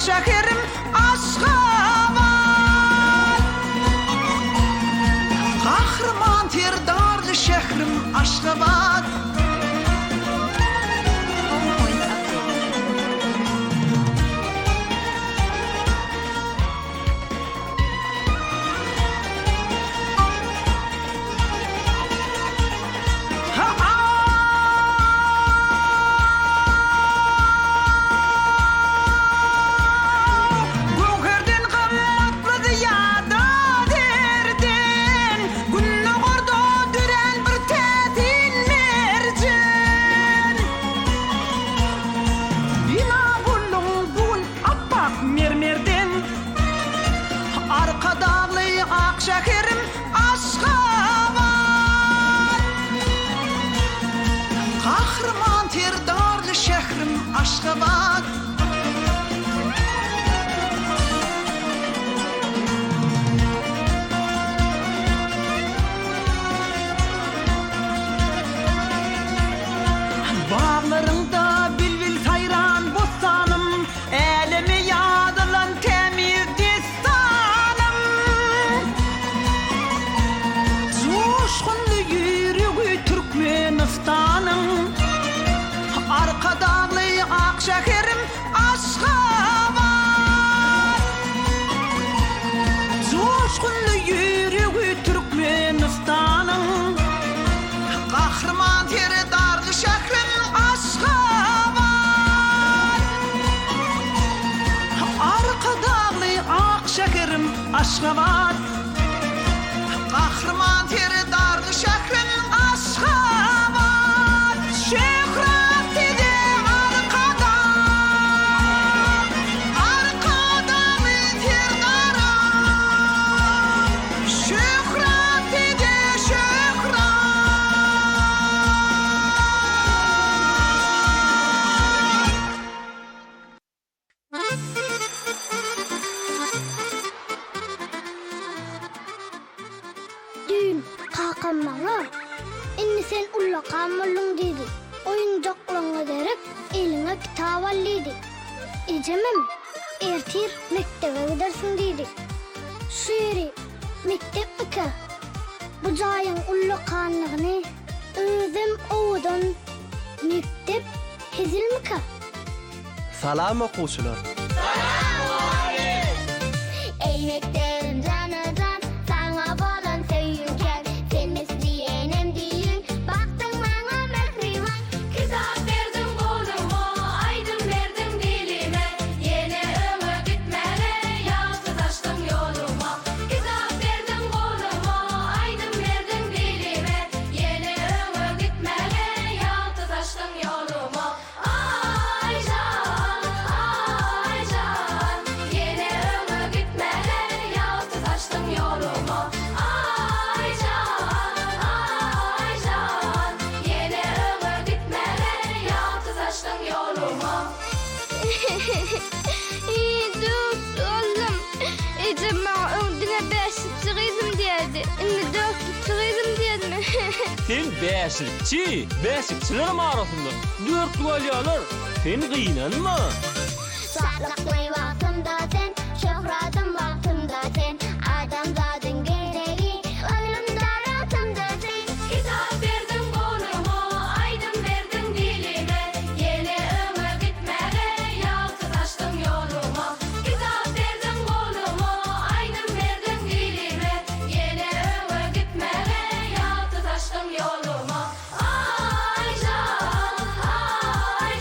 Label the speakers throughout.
Speaker 1: şekerim Aşgabat. Kahraman terdarlı şehrim Aşgabat. Şekerim Aşgabat. Kahraman terdarlı şehrim Aşgabat. Bağlarında bülbül sayran bostanım, elimi yağdılan temiz destanım. Coşkunlu yüreği Türkmenistan'ım, arka dağlı ak şekerim Aşgabat. Coşkunlu yüreği Türkmenistan'ım, kahraman terdarlı şehrim Aşgabat. Arka dağlı ak şekerim Aşgabat. Kahraman terdarlı şehrim Aşgabat. Şöhret dedi arkada, arkada terdara. Şöhret dedi şöhret.
Speaker 2: Düğün kakam bana, inni sen ulla kamalın dedi. Oyuncaklarına derip eline kitap al dedi. Ecemem, ertir mektebe gidersin dedi. Şu yeri mektep mi ki? Bu cayın ulla kanlığını özüm oğudan mektep hezil mi ki?
Speaker 3: Salam okuşular.
Speaker 2: Ey mektebim canadan, sana bolan söyürken, sen isteyenim deyin, baktın bana mehriban.
Speaker 4: Kitap verdim koluma, aydın verdim dilime, yine ömür gitmeli, yalnız açtım yoluma. Kitap verdim koluma, aydın verdim dilime, yine ömür gitmeli, yalnız açtım yoluma. Ay can, yine ömür gitmeli, yalnız açtım yoluma. Ay can, yine ömür gitmeli, yalnız açtım yoluma.
Speaker 2: İyi dost oğlum, Ecem bana öldüğüne 5 çıkıydım dedi. Şimdi 4 çıkıydım dedi mi?
Speaker 5: Sen beşikçilerim arasında 4 galyalar. Sen kıynanma.
Speaker 2: Sağlıklı vaktımda sen, şöhretim vaktımda sen, adamzadın gereği, ölümde ratımda sen.
Speaker 4: Kitap verdim koluma, aydın verdim dilime, yine ömür gitmeli, yalnız açtım yoluma. Kitap verdim koluma, aydın verdim dilime, yine ömür gitmeli, yalnız açtım yoluma. Ay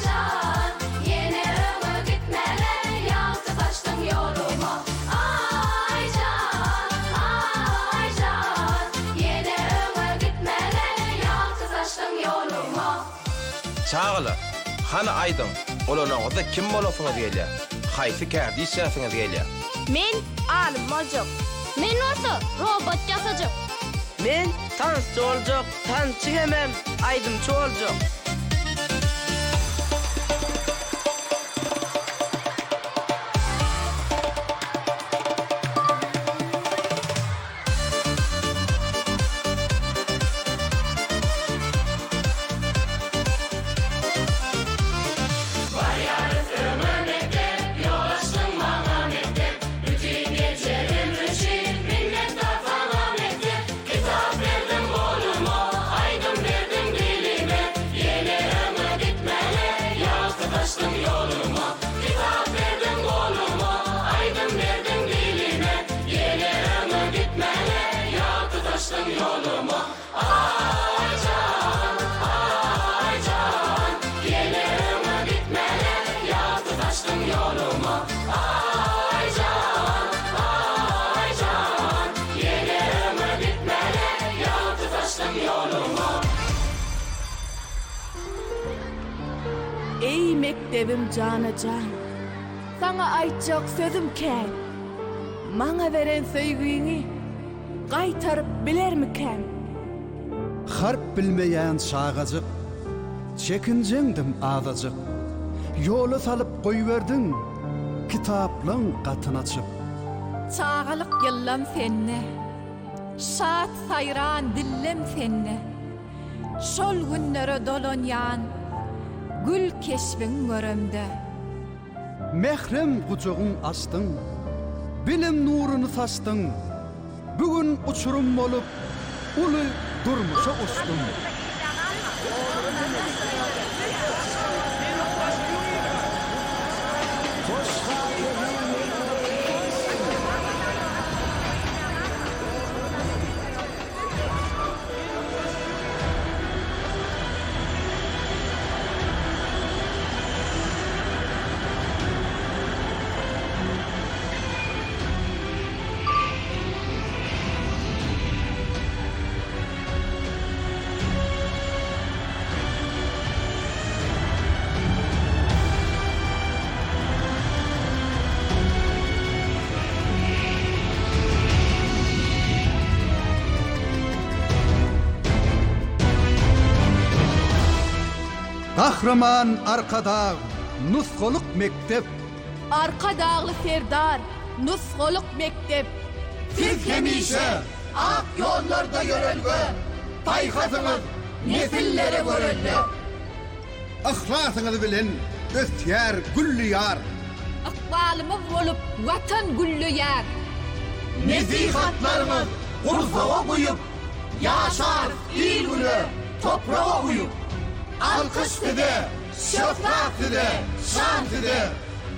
Speaker 4: can, yine ömür gitmeli, yalnız açtım yoluma. Ay can, yine ömür gitmeli, yalnız açtım yoluma.
Speaker 6: Çağılar, hana aydın, olanağı da kim bolasınız gelýär? Haýsy kärdi işläsiňiz gelýär?
Speaker 7: Men alim boljak.
Speaker 2: Men olsa robot jasajak.
Speaker 3: Men tansçı olacak, tansçı hemem, aydımçı olacak.
Speaker 4: Var yarısı memleket, yol açtın yoluma. Ay can, ay can, yine ömür bitmeli, yalnız açtım yoluma.
Speaker 7: Ey mektebim canacan, sana aytjak sözüm kän. Maňa beren söýgüňi gaýtaryp bilermiken?
Speaker 8: Harp bilmeýän şagajyk, çekinjeňdim azadyk. Ýola salyp goýberdiň, kitaplaň gatyn açyp.
Speaker 7: Çağalyk ýyllam senne, şat sayran dillem senne. Şol günlere dolanýan, gül keşfin göremde.
Speaker 8: Mehrem gucagyň açdyň, bilim nuruny saçdyň. Bugün uçurum bolup, uly durmuşa uçdum. Kahraman arkada, nuskoluk mektep.
Speaker 7: Arka dağlı serdar, nuskoluk mektep.
Speaker 8: Siz hemişe ak yollarda yörelge, payhasınız nesillere görelge. Ahlasınızı bilen, östyer güllü yar.
Speaker 7: Akbalımız olup vatan güllü yer.
Speaker 8: Nesihatlarımız urfağa koyup, yaşar il günü toprağa koyup. Alkış dedi, şöhret dedi, şan dedi.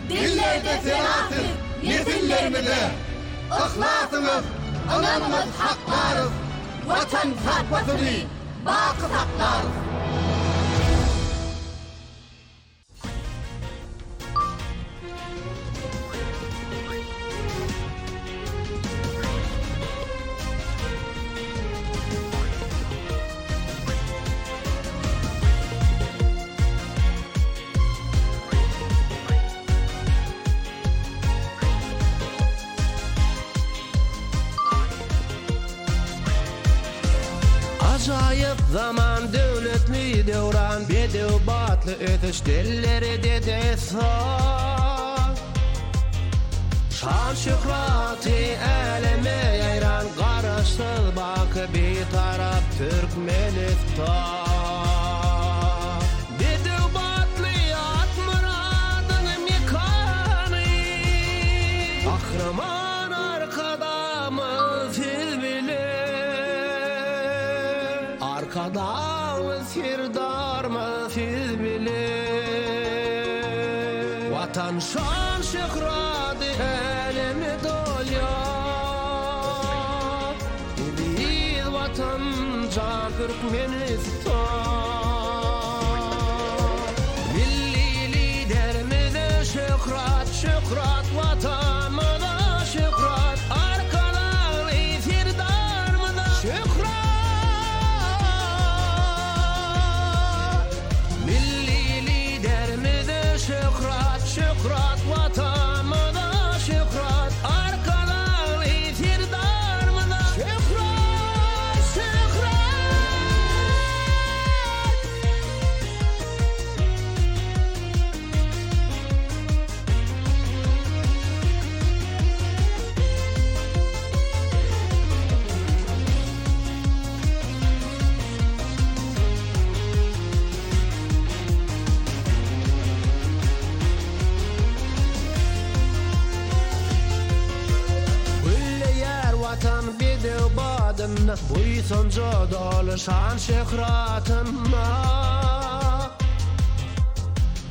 Speaker 8: Dillerde senatır, nesillerimizi. Ihlasınız, anamız haklarız. Vatan sarpasını, bakı saklarız.
Speaker 6: Acayip zaman dövletli devran bedev batlı ötüş dilleri dedi sağ. Şan şükrati eleme yayran karıştı bakı bir taraf Türkmenistan. Bedev batlı at muradını mikanı kahraman arkadamı siz bile. Arkada sirdar mı siz bile. Vatan şan şıkradı elimi dolya. Biz vatan can Türkmenistan. Milli liderimize şükrat şükrat vatanımıza şükrat. Arkadan sirdar mı da şükrat. Şükrat vatanına şükrat. Arkadan itirdar mı da şükrat, şükrat. Buysunca dolu şan şöhratına.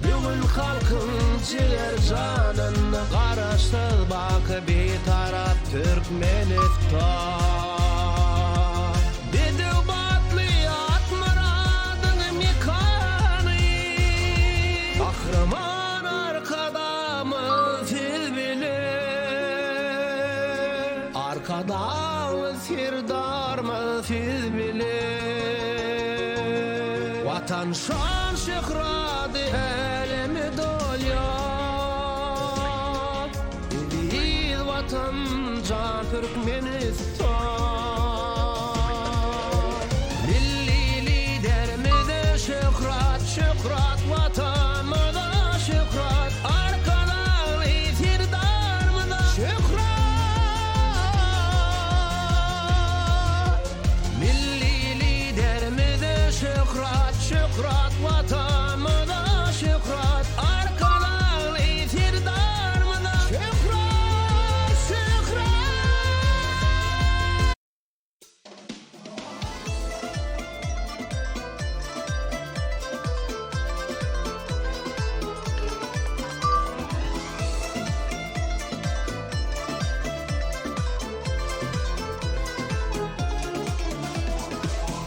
Speaker 6: Bugün halkın ciğer canına karıştı bakı bir taraf Türkmenistan. Bedev batlı at muradını mikanı kahraman arkadamı
Speaker 8: Arkadan sirdarma siz bilir Vatan şan şıhradı elimi dolyak Biz vatan can Türkmenistan Milli liderimize şıhrat şıhrat vatanımıza şıhrat Arkadan sirdarmıza şıhrat Milli liderimize şıhrat şıhrat vatanımıza şıhrat Arkadan sirdarmıza şıhrat şıhrat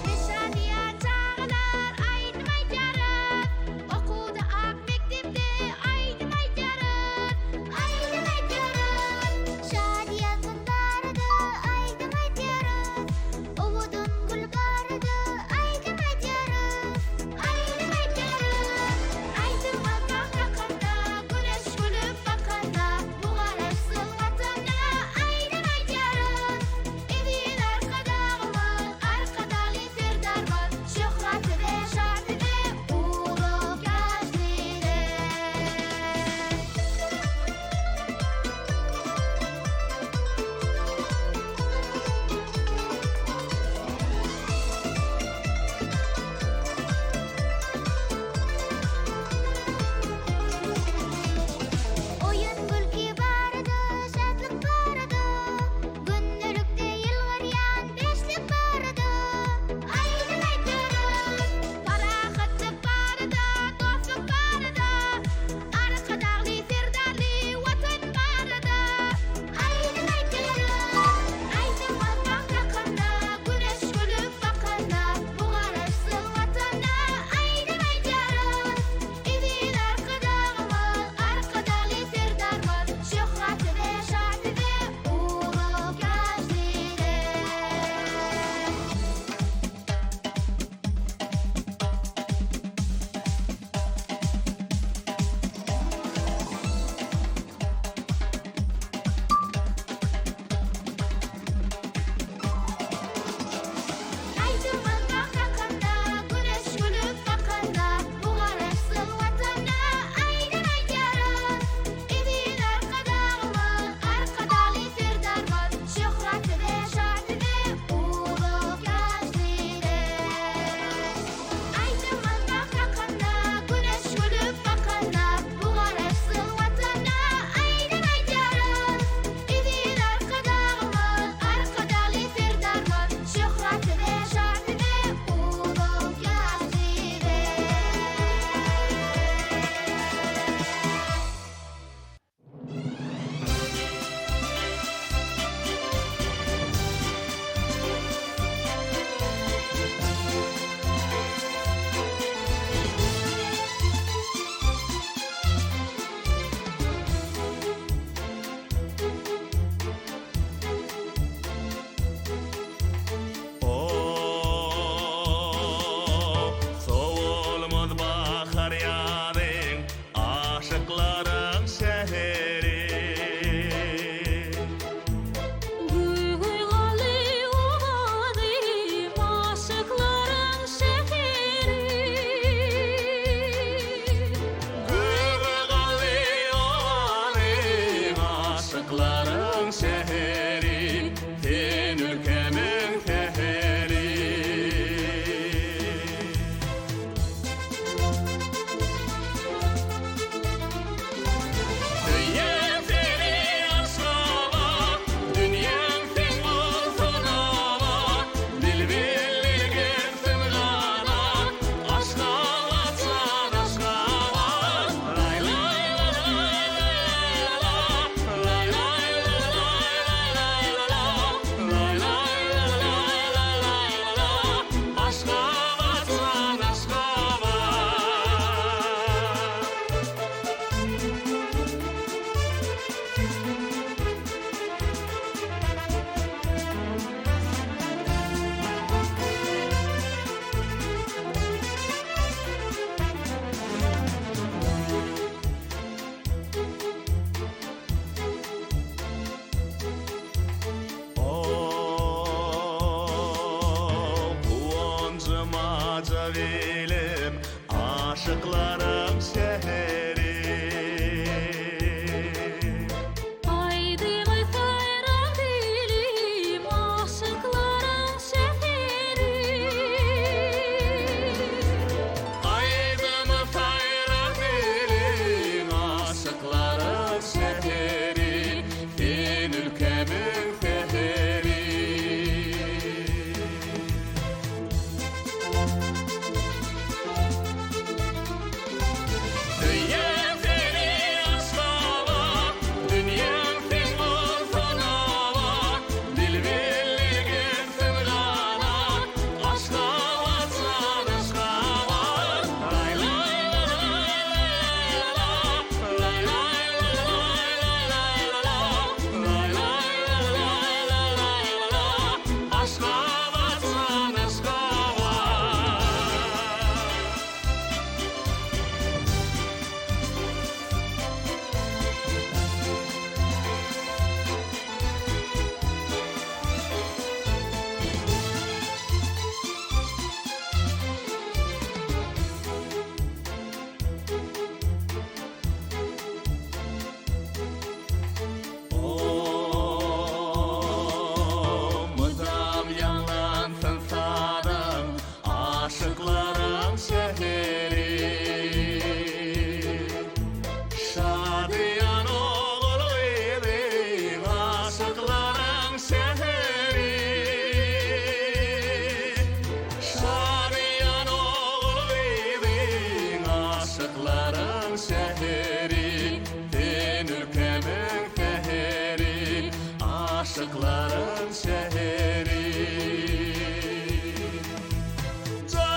Speaker 2: Nişaniya çağlar aydımay jarın Okuda ak mektepde aydımay jarın Aydımay jarın Şadiya tundardı aydımay jarın Umudun gül bardı aydımay jarın Aydımay jarın Aydıma kalkakanda güneş gülüp bakanda Buğaraşsız vatana aydımay jarın Evin arkadağımın arkadalı serdarman Şöhratı ve şartı ve uğruk yaşlıydı Oyun gülki barıdı, şadlık barıdı Günlülükte yılgıryan beşlik barıdı Aydın aytırın Parahatlık barıdı, tofluk barıdı Arkadağlı serdarlı vatan barıdı Aydın aytırın Aydıma kalkakanda güneş gülüp bakanda Buğaraşsız vatana aydın aytırın Evin arkadağımın arkadalı serdarman Şöhratı ve şartı ve uğruk yaşlıydı Aydıma kalkakanda güneş gülüp bakanda Buğaraşsız vatana aydın aytırın Evin arkadağımın arkadalı serdarman Şöhratı ve şartı ve uğruk yaşlıydı Aydıma kalkakanda güneş gülüp bakanda Buğaraşsız vatana aydın aytırın Evin arkadağımın arkadalı serdarman Şöhratı ve şartı ve uğruk yaşlıydı
Speaker 4: Soğulmaz bahar yadın aşıkların şehri
Speaker 2: Gülgalı ovadım aşıkların şehri
Speaker 4: Gülgalı ovadım aşıkların şehri Sen ülkemin teheri Dünyam seni aşkına Dünyam sen olsana Bilbilligin sımgana Aşka atsan aşka Lay lay lay lay lay lay lay lay Mavilim aşıklarım şehri
Speaker 9: Aydımy sayran dilim aşıklarım şehri
Speaker 4: Aydımı sayran dilim aşıklarım şehri Fin ülkemin seheri Dünyam seni aşkava, dünyam sen olsanava Dilbirligin sırgana, aşkava san aşkava Lay lay lay lay lay lay lay lay Aşkava san aşkava Mıdam yanlansın sarım aşıklarım şehri Şadiyan oğul verin aşıklarım şehri Şadiyan oğul verin aşıklarım şehri Din ülkemin seheri aşıklarım şehri Can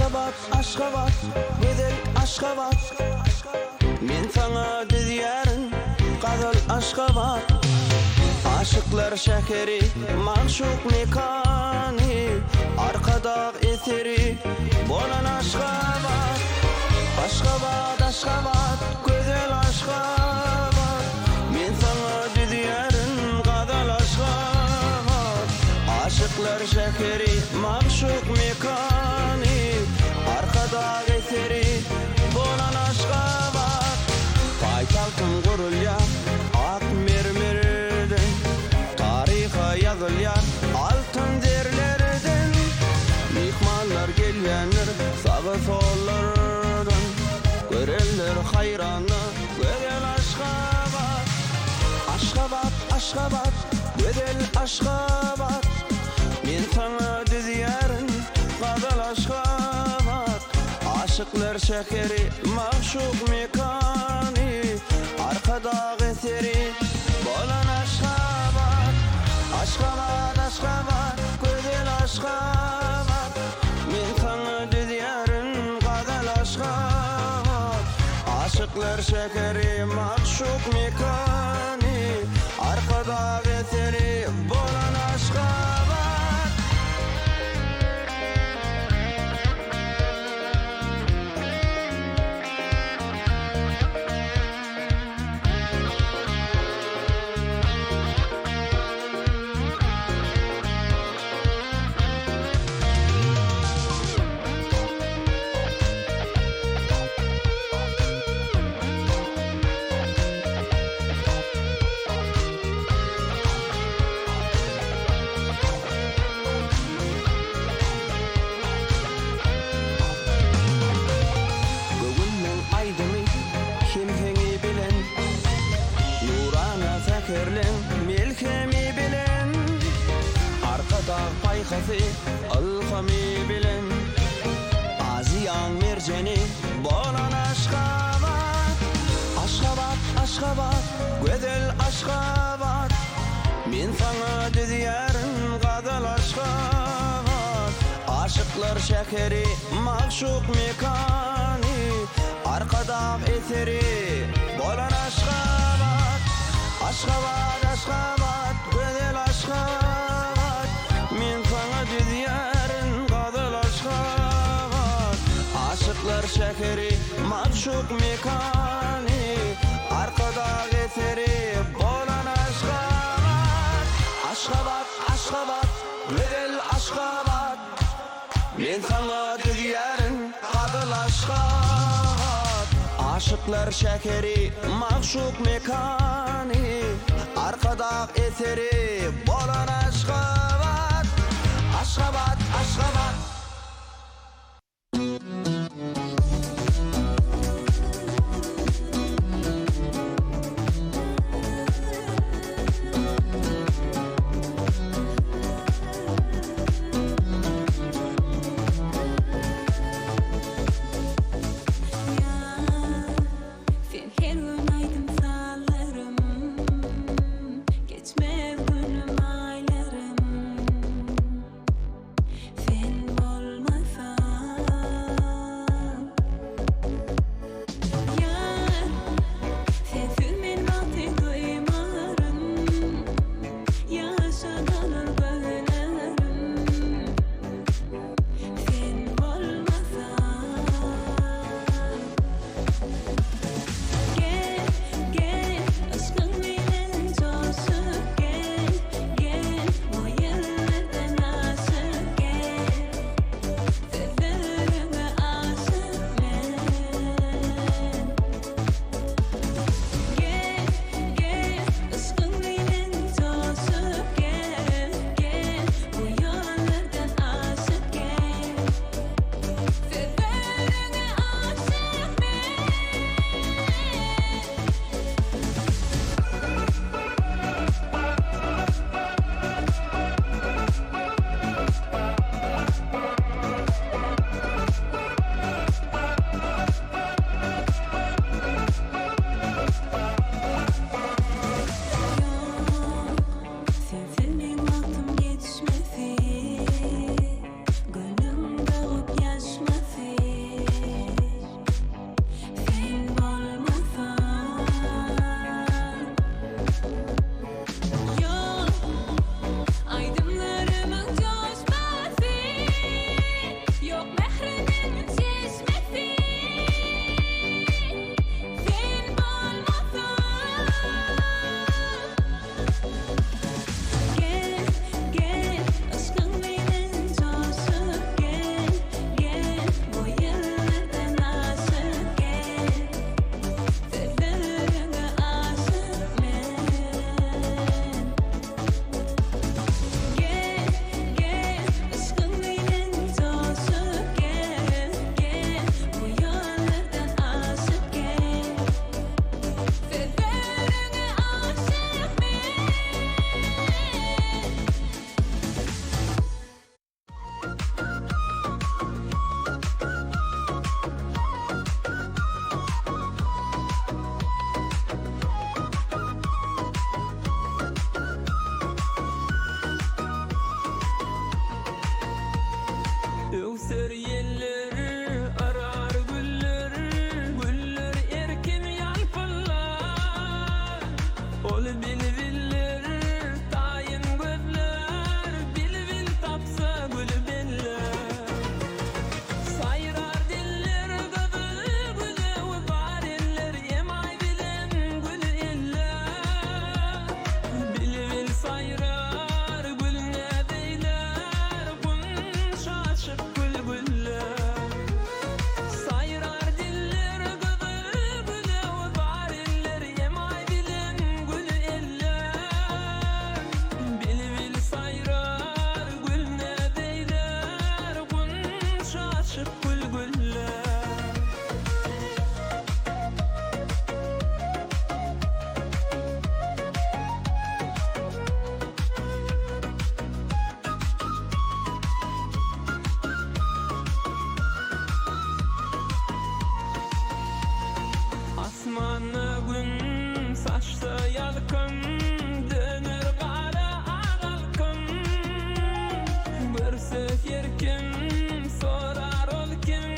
Speaker 8: Aşgabat, Aşgabat, güzel Aşgabat. Men sana diýärin, gazel Aşgabat. Aşıklar şekeri, maşuk mekani, arkada eteri, bolan Aşgabat. Aşgabat, Aşgabat, güzel Aşgabat. Men sana diýärin, gazel Aşgabat. Aşıklar şekeri, maşuk mekani, arkada eteri, bolan Aşgabat. Paytaltym gurulýar, ak mermerden, tariha ýazylýar altyn derlerden. Mihmanlar gelýänler sağa sollardan, göreller haýrany gözel Aşgabat. Aşgabat, Aşgabat, gözel Aşgabat. Men sana diýärin, gazel Aşgabat. Aşıklar şekeri, maşuk mekani, arkada eteri, bolan Aşgabat. Aşgabat, Aşgabat, güzel Aşgabat. Men sana diýärin, gazel Aşgabat. Aşıklar şekeri, maşuk mekani, arkada eteri, bolan Aşgabat. Bugünden aydymy kimheňi bilen, nurana fakirlen melkemi bilen, arkada paýhasy alhamy bilen, aziýan merjeni bolan Aşgabat. Aşgabat, Aşgabat, güzel Aşgabat. Men sana diýärin, gazel Aşgabat. Aşıklar şekeri, maşuk mekani, arkada eteri, bolan Aşgabat. Aşgabat, Aşgabat, güzel Aşgabat. Men sana diýärin, gazel Aşgabat. Aşıklar şekeri, maşuk mekani, arkada eteri, bolan Aşgabat. Aşgabat, Aşgabat, güzel Aşgabat. Men sana diýärin, gazel Aşgabat. Aşıklar şekeri, maşuk mekani, arkada eteri, bolan Aşgabat. Aşgabat, Aşgabat.
Speaker 9: Sen her gün aydın sallarım, geçme günüm aylarım. Sen
Speaker 8: Sör yelleri arar güller, güller erkin yalpıllar. Ol bilviller, tayin gözler, bilvil tapsa gül beller. Sayrar diller gıdı güle, var eller yemay bilen gül eller. Bilvil sayrar gülne deyler, gün şaşıp gül güller. Sayrar diller gıdı güle, var eller yemay bilen gül eller. Bilvil sayrar gülne deyler, gün şaşıp gül güller. Asmanı gün saçta yalkın, dönür kara ağalkın. Bir söz yerkin, sorar ol kim,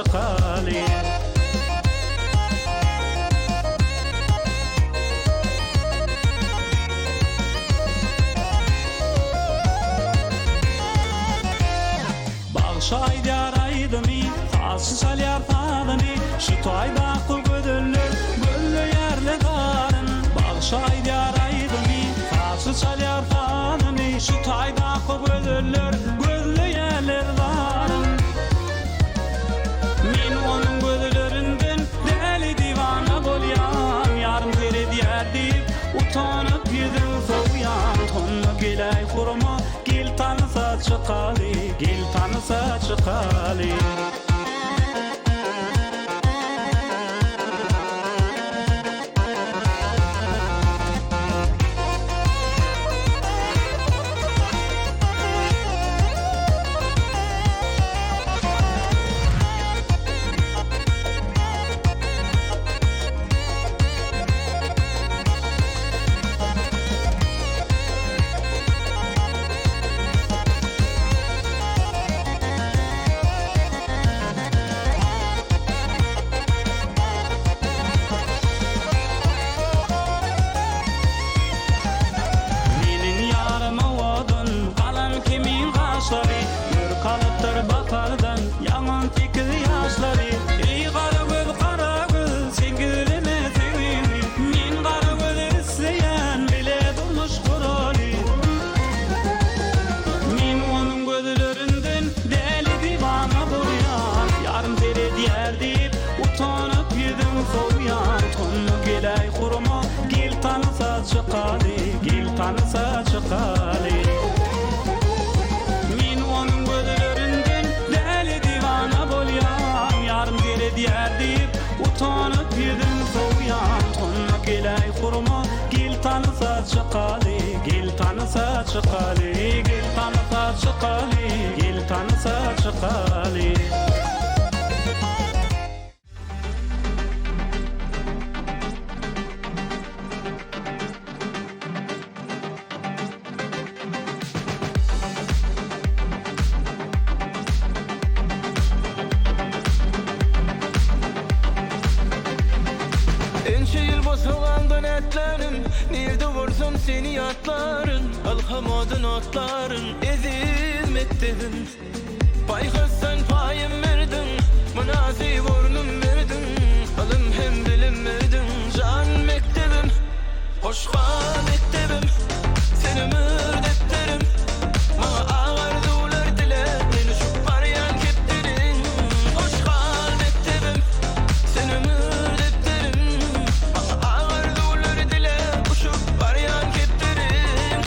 Speaker 8: çıkalı. Bağışaydar aydımı, falsı salyar fadını, şu toyda kul gödüllür, güllü yerli karın. Bağışaydar aydımı, falsı salyar fadını, şu toyda kul gödüllür, güllü yerli karın. Men onun gödülerinden deli divana bolyan, yarım deri diyer deyip utanıp yedim soğuyan. Tonlu gelay kurma, gel tanısa çıkalı, gel tanısa çıkalı. Tanısa çıkalı. Men onun gözlerinden deli divana bolyan, yarım deri diyer deyip utanıp yedim soğuyan. Tonla gelay kurma, gel tanısa çıkalı, gel tanısa çıkalı, gel tanısa çıkalı, gel tanısa çıkalı.
Speaker 10: Nerede varsam seni yatların, alhamadın atların, ezil mektebim. Paykasan payım verdin, manazi bornum verdin, alım hem bilim verdin, can mektebim. Hoşqa mektebim, sen ömür defterim, bana ağardular dile, beni şu baryan keptirin. Hoşqa mektebim, sen ömür defterim, bana ağardular dile, şu baryan keptirin.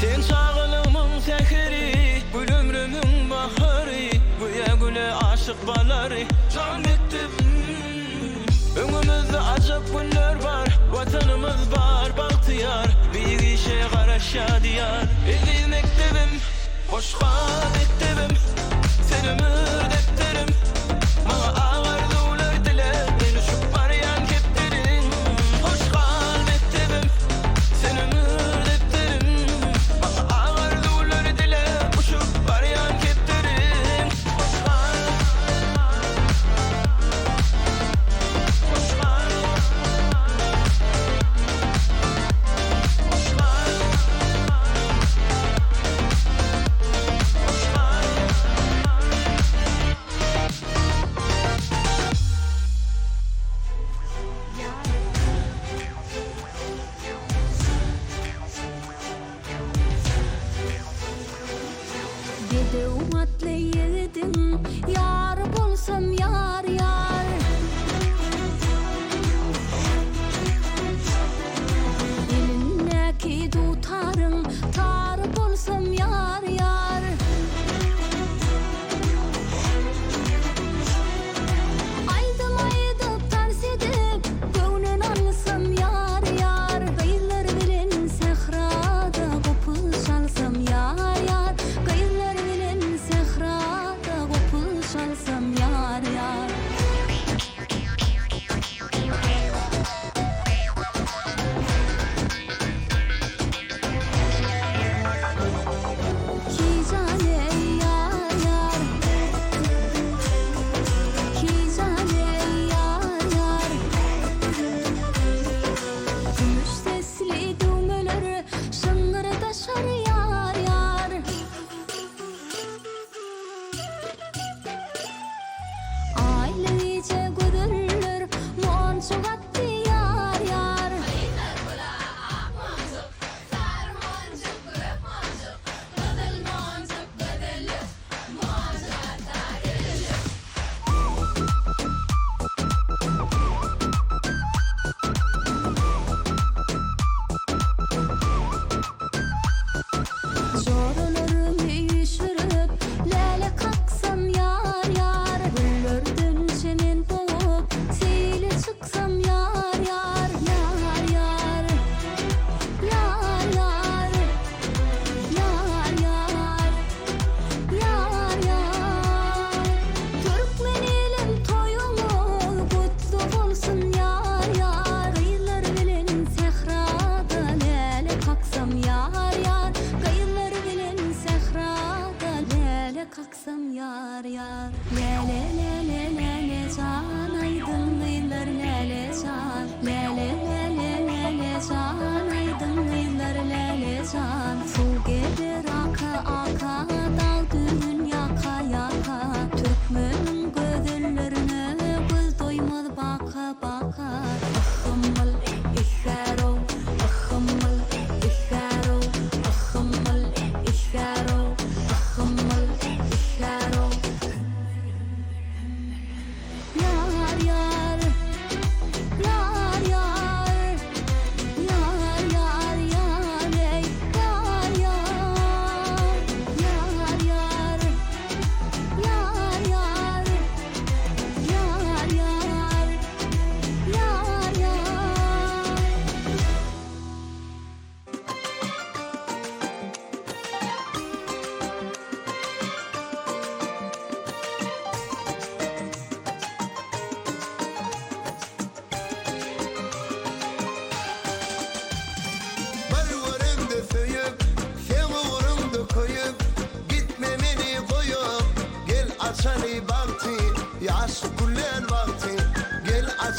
Speaker 10: Sen çağılımın sehri, gül ömrümün baharı, güye güle aşık baları, can mektebim. Öňümizde ajap günler var, vatanımız var, bahtiyar, bir işe garaşa diyar. Ezil mektebim, hoşqa mektebim, sen ömür defterim, bana ağardular dile, beni şu baryan keptirin. Hoşqa mektebim, sen ömür defterim, bana ağardular dile, şu baryan keptirin.
Speaker 9: Dede umatlı yedim, yar bulsam yar yar. Elindeki tutarın, tar bulsam yar yar. Aydım aydıp tars edip, gönlün alsam yar yar. Gaylar bilen sehrada, kopuz çalsam yar yar. Gaylar bilen sehrada.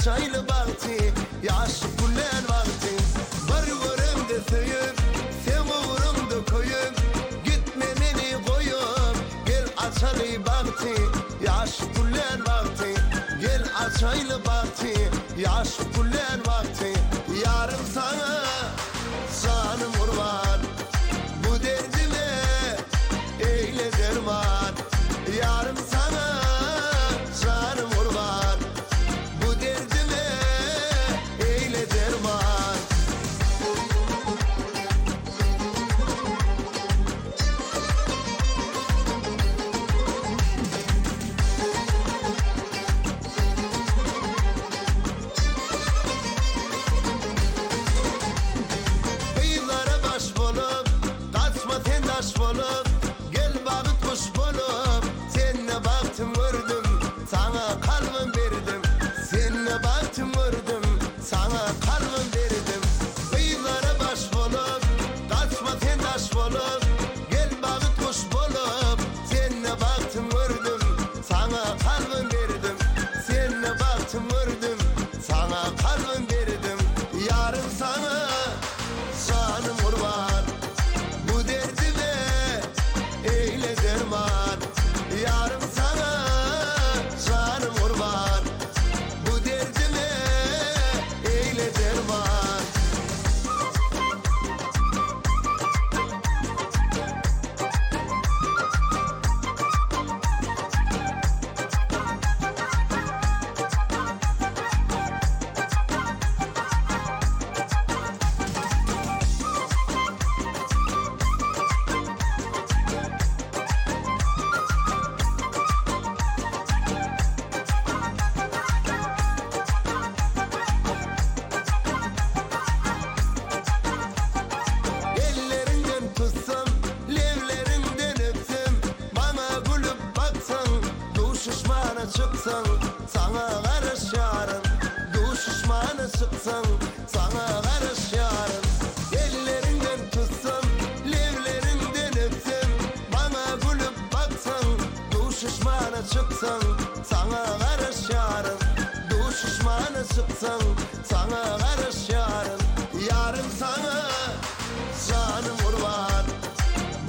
Speaker 11: açaylı baktı yaş gülen vakti var görümde söyüp sen uğrumda koyup gitme beni koyup gel açaylı baktı yaş gülen vakti gel açaylı baktı yaş gülen vakti yarım sana canım kurban bu derdime eyle derman yarım sana canım kurban bu derdime eyle derman kıyılara baş bulup kaçma tendaş bulup gel bağıt kuş bulup seninle baktım gördüm sana kalbim verdim seninle baktım gördüm sana kalbim verdim kıyılara baş bulup kaçma tendaş bulup gel bağıt kuş bulup seninle baktım gördüm sana kalbim verdim seninle baktım gördüm sana kalbim verdim yarım sana canım kurban bu derdime eyle derman yarım sana canım kurban bu derdime eyle derman ellerinden tutsam levlerinden öpsem bana gülüp baksan duşuşmana çıksan sana karış yarın duşuşmana çıksan sana karış yarın ellerinden tutsam levlerinden öpsem bana gülüp baksan duşuşmana çıksan sana karış yarın duşuşmana çıksan sana karış yarın yarım sana canım kurban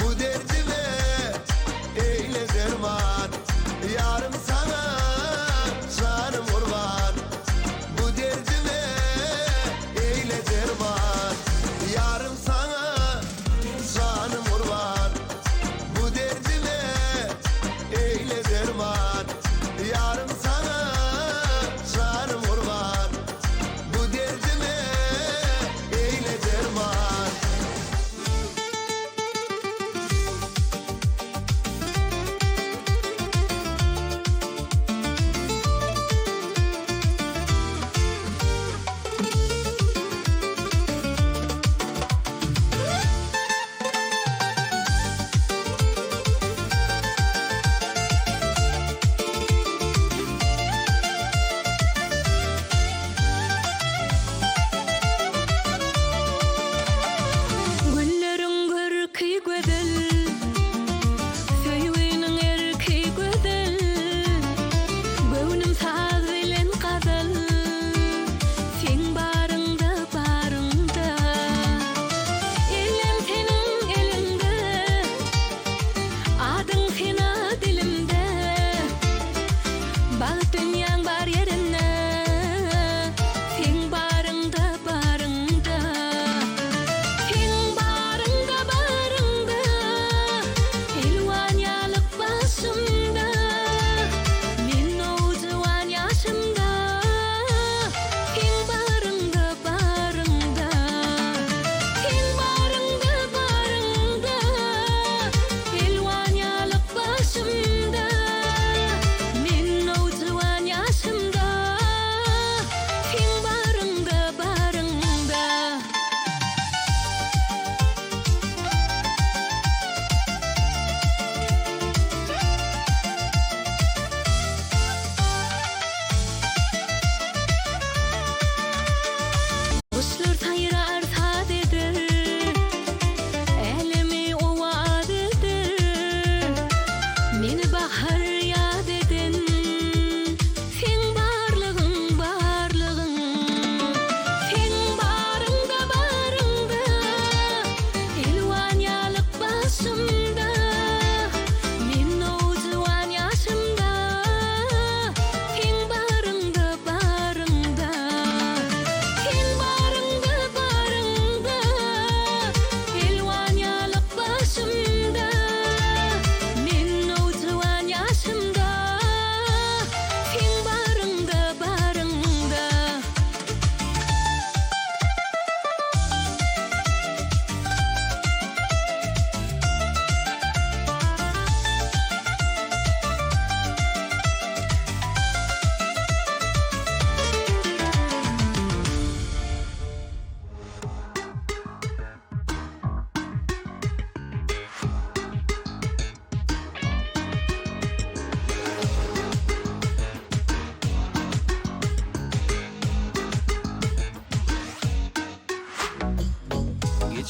Speaker 11: bu derdime eyle derman yarım sana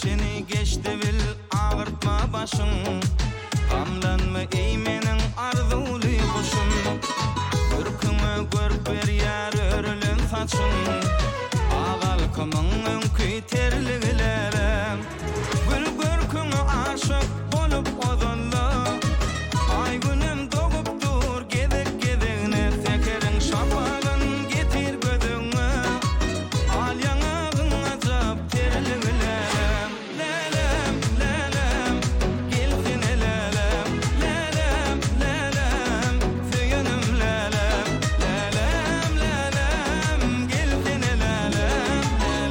Speaker 10: çeni geçti bil ağırtma başın. Gamlanma ey menin arzuli kuşum. Gürküňe görüp berýär örülen saçın. Ağalkymyň öňkü terligilerem. Gül görküňe aşyk bolup ozanla. Ay günem dogup dur gedek gedegine. Sekeriň şapagyn getir gödüňe. Al ýanagyn azap terligilerem. Lelem lelem gelsin lelem. Lelem lelem söyünim lelem. Lelem lelem gelsin lelem.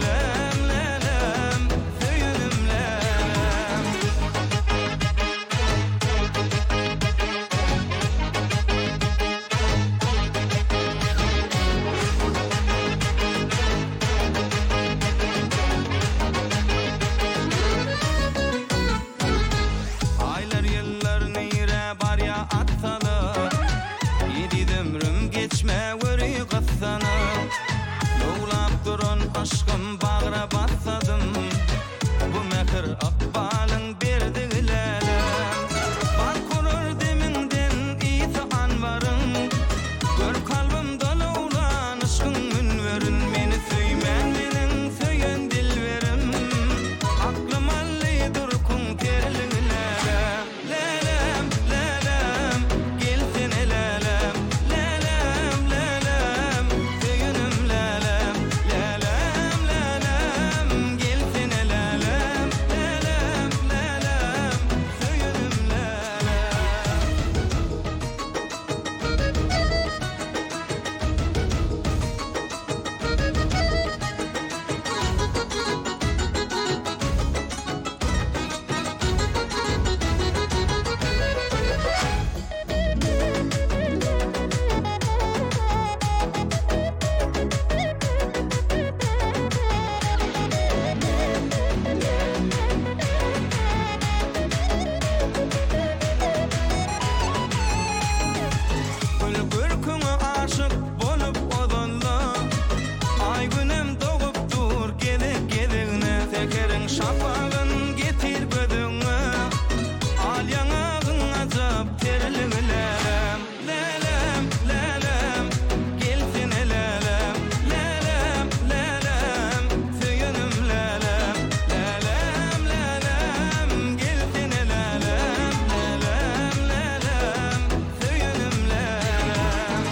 Speaker 10: Lelem lelem söyünim lelem. Aylar yıllar neyre barya atsalı. Yedi ömrüm geçme veri kıssanı. Doğulap durun aşkım bağıra bassadım. Bu mekir akbalın berdigilerim. Bak kurur deminden iyisi anvarın. Gör kalbim dolu ulan aşkın münverin. Meni söymen menin söyön dilverim. Aklım allidir kun terligilerem. Lelem lelem gelsin lelem. Lelem lelem söyünim lelem. Lelem lelem gelsin lelem. Lelem lelem söyünim lelem. Gül görküňe aşyk bolup ozanla. Ay günem dogup dur gedek gedegine. Sekeriň şapagyn getir gödüňe. Al ýanagyn azap terligilerem. Lelem lelem gelsin lelem. Lelem lelem söyünim lelem. Lelem lelem gelsin lelem. Lelem lelem söyünim lelem.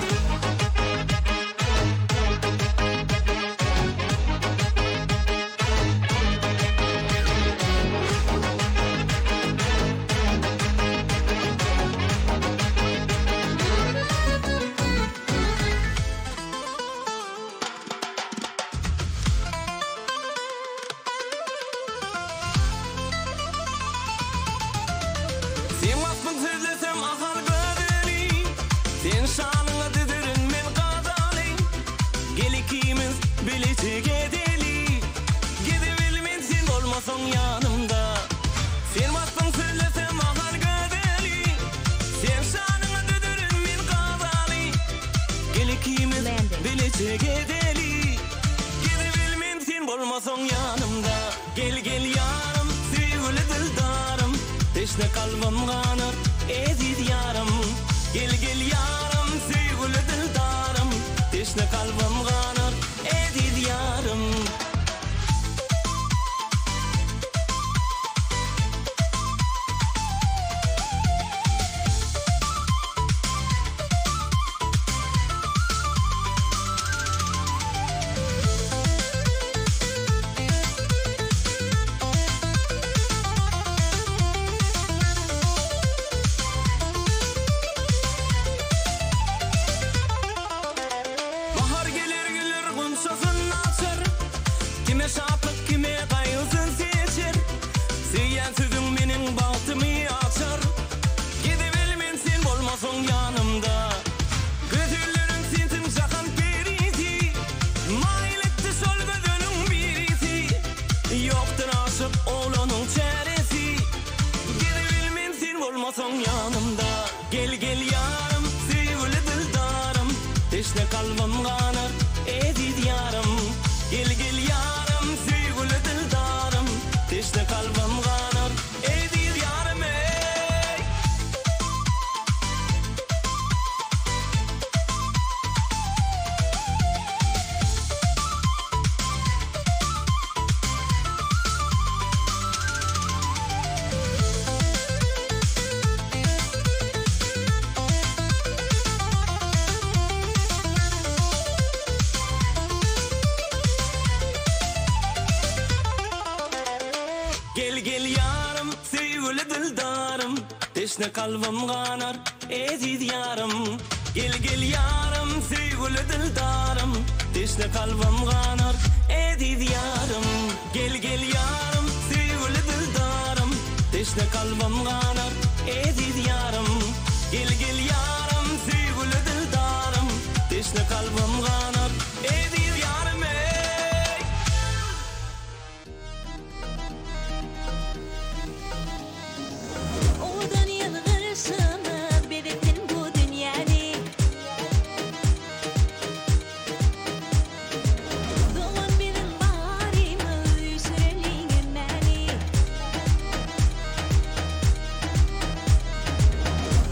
Speaker 10: Sen vakfın sözlesem ahal gödeli. Sen şanına didirin men gadali. Gel ikimiz birlikte gedeli. Gidebilmen sen olmasan yanımda. Sen vakfın sözlesem ahal gödeli. Sen şanına didirin men gadali. Gel ikimiz birlikte gedeli. Gidebilmen sen olmasan yanımda. Gel gel yarım sevgili dildarım. Teşne kalbim kanır ezid yarım. Gel gel yarım sevgili dildarım. Teşne kalbim kanır ezid yarım. Bahar gelir gelir gümşasın açar. Kime şapık kime kayılsın seçer. Seyen sözün menin baltımı açar. Gidebilmen sen bolmasın yanımda. Gözüllerin sensin jakan perisi. Mayletti sol gözünün birisi. Yoktur aşık oğlanın çaresi. Gidebilmen sen bolmasın yanımda. Gel gel yarım sevgili dildarım. Teşne kalbim kanır ezid yarım. Gel gel yarım sevgili dildarım. Teşne Gel gel yarım, sevgili dildarım, teşne kalbim kanar, eziz yarım. Gel gel yarım, sevgili dildarım, teşne kalbim kanar, eziz yarım. Gel gel yarım, sevgili dildarım, teşne kalbim kanar, eziz yarım. Gel gel yarım, sevgili dildarım, teşne kalbim kanar, eziz yarım. Ey!
Speaker 9: Odan yılgırsınız belirtin bu dünyani. Doğan benim bağrımı süreliyim beni.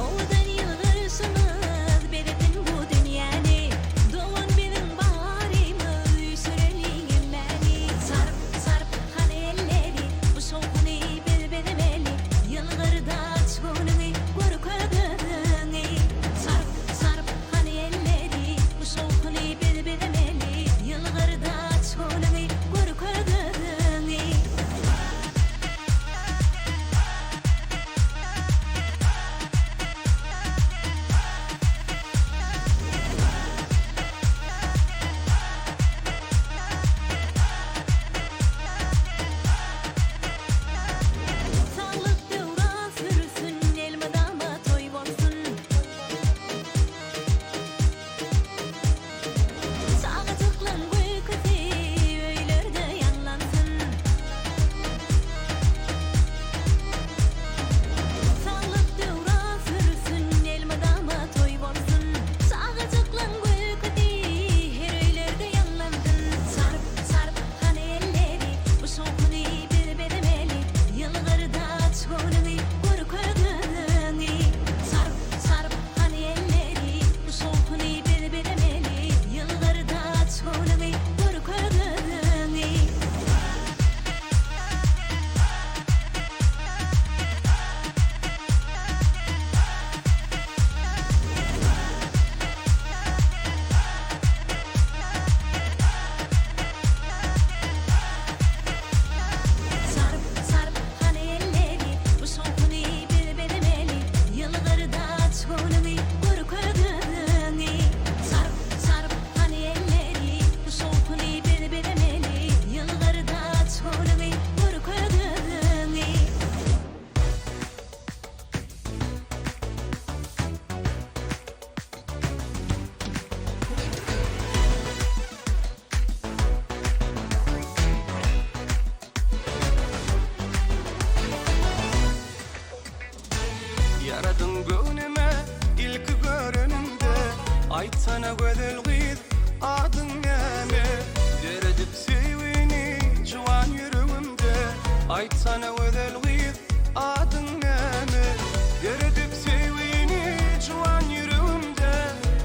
Speaker 9: Odan yılgırsınız belirtin bu dünyani. Doğan benim bağrımı süreliyim beni. Sarp sarp hani elleri bu soğukunu bilbelemeli. Yılgırda çuğunu gör ködüğünü. Sarp sarp hani elleri bu soğukunu bilbelemeli. Yılgırda çuğunu gör ködüğünü. Sağlık devran sürsün, elmadama toy bolsun. Sağa tıklan gülküsü, öylerde yanlansın. Sağlık devran sürsün, elmadama toy bolsun. Sağa tıklan gülküsü, her öylerde yanlansın. Sarp sarp hani elleri bu soğukunu bilbelemeli. Yılgırda çuğunu gör ködüğünü. Sarp sarp hani elleri bu soğukunu bilbelemeli. Yılgırda çuğunu gör ködüğünü. Sarp sarp hani elleri bu soğukunu bilbelemeli. Yılgırda çuğunu gör ködüğünü. Sarp sarp hani elleri bu soğukunu bilbelemeli. Yılgırda çuğunu gör ködüğünü.
Speaker 10: Yaradın gönlüme ilk görünümde. Aytsana gödül gıyız adın neme. Deredip sevini juan yüreğimde. Aytsana gödül gıyız adın neme. Deredip sevini juan yüreğimde.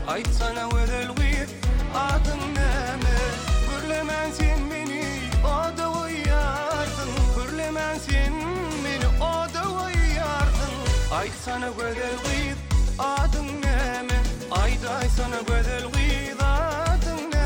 Speaker 10: Aytsana gödül gıyız adın neme. Gürlemen sen beni o da uyardın. Gürlemen sen beni o da uyardın. Aytsana gödül gıyız adın neme. Ayday sana gödül gıyız adın neme.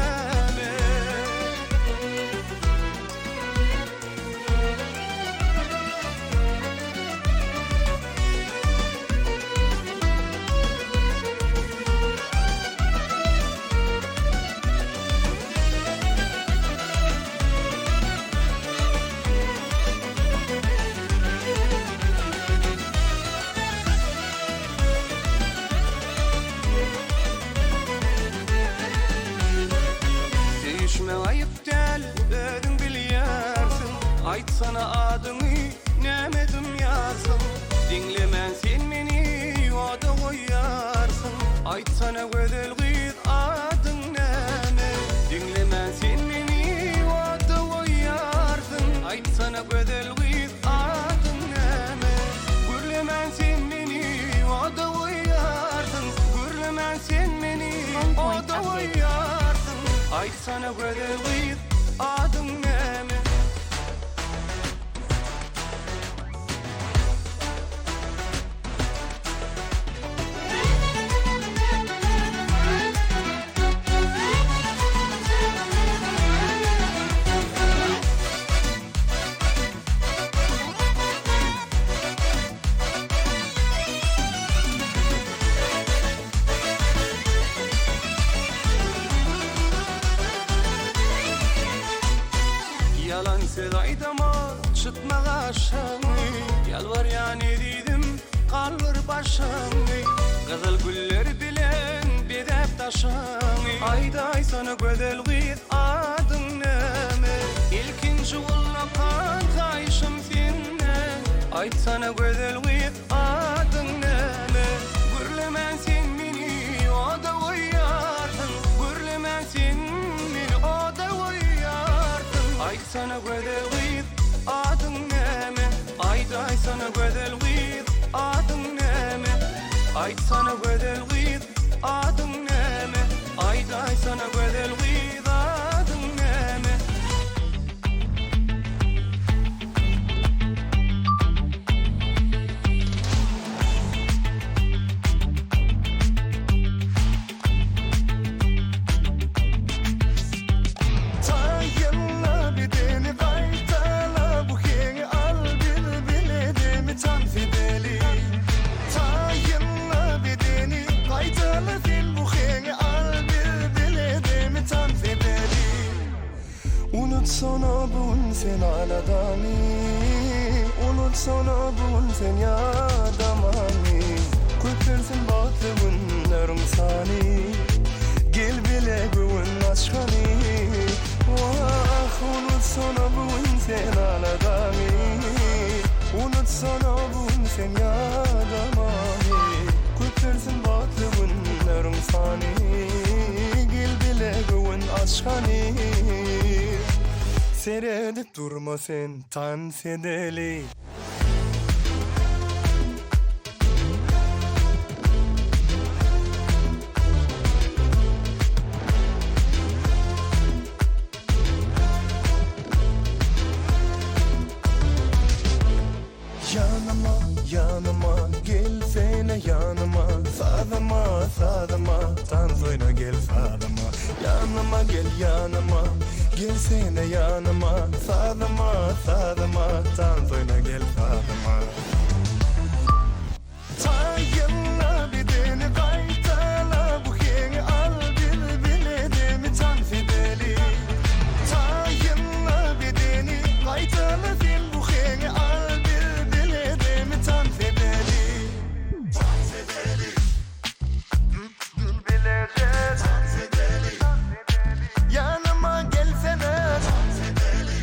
Speaker 10: Sevişme ayıp del, ödün biliyorsun. Aytsana adını, nemedim yarsın. Dinlemen sen beni, o da koyarsın. Aytsana gödül gıyız adın neme. Dinlemen sen beni, o da koyarsın. Aytsana gödül gıyız adın neme. Gürlemen sen beni, o da koyarsın. Gürlemen sen beni, o da koyarsın. Aytsana gödül gıyız adın neme. başaňy Gazyl güller bilen bedep taşaňy Ayday sana gödel gyz adyň näme İlkinji ullapan taýşym senden Aýtsana gödel gyz adyň näme Gürlemän sen meni oda oýardın Gürlemän sen meni oda oýardın Aýtsana gödel gyz adyň näme Ayday sana gödel gyz adyň näme Aýtsana gödel gyz adyň näme Ayday sana gödel gyz adyň näme
Speaker 11: Taýylla bedeni gaýtala bu heňi al bil biledimi tan fideli Taýylla bedeni gaýtala sen bu heňi al bil biledimi tan fideli Unutsana bugün sen aladamy Unutsana bugün sen ýadamany Köplersin batly günlerim sany Gel bile bugün aşkany Wah unutsana bugün sen aladamy Unutsana bugün sen ýadamany Köplersin batly günlerim sany Gel bile bugün aşkany Seredip durma sen tan sedeli Yanıma, yanıma, gelsene yanıma Sadıma, sadıma, tanzoyna gel sadıma Yanıma gel yanıma, gelsene yanıma Sadıma, sadıma, tanzoyna gel sadıma Taýylla bedeni gaýtala bu heňi al bil biledimi tan fideli Taýylla bedeni gaýtala sen bu heňi al bil biledimi tan fideli Tan fideli Bil bileceğiz Tan fideli Yanıma gelsene Tan fideli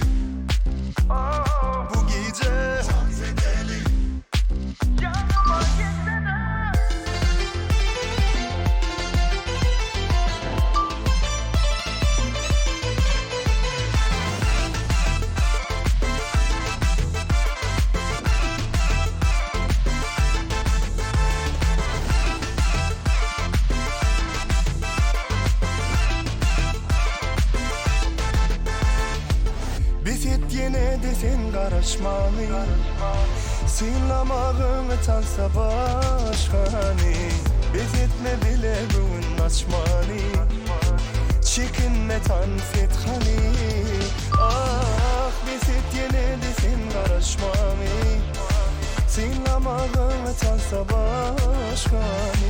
Speaker 11: Bu gece Tan fideli Yanıma gelsene Biset yine de sen garaşmaly Sınlamağını tansa başkany Bezetme bile bugün açmaly Çekinme tan fethany Ah biset yine de sen garaşmaly Sınlamağını tansa başkany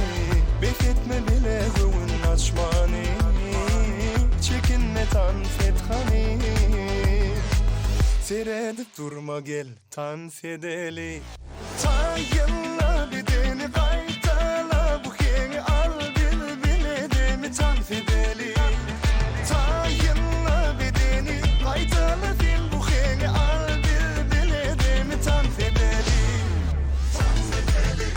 Speaker 11: Bezetme bile bugün açmaly Çekinme tan fethany Seredip durma gel tan sedeli Taýylla bedeni gaýtala bu heňi al bil biledimi tan fideli Taýylla bedeni gaýtala sen bu heňi al bil biledimi tan fideli Tan fideli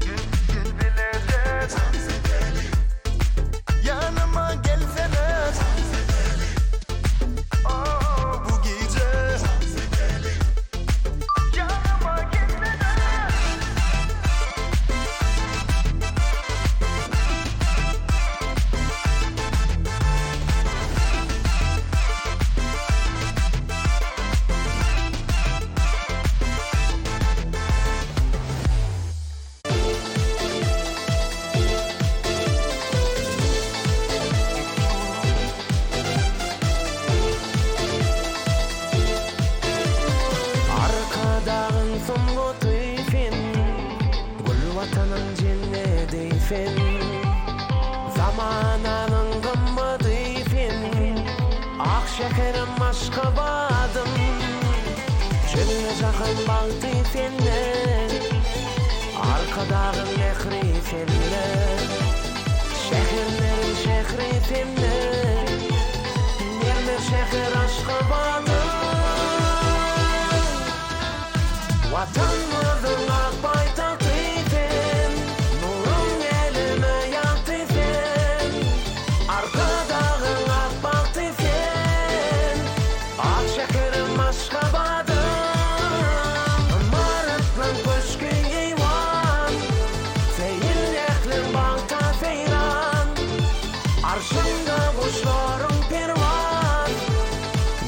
Speaker 11: Gel bileceğiz Tan fideli Yanıma gelsene Tan fideli Bu gece Tan fideli Yanıma gelsene
Speaker 10: fen Zamananın gımmadı fen Ak şekerim aşkabadım Çölüne jakın baldı fenler Arkadağın mehri seninle Şehirlerin şehri seninle Nermer şehir aşkı bağlı Vatanımızın akbaytak teyzen Nurun elime yak teyzen Arkadağın akbak teyzen Ak şekerim aşkı bağlı Marıtlan köşkü eyvan Seyin eklin bağta seyran Arşında kuşların pervan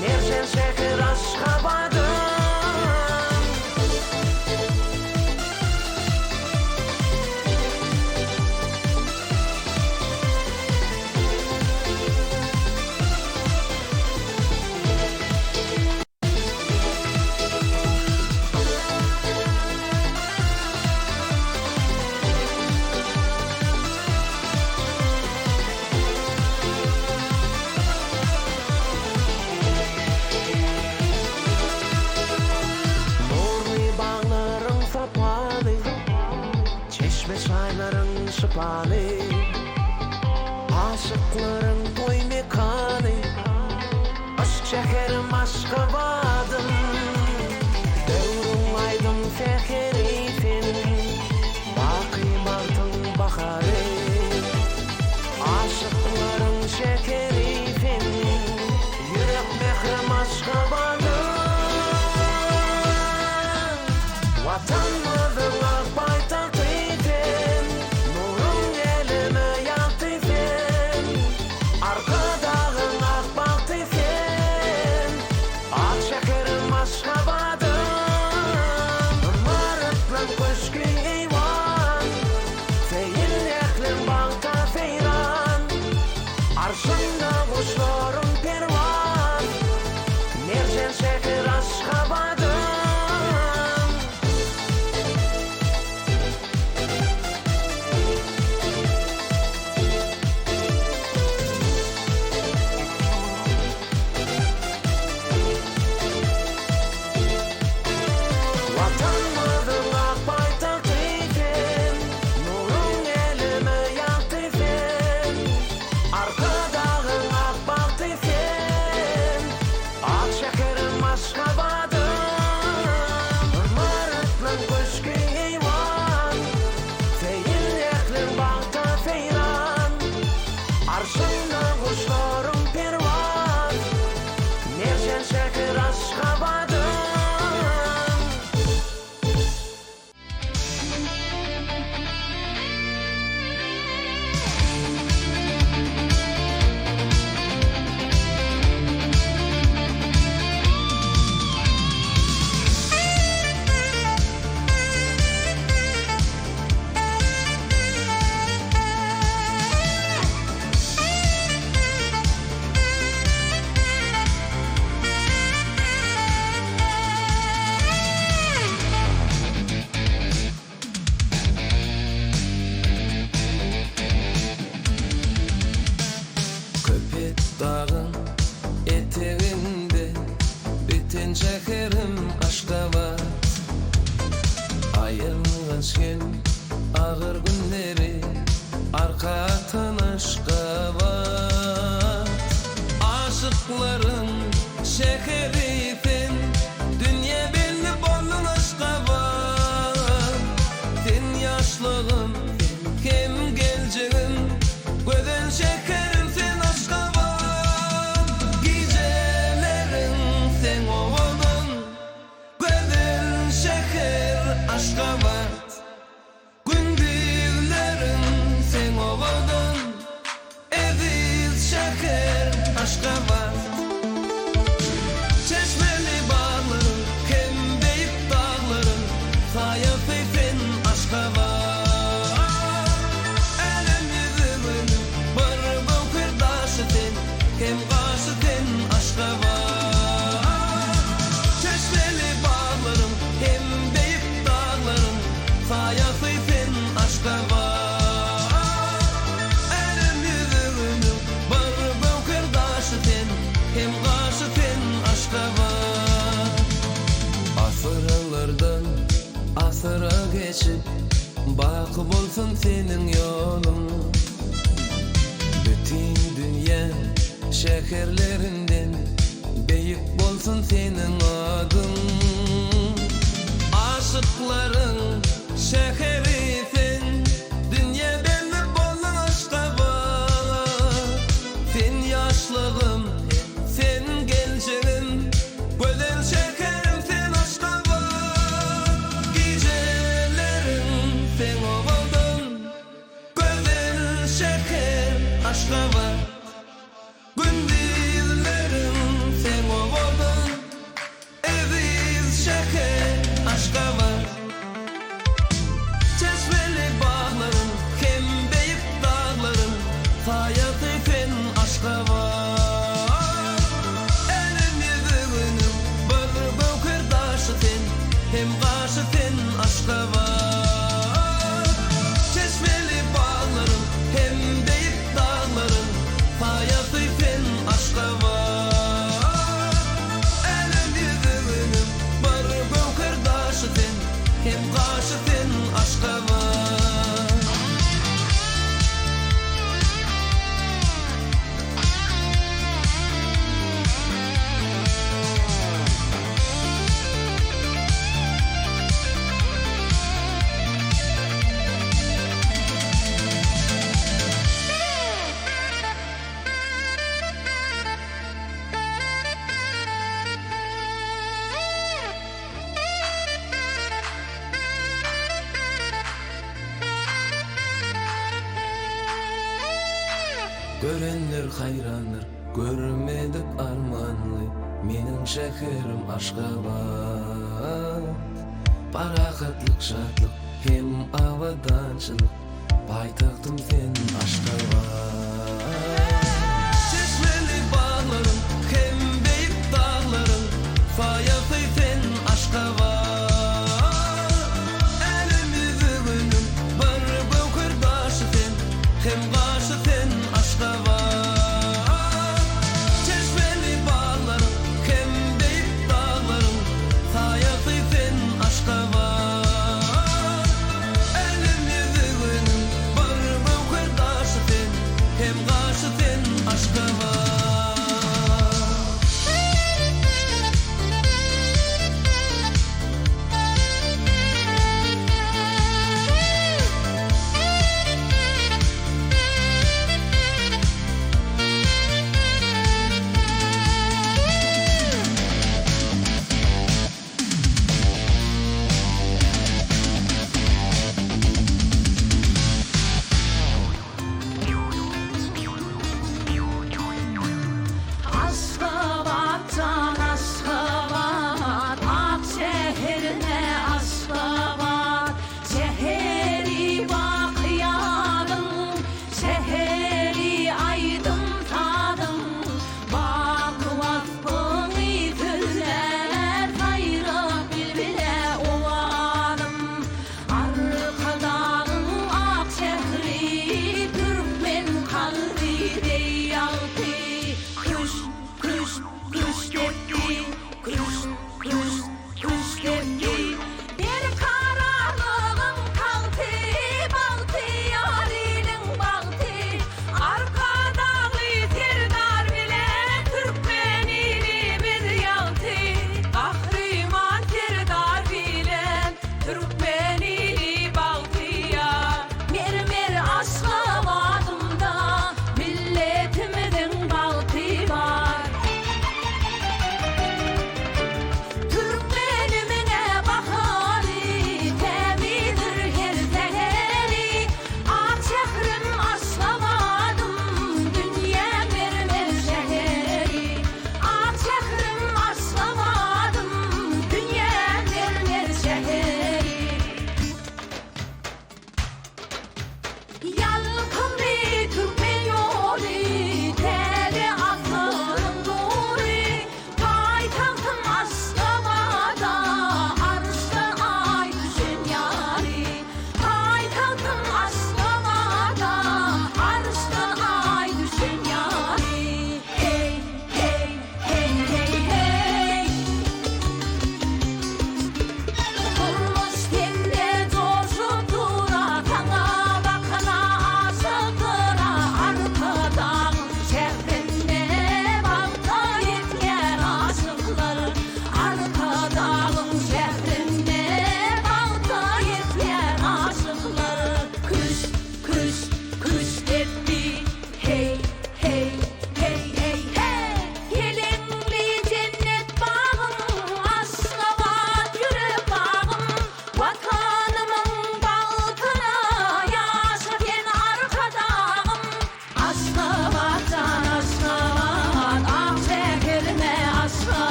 Speaker 10: Mercan şeker aşka badım Nurlu bağların sapalı Çeşme çayların şıpalı Aşıkların toy mekanı Aşk şekerim aşka badım Devrum aydın seherifin Baki martın baharı Aşıkların şekerifin Yürek mehrim aşka badım Vatanımızın akbaytak teyzen Nurun elime yak teyzen Arkadağın akbak teyzen Ak sıra geçip bak bolsun senin yolun. Bütün dünya şehirlerinden büyük bolsun senin adın. Aşıkların şehrisin, dünya belli bol aşka var. Sen yaşlığım, sen gençliğim, güzel şekerim sen aşka var. Gecelerin sen oldun, güzel şeker aşka var. Gündüzlerin sen oldun, eviz şeker aşka var. Çeşmeli bağların, hem beyip dağların, hayatı sen aşka var. Elim yüzünün bir bökürdaşı sen, hem karşı sen aşka var. Çeşmeli bağların, hem beyip dağların, hayatı sen aşka var. Elim yüzünün bir bökürdaşı sen, hem karşı sen aşka var. Görenler hayranlar, görmedik armanlı. Menin şekerim Aşgabat. Parakatlık, şatlık, hem avadançılık. Paytahtım sen Aşgabat. Çeşmeli bağların, hem beyip dağların, hayatı sen Aşgabat. Elim yüzünün bir bökürdaşı sen, hem karşı sen aşka var. Çeşmeli bağların, hem beyip dağların, hayatı sen aşka var. Elim yüzünün bir bökürdaşı sen,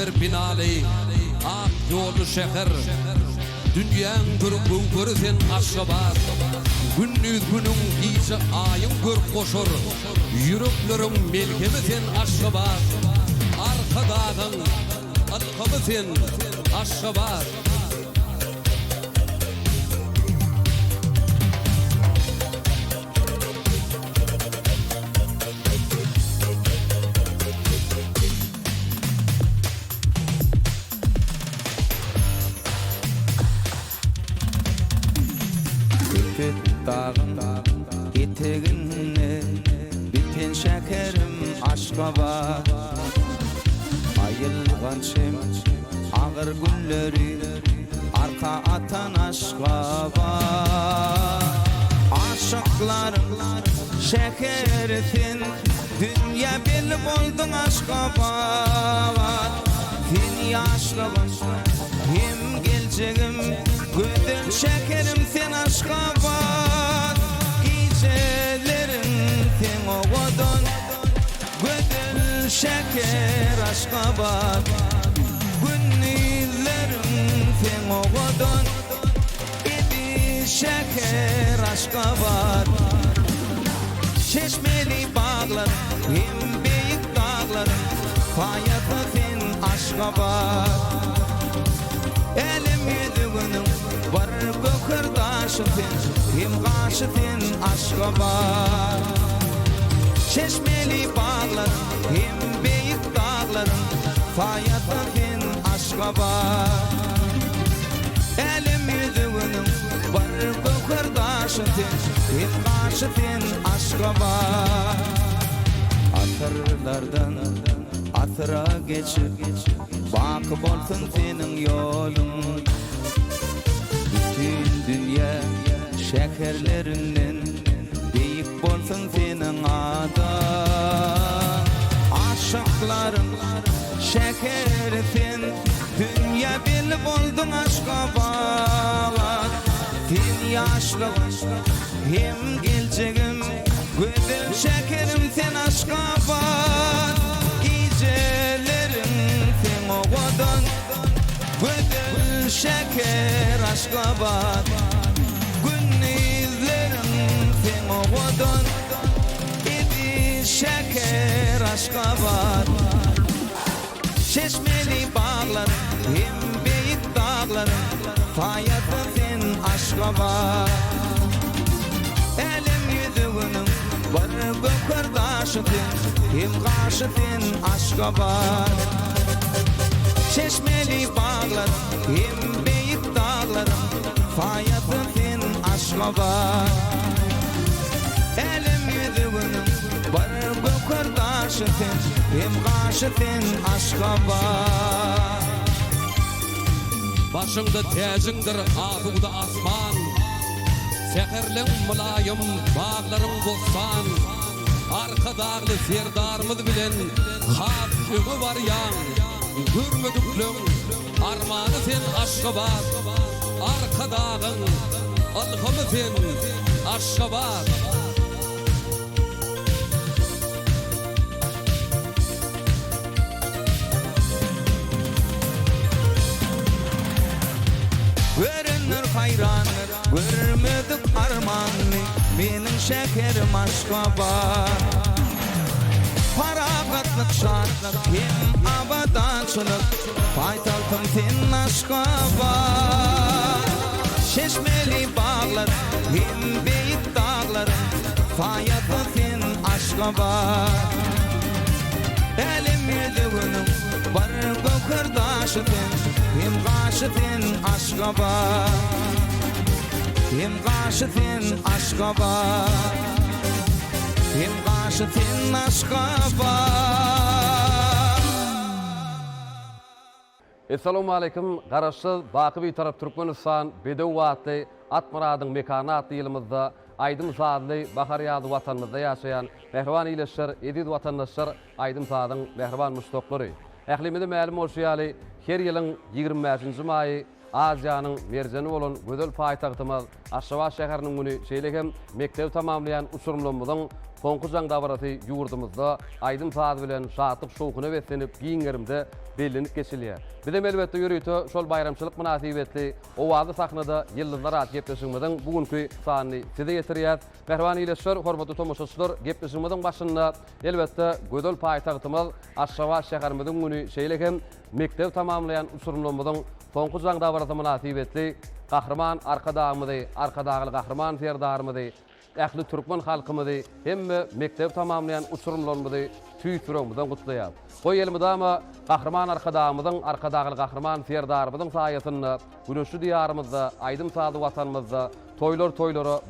Speaker 12: bir binaly, ak ýolly şäher. Dünýäň görüp sen Aşgabat. Günnüz günüň giýse aýyň görüp goşar. Yürekleriň melkemi sen Aşgabat. Arka dağın alkamy sen Aşgabat.
Speaker 13: Dağın eteğine biten şekerim Aşgabat. Ayılgançım ağır günleri arka atan Aşgabat. Aşıklarım şekersin dünya belli boydun Aşgabat. Sen yaşlığım hem geleceğim güdün şekerim sen Aşgabat. Gecelerin sen oğudun güdün şeker Aşgabat. Gündüzlerin sen oğudun idi şeker Aşgabat. Çeşmeli bağlar hem büyük dağların hayatı sen Aşgabat. Elim yüzünün var gökürdaşın sen hem gaşı sen Aşgabat. Çeşmeli bağlar hem büyük dağların hayatı sen Aşgabat. Elim yüzünün var gökürdaşın sen hem gaşı sen Aşgabat. Asırlardan asıra geçip bakıp olsun senin yolun. Bütün dünya şekerlerinden büyük bolsun senin adan. Aşıklarım şekersin dünya belli boldun Aşgabat. Sen yaşlığın hem geleceğim güdün şekerim sen Aşgabat. Gecelerin sen oğudun güdün şeker Aşgabat. Gündüzlerin sen oğudun idi şeker Aşgabat. Çeşmeli bağlar hem büyük dağların hayatı sen Aşgabat. Elim yüzünün var gökürdaşın hem gaşı sen Aşgabat. Çeşmeli bağlar hem büyük dağların hayatı sen Aşgabat. Elim yüzünün var gökürdaşın hem gaşı sen Aşgabat.
Speaker 12: Başыңda täjingdir aduda asman. Seherleň mulayym bağlaryň bolsan. Arka dağlı serdarymyz bilen hap öňe barýan. Görmedikleň armany sen Aşgabat. Arka dağın alkamy sen Aşgabat.
Speaker 13: Görünür hayran, görmedik armanı, benim şekerim Aşgabat. Paragatlık şartlık, hem abadançılık, paytaltım sen Aşgabat. Çeşmeli bağlar, hem büyük dağların, hayatı sen Aşgabat. Elim yüzünün var gökürdaşın hem gaşı sen Aşgabat. Hem gaşı sen Aşgabat. Hem gaşı sen Aşgabat.
Speaker 14: Assalamu alaikum. Garaşsız Bakı bir taraf Türkmenistan Bedew wagty Atmaradyň mekana atly ýylymyzda Aýdym saatly bahar ýaly watanymyzda ýaşaýan mehriban ileşler, edid watandaşlar Aýdym saatyň mehriban muşdoklary. Ählimizde ma'lum bolşy ýaly her ýylyň 25-nji maýy Aziýanyň merjeni bolan gözel paýtagtymyz Aşgabat şäheriniň güni şeýlekem mektep tamamlayan uçurumlarymyzyň soňky jaňdabaraty ýurdumyzda aýdym saat bilen şatlyk şowkuny beslenip giňerimde bellenip geçilýär. Bizem elbetde ýürüýte şol bayramçylyk münasibetli o wady sahnada ýyldyzlar at gepleşigimiziň bugünkü sanyny size ýetirýär. Mehriban ileşler, hormatly tomoşaçylar, gepleşigimiziň başynda elbetde gözel paýtagtymyz Aşgabat şäherimiziň güni şeýlekem mektep tamamlayan uçurumlarymyzyň soňky jaňdabaraty münasibetli gahrman arkadagy gahrman ferdarymyzy ähli türkmen halkymyzy hemme mektep tamamlayan uçurumlarymyzy tüýtürüňizden gutlaýar. Goý elmydama gahrman arkadagy gahrman ferdarymyzyň saýatyny güneşli diýarymyzda, aýdym saady watanymyzda toýlara,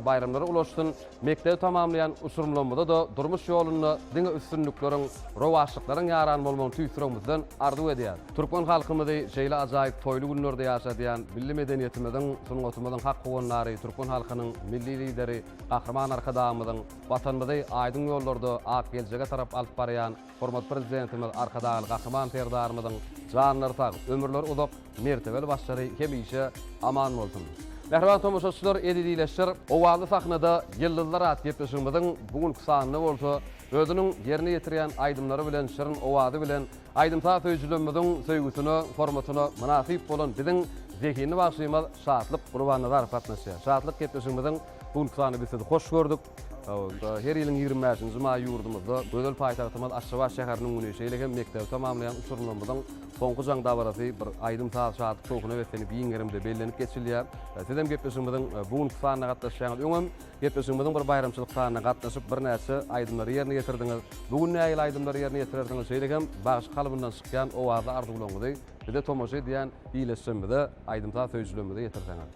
Speaker 14: bayramlara ulaşsyn. Mektep tamamlayan uçurumlarymyzda da durmuş ýoluny diňe üstünlikleriň, rowaşlyklaryň ýaran bolmagyny tüýtürüňizden arzu edýär. Türkmen halkymyzy şeýle ajaýyp toýly günlerde ýaşadýan milli medeniýetimiziň, sungatymyzyň hakky gonlary, Türkmen halkynyň milli lideri, gahrman arkadagymyzyň watanymyzy aýdym ýollarda ak geljege tarap alyp barýan hormat prezidentimiz arkadagy gahrman ferdarymyzyň janlary sag, ömürleri uzak, mertebeli başlary hemişe aman bolsun. Mehriban tomoşaçylar, edidileşler, o wagty sahnada ýyldyzlar at gepleşigimiziň bugünkü sanyny bolsa, özüniň ýerine ýetirýän aýdymlary bilen, şirin o wagty bilen aýdym saat öýjülemimiziň söýgüsine, formatyna münasip bolan biziň zehini bagşymyz şatlyk gurbanylar patnaşýar. Şatlyk gepleşigimiziň bugünkü sanyny biz hoş gördük. Her ýylyň 25-nji maý ýurdumyzda gözel paýtagtymyz Aşgabat şäheriniň güni şeýlekem mektep tamamlayan uçurumlarymyzyň soňky jaňdabaraty bir aýdym saat şatlyk şowkuny beslenip giňerimde bellenip geçilýär. Sizem gepleşigimiziň bugünkü sanyna gatnaşýan öňüm gepleşigimiziň bir bayramçylyk sanyna gatnaşyp bir näçe aýdymlary ýerine ýetirdiňiz. Bugün näýil aýdymlary ýerine ýetirdiňiz şeýlekem bagyş kalbyndan çykýan o wagty arzuwlaňyzy bize tomoşa edýän iýleşmede aýdym saat söýjülemede ýetirdiňiz.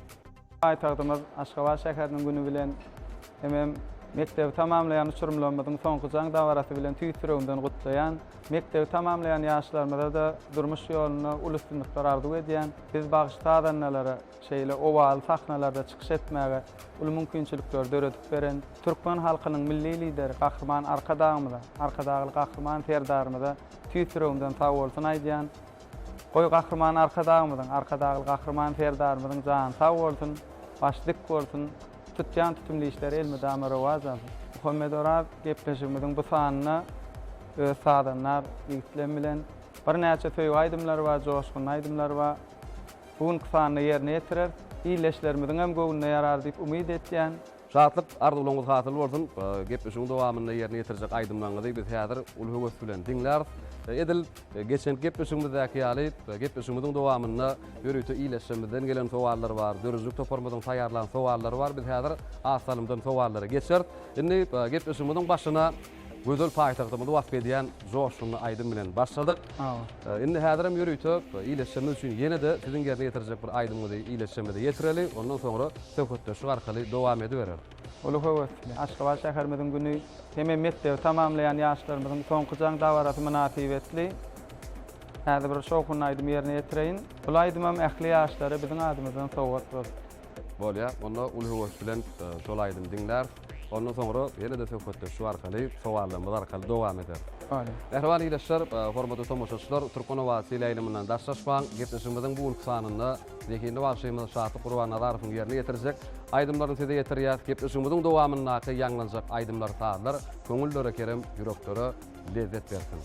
Speaker 15: Paýtagtymyz Aşgabat şäheriniň güni bilen hemem mektep tamamlayan uçurumlarymyzyň soňky jaňdabaraty bilen tüýtürüňden gutlaýan, mektep tamamlayan ýaşlarymyza da durmuş ýoluny ulustunluklar arzu edýän, biz bagyş tadanlara şeýle owal sahnalarda çykyş etmäge ulu mümkinçilikler döredip beren Türkmen halkynyň milli lideri gahrman arkadagy gahrman ferdarymyza tüýtürüňden sag bolsun aýdýan. Goý gahrman arkadagy gahrman ferdarymyzyň jany sag bolsun, başlyk bolsun. Tutjan tutumly işleri elmydama rowazam. Muhammed Orap gepleşigimiziň bu sanyny öz sadanlar ýigitler bilen bir näçe söýgü aýdymlar we joşkun aýdymlar we bugünkü sanyny ýerine ýetirer. Iýleşlerimiziň hem göwnüne ýarar diýip umyt etýän.
Speaker 14: Şatlyk arzuwlaryňyz hasyl bolsun. Gepleşigiň dowamyny ýerine ýetirjek aýdymlaryňyzy biz häzir uly höwes bilen diňler. Edil geçen gepleşigimizdäki ýaly gepleşigimiziň dowamyna ýörüýte iýleşmeden gelen sowallar bar, dörüzlük toparmadan taýýarlanan sowallar bar. Biz häzir asalymdan sowallara geçer. Indi gepleşigimiziň başyna gözel paýtagtymyzy wagt edýän joşuny aýdym bilen başladyk. Indi häzir hem ýörüýte iýleşmemiz üçin ýene-de siziň ýerine ýetirjek bir aýdymyzy iýleşmede ýetireli, ondan soňra söhbetdeşik arkaly dowam ediberer.
Speaker 15: Ulu höwes Aşgabat şäherimiziň güni hemem mektep tamamlayan ýaşlarymyzyň soňky jaňdabaraty münasibetli häzir bir şowkuny aýdym ýerine ýetireýin. Bu aýdymam ähli ýaşlary biziň adymyzdan sowgat bolsun.
Speaker 14: Bolýar, onda ulu höwes bilen şol aýdym diňler. Ondan soňra ýene-de söhbetdeşik arkaly sowallarymyz arkaly dowam eder. Mehriban iýleşler, hormatly tomoşaçylar, Türkmen owasy ýylymyndan daşlaşmaň gepleşigimiziň bugünkü sanyny zehini bagşymyz şatlyk gurbanylaryň ýerine ýetirjek. Aýdymlaryny size ýetirýär. Gepleşigimiziň dowamyna ýanglanjak aýdymlar saatlar köňüllere kerem, ýüreklere lezzet bersin.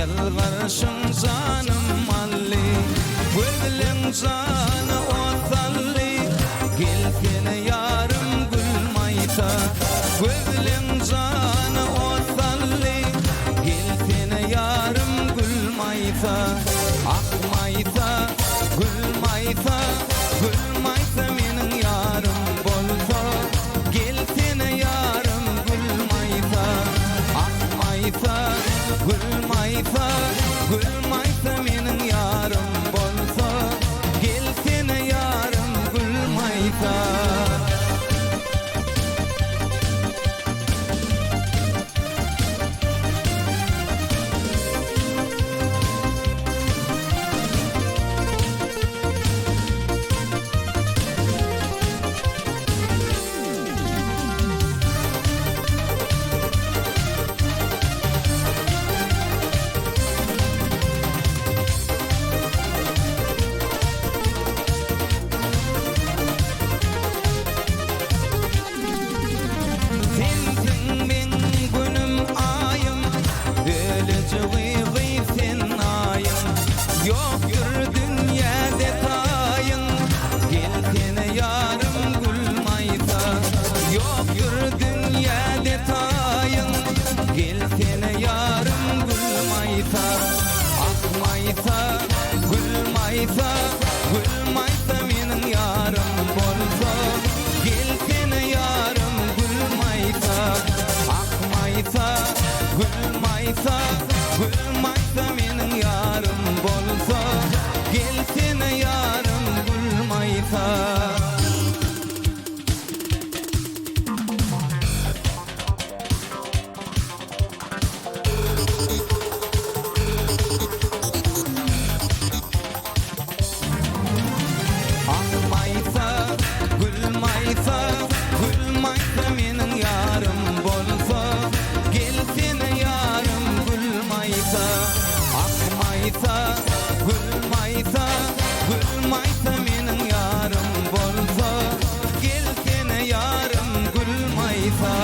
Speaker 13: yalvarşın canım malli Gözlerin canı otalli Gelkene yarım gül mayta Gözlerin canı otalli Gelkene yarım gül mayta Ak mayta gül mayta Gül mayta menin yarım bolsa Gelkene yarım gül mayta Ak mayta gül mayta Gül mayta menin yarım bolsa Gelkene yarım gül mayta Sensin men günüm ayım Öleceği sen ayım Yoktur dünyada tayın Gelkene yarım gül mayta Yoktur dünyada tayın Gelkene yarım gül mayta Ak mayta gül mayta Gül mayta menin yarım bolsa Gelkene yarım gül mayta Ak mayta gül mayta Gül mayta menin yarım bolsa Gelkene yarım gül mayta Ak mayta gül mayta Gül mayta menin yarım bolsa Gelkene yarım gül mayta Ak mayta gül mayta Gül mayta menin yarım bolsa Gelkene yarım gül mayta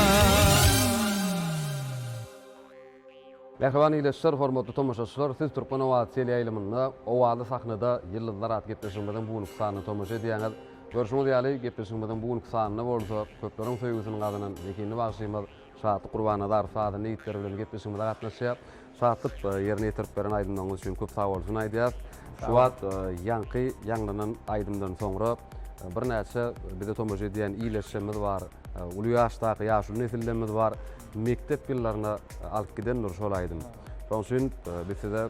Speaker 14: Mehriban ileşler, hormatly tomaşaçylar, siz Türkmen Owady teleýaýlymynda owady sahnada ýyllar at gepleşmeden bu nuksany tomaşa edýäňiz. Görüşmek ýaly gepleşmeden bu nuksanyny bolsa köpleriň söýgüsini gazanan ekini başlaýmaz. Şahat Gurbanadar sadyny ýitleri bilen gepleşmede gatnaşýar. Şahatyp ýerine ýetirip beren aýdymdan üçin köp sag bolsun aýdýar. Şu wagt ýanky ýanglanan aýdymdan soňra bir näçe bize tomaşa edýän ileşmemiz bar. Uly ýaşdaky ýaşul nesillerimiz bar. Mektep ýyllaryna alyp gidenler şol aýdym. Şoň üçin biz size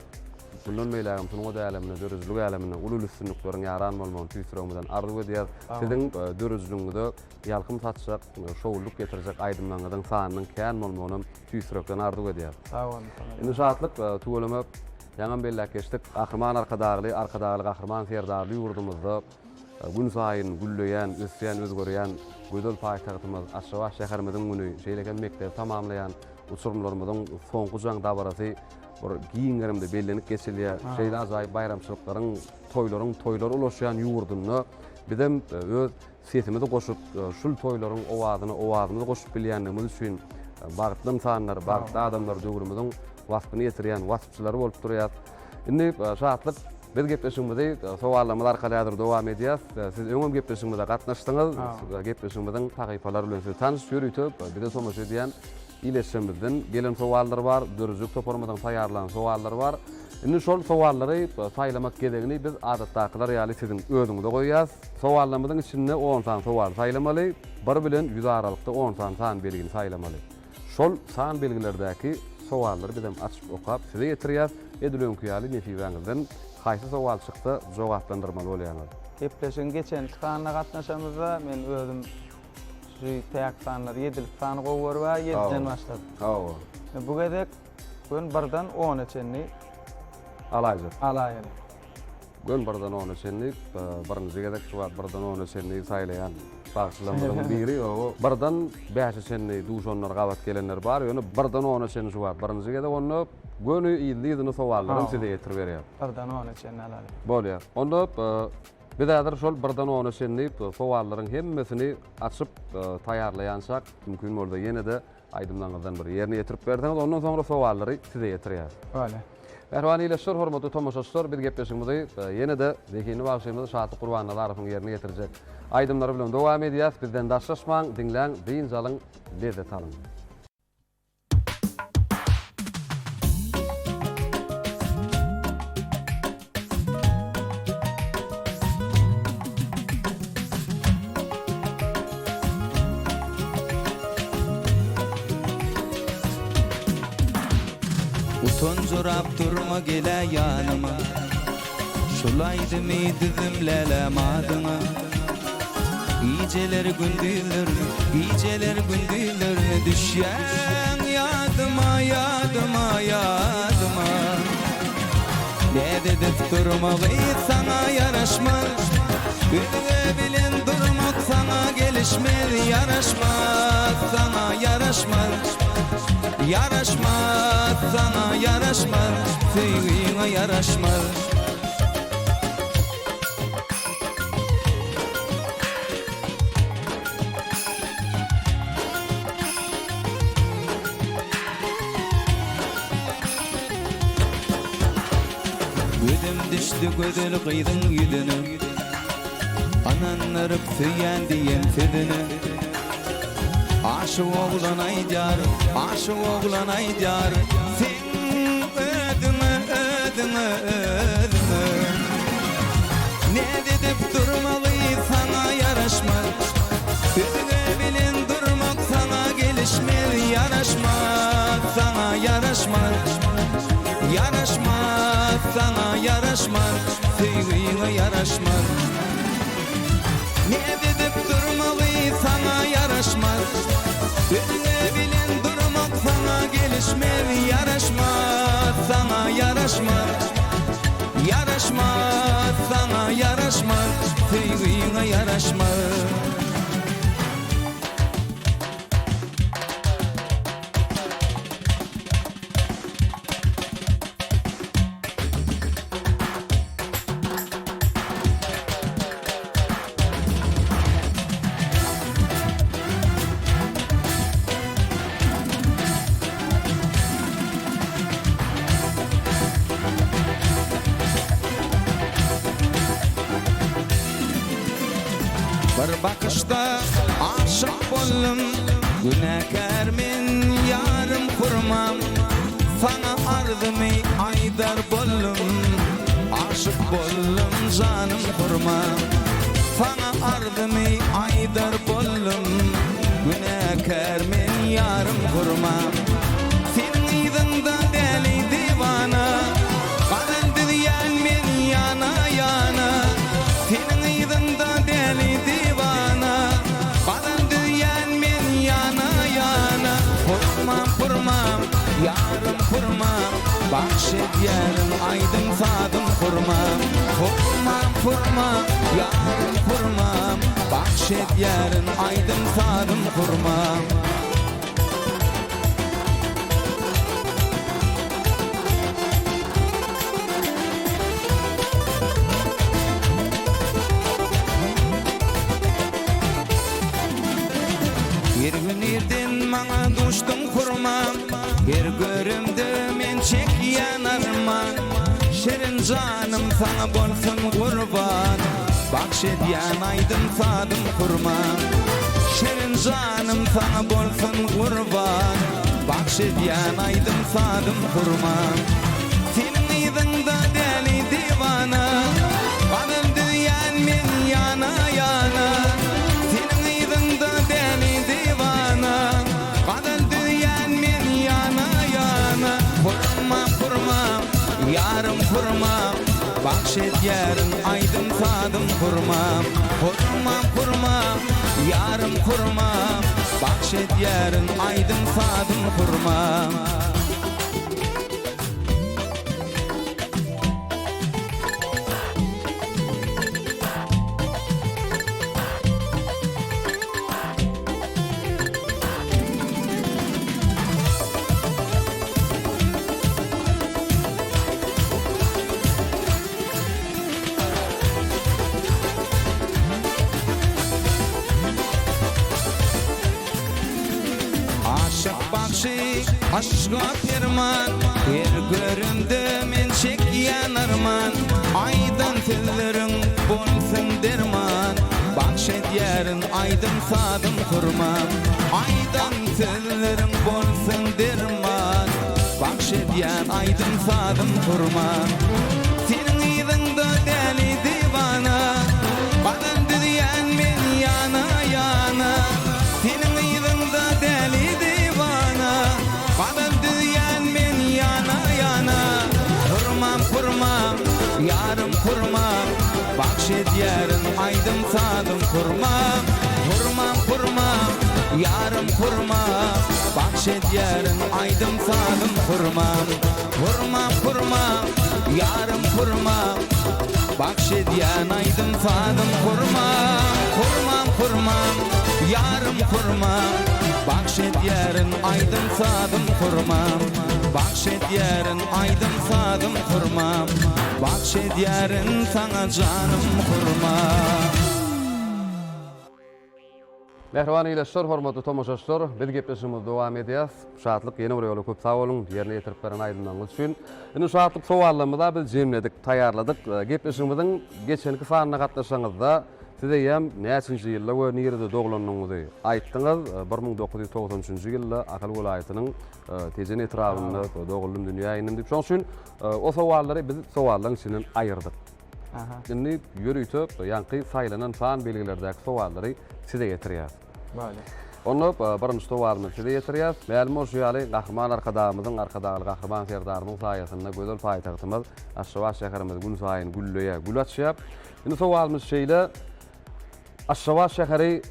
Speaker 14: bundan meýlägim tunuň dälemine, dörüzlük älemine, uly üstünliklerini ýaran bolmagy tüýsüremeden arzu edýär. Siziň dörüzlüğünde ýalkym tatjak, şowluk getirecek aýdymlaryň sanynyň kän bolmagyny tüýsürekden arzu edýär. Indi şatlyk tuweleme ýaňam bellek geçdik. Ahyrman arkadaşly Ahyrman serdarly ýurdumyzda gün saýyn gülleýän, ösýän, özgörýän gödel paýtagtymyz Aşgabat şäherimiziň güni şeýleken mektep tamamlayan uçurumlarymyzyň soňky jaň dabarasy bir giýinlerimde bellenip geçilýär. Şeýle ajaýyp bayramçylyklaryň, toýlaryň ulaşýan ýurduny bizem öz sesimizi goşup şul toýlaryň owazyny goşup bilýänligimiz üçin bagtly insanlar, bagtly adamlar döwrümizin waspyny ýetirýän waspçylary bolup durýar. Indi şatlyk biz gepleşigimizde sowallarymyz arkaly dowam edýär. Siz öňüm gepleşigimizde gatnaşdyňyz. Gepleşigimizden taýpalar bilen siz tanış ýörüýtip, bize tomaşa edýän ileşmemizden gelen sowallar bar, dörüzlük toparmadan taýarlanan sowallar bar. Indi şol sowallary saýlamak geregini biz adatdakylar ýaly sizin özüňizde goýýas. Sowallarymyzyň içinde 10 san sowal saýlamaly, bir bilen 100 aralykda 10 san belgini saýlamaly. Şol san belgilerdäki sowallary bizem açyp okap size ýetirýär. Edilenki ýaly nefiwäňizden haýsy sowal çykdy, jogaplandyrmaly bolýarlar.
Speaker 15: Gepleşiň geçen sanyna gatnaşamyzda men özüm şu täk sanlar 7 sany gowy we 7den başlady. Bu gedek gün 1-den 10 çenli alaýar.
Speaker 14: Gün 1-den 10 çenli, birinji gedek şu 1-den 10 çenli saýlaýan bagşylanmaryň biri o 1-den 5 çenli duşanlar gabat gelenler bar, ýöne 1-den 10 çenli şu birinji gedek onu gönü ýylyny sowallary size ýetirip berýär.
Speaker 15: 1-den 10 çenli alaýar.
Speaker 14: Bolýar. Onda bidaýar şol 1-den 10 çenli sowallaryň hemmesini açyp taýarlaýansak, mümkin bolsa ýene-de aýdymlaryňdan bir ýerine ýetirip berdiňiz, ondan soňra sowallary size ýetirýär.
Speaker 15: Öyle.
Speaker 14: Pehliwan ileşir, hormatly tomoşaçylar, biz gepleşigimizi ýene-de wekini bagşymyzy Şaty Gurbanazarowyň ýerine getirjek. Aýdymlary bilen dowam edýäs. Bizden daşlaşmaň, diňläň, beýin jalyň, lezzet alyň.
Speaker 13: Tonjurap durma gele yanıma Şulaydı mı dizimlelemadıma İceler gündüzler Düşyen yadıma Ne dedip durmağı sana yaraşmaz Gülüge bilen durmak sana gelişmez Yaraşmaz sana yaraşmaz Yaraşmaz sana yaraşmaz Sevgiğine yaraşmaz Gödüm düştü gödül kıydın yüdünü Ananlarıp süyen diyen fidini Aşık oğlan aydar Sen ödümü Ne dedip durmalı sana yaraşmaz Ödüge bilen durmak sana gelişmez Yaraşmaz sana yaraşmaz Yaraşmaz sana yaraşmaz Sevgiğine yaraşmaz Ne dedip durmalı sana yaraşmaz Ödüge bilen durmak sana gelişmez Yaraşmaz sana yaraşmaz Yaraşmaz sana yaraşmaz Sevgiğine yaraşmaz Bir bakışta aşık bollum Günahkar men yarım kurmam Sana arzımı aydar bollum Aşık bollum canım kurmam Sana arzımı aydar bollum Günahkar men yarım kurmam Senin ýzyňda deli divana Qalandy diýen men yana Senin ýzyňda deli divana Qalandy diýen men yana Kurmam yarım kurmam Bahşet yarım aydın sadım kurmam Kurmam yarım kurmam Bahşet yarım aydın sadım kurmam Bir gün irden maňa duşdum kurmam Bir görümde men çek yanarman Şirin canım sana bolsun kurban Bahşet yan aydın sadım kurmam Şirin canım sana bolsun kurban Bahşet yan aydın sadım kurmam Senin ýzyňda deli divana Qalandy diýen men yana Senin ýzyňda deli divana Qalandy diýen men yana Kurmam yarım kurmam Bahşet yarım aydın sadım kurmam Kurmam yarım kurmam Bahşet yarım aydın sadım kurmam Aşık bakşy aşka perman Her görümde men çekýän arman aýdan tillerin bolsun derman bahşet ýerin aýdym sadym kurman aýdan tillerin bolsun derman bahşet ýer aýdym sadym kurman senin ýygyňda däli divana badan diýen men yana yana senin ýygyňda däli divana badan diýen men yana yana kurmam kurmam yarım kurmam bahşet ýerin aýdym sadym kurmam kurmam kurmam yarım kurmam bahşet ýerin aýdym sadym kurmam kurmam kurmam yarım kurmam bahşet ýerin aýdym sadym kurmam kurmam kurmam yarım kurmam bahşet ýerin aýdym sadym kurmam bahşet ýerin aýdym sadym kurmam bahşet ýerin saňa janym kurmam.
Speaker 14: Mehriban ýyleşler, hormatly tomoşaçlar, biz gepleşigimiz dowam edýär. Şatlyk ýene bir ýoly köp sag bolun, ýerine ýetirip beren aýdymlalyk üçin. Indi şatlyk sowallarymyzy biz jemledik, taýýarladyk. Gepleşigimiziň geçenki sanyna gatnaşaňyzda size hem näçinji ýylda we nerede doglanýanyňyzy aýtdyňyz. 1993-nji ýylda Akal welaýatynyň tejen etrawyny dogulum dünýä ýynym diýip şoň üçin o sowallary biz sowallaryň içinden aýyrdyk. Indi ýörüýtip ýanky saýlanan san belgilerdäki sowallary size getirýär.
Speaker 15: Bale.
Speaker 14: Onu birinji sowalmy size getirýär. Mälim o ýaly gahryman arkadamyzyň arkadagy gahryman serdarymyň saýasynda gözel paýtagtymyz Aşgabat şäherimiz gün saýyn güllüýär, gül açýar. Indi sowalymyz şeýle Aşgabat şäheri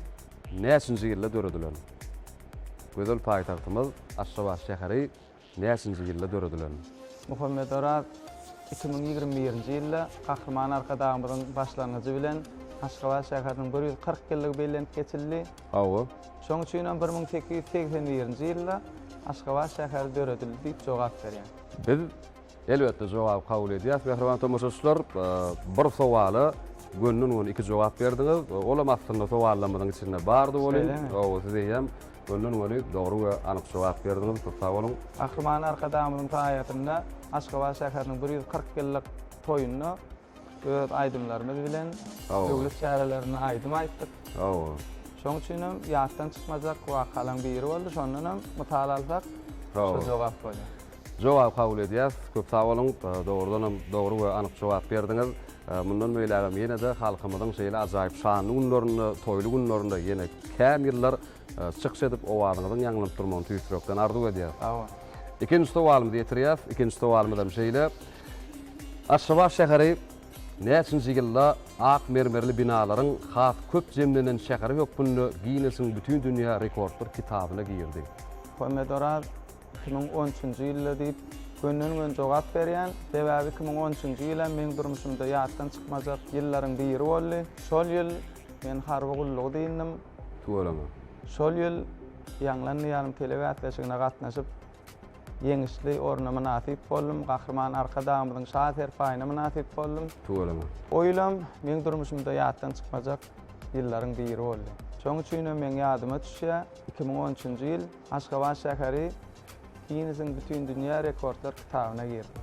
Speaker 14: näçinji ýylda dörediler? Gözel paýtagtymyz Aşgabat şäheri näçinji ýylda dörediler?
Speaker 15: Muhammed Arat 2021-nji ýylda gahryman arkadamyzyň başlangyjy bilen Aşgabat şäheriniň 140 ýyllyk bellenip geçildi.
Speaker 14: Awa.
Speaker 15: Şoň üçin 1881-nji ýylda Aşgabat şäheri döredildi diýip jogap berýär.
Speaker 14: Biz elbetde jogap kabul edýäs. Mehriban tomoşaçylar, bir sowaly gönlüň iki jogap berdiňiz. Olam aslında sowallarymyzyň içinde bardy bolýar. Owa size hem gönlüň dogry we anyk jogap berdiňiz. Sag bolun.
Speaker 15: Gahryman arkadamyzyň taýýatynda Aşgabat şäheriniň 140 ýyllyk toýuny öz aýdymlarymyz bilen döwlet şäherlerini aýdym aýtdyk. Şoň üçin ýatdan çykmajak wakalaň biri boldy. Şondan hem mutala alsak, şu jogap bolýar.
Speaker 14: Jogap kabul edýäs. Köp sag bolun. Dogrudan hem dogry we anyk jogap berdiňiz. Mundan beýlerim ýene-de halkymyzyň şeýle ajaýyp şanly günlerinde, toýly günlerinde ýene kän ýyllar çykş edip owadyňyzyň ýanglanıp durmagyny tüýsürekden arzuw edýär. Ikinji sowalymyzy ýetirýär. Ikinji sowalymyz şeýle. Aşgabat şäheri näçinji ýylda ak mermerli binalaryň has köp jemlenen şäheri hökmünde Guinness'in bütün dünýä rekordlar kitabyna girdi.
Speaker 15: Muhammed Arat 2013-nji ýylda diýip gönlüň jogap berýän. Sebäbi 2013-nji ýyla meň durmuşymda ýatdan çykmajak ýyllaryň biri boldy. Şol ýyl men harby gullugy diýindim.
Speaker 14: Tuğlama.
Speaker 15: Şol ýyl ýanglanýan telewiziýasyna gatnaşyp yeňişli ornama nasip boldum. Gahryman arkadamyzyň şaher paýyna nasip boldum.
Speaker 14: Tuğlama.
Speaker 15: O ýylam meň durmuşymda ýatdan çykmajak ýyllaryň biri boldy. Şoň üçin meň ýadyma düşýär 2013-nji ýyl Aşgabat şäheri Guinness'in bütün dünýä rekordlar kitabyna girdi.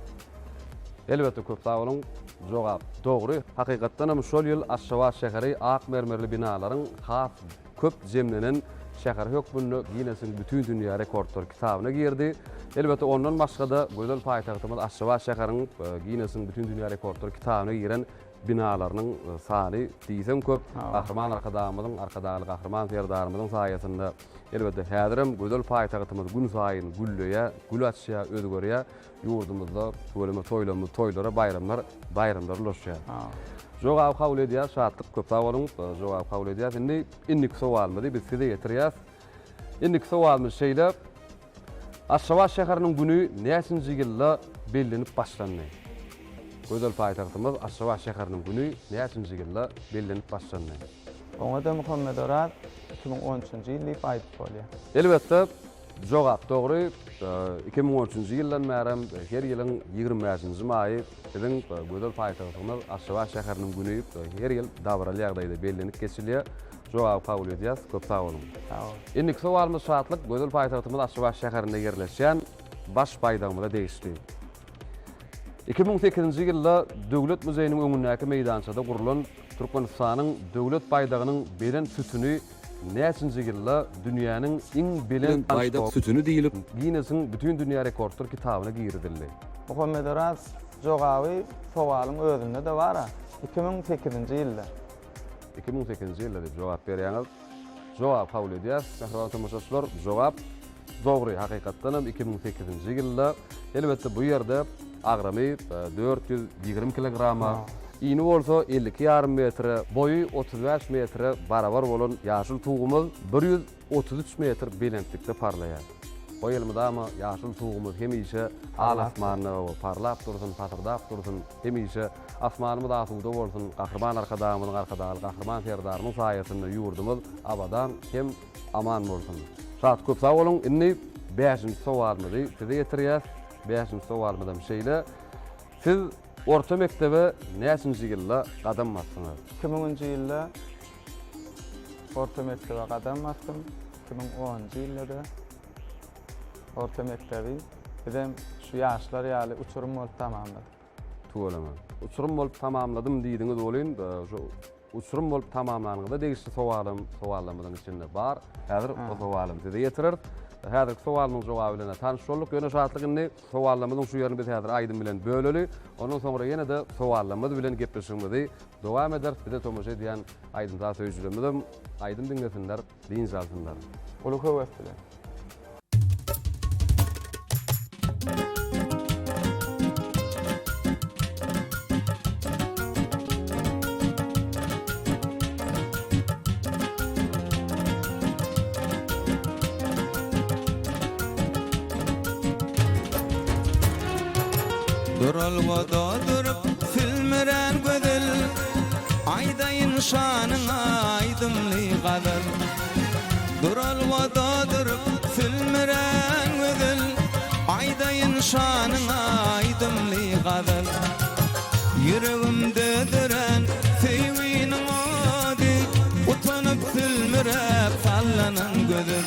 Speaker 14: Elbetde köp sag bolun. Jogap dogry. Hakykatdan hem şol ýyl Aşgabat şäheri ak mermerli binalaryň has köp jemlenen şäher hökmünde Guinness'in bütün dünýä rekordlar kitabyna girdi. Elbetde ondan başga-da gözel paýtagtymyz Aşgabat şäheriniň Guinness'in bütün dünýä rekordlar kitabyna giren binalarynyň sany diýsem köp. Gahryman arkadamyzyň arkadaly gahryman serdarymyzyň saýasynda elbetde häzirem gözel paýtagtymyz gün saýyn güllüýär, gül açýar, özgörýär. Ýurdumyzda bölüme toýlara bayramlar ulaşýar. Jogap kabul edýär, şatlyk köp sag bolun. Jogap kabul edýär. Indi sowalymyzy biz size getirýäs. Indi sowalymyz şeýle. Aşgabat şäheriniň güni näçinji ýylda bellenip başlandy? Gözel paýtagtymyz Aşgabat şäheriniň güni näçinji ýylda bellenip başlandy?
Speaker 15: Oňa da Muhammed Arat 2013-nji ýyl diýip aýdyp bolýar.
Speaker 14: Elbetde jogap dogry. 2013-nji ýyldan bäri her ýylyň 25-nji maýy biziň gözel paýtagtymyz Aşgabat şäheriniň güni her ýyl dawraly ýagdaýda bellenip geçilýär. Jogap kabul edýäs. Köp sag bolun. Indi sowalymyz şatlyk gözel paýtagtymyz Aşgabat şäherinde ýerleşýän baş paýdagymyza degişli. 2008-nji ýylda Döwlet Muzeýiniň öňündäki meýdançada gurulan Türkmenistanyň döwlet baýdagynyň beren sütüni näçinji ýylda dünýäniň iň belen
Speaker 12: Baýdak sütünü diýilip
Speaker 14: Guinness'in bütün dünýä rekordlar kitabyna girdildi.
Speaker 15: Muhammed Aras jogaby sowalyň özünde de bar. 2008-nji ýylda.
Speaker 14: 2008-nji ýylda diýip jogap berýäňiz. Jogap kabul edýär. Mähram tamaşaçylar, jogap dogry. Hakykatdan hem 2008-nji ýylda elbetde bu ýerde agramy 420 kilograma, iňi bolsa 52,5 metre, boyu 35 metre barabar bolan ýaşyl tuğumuz 133 metr belentlikde parlaýar. O ýylmydama ýaşyl tuğumuz hemişe alasmanyny parlap dursun, patırdap dursun, hemişe asmanymyz asuda bolsun, gahrman arkadamyň arkadaly gahrman serdarynyň saýasynda ýurdumyz abadan hem aman bolsun. Şat köp sag bolun. Inni 5-nji sowalymyzy size ýetirýär. 5-nji sowalymyzdan şeýle. Siz orta mektebe näçinji ýylda gadam basdyňyz?
Speaker 15: 2000-nji ýylda orta mektebe gadam bastym. 2010-njy ýylda orta mektebi bizim şu ýaşlar ýaly uçurum bolup tamamladyk.
Speaker 14: Tuğulama. Uçurum bolup tamamladım diýdiňiz bolyn, şu uçurum bolup tamamlanyňda degişli sowallarymyň içinde bar. Häzir o sowalym size ýetirir. Häzirki sowalyň jogaby bilen tanyş bolduk. Ýöne şartlygyny sowallarymyzyň şu ýerini biz häzir Aýdym bilen böleli. Ondan soňra ýene de sowallarymyz bilen gepleşigimizi dowam eder. Bize tomoşa edýän Aýdym zat söýjülerimiz Aýdym diňlesinler, diň jalsynlar.
Speaker 15: Ulu köwetdiler.
Speaker 13: Duralwada durup filmeren gödel Aýdaýyn şanyňa aýdymly gadal Duralwada durup filmeren gödel Aýdaýyn şanyňa aýdymly gadal Ýüregimde diren feýwiniň ody utanyp filmerep sallanan gödel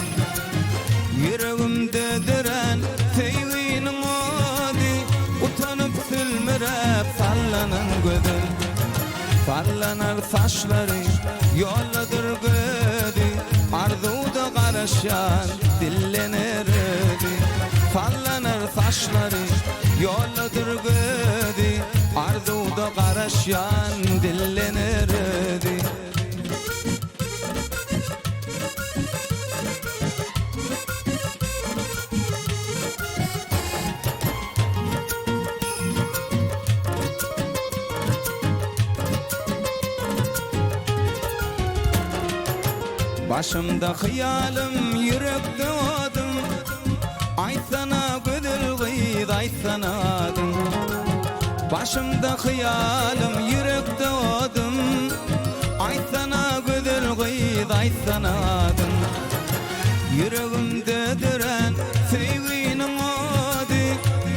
Speaker 13: Ýüregimde diren feýwiniň ody utanyp filmerep sallanan gödel Sallanar saçlary ýoladyr gödi arzuda garaşan dillenerdi Sallanar saçlary ýoladyr gödi arzuda garaşan dillenerdi Başımda hıyalım, yürekde adım Aýtsana gödel gyd, aýtsana adım Başımda hıyalım, yürekde adım Aýtsana gödel gyd, aýtsana adım Yüregimde diren feýwiniň ody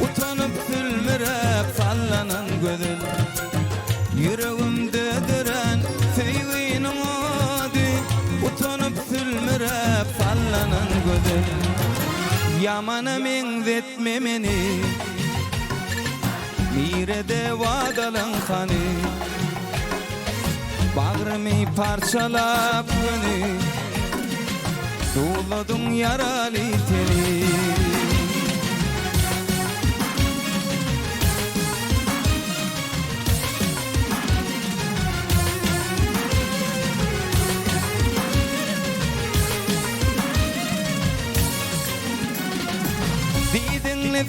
Speaker 13: utanyp filmerep sallanan gödel Yüregimde diren feýwiniň ody utanyp filmerep sallanan gödel Ýamana meňzetme meni Mirede wadalan hany Bagrymy parçalap beni Doladyň ýaraly teni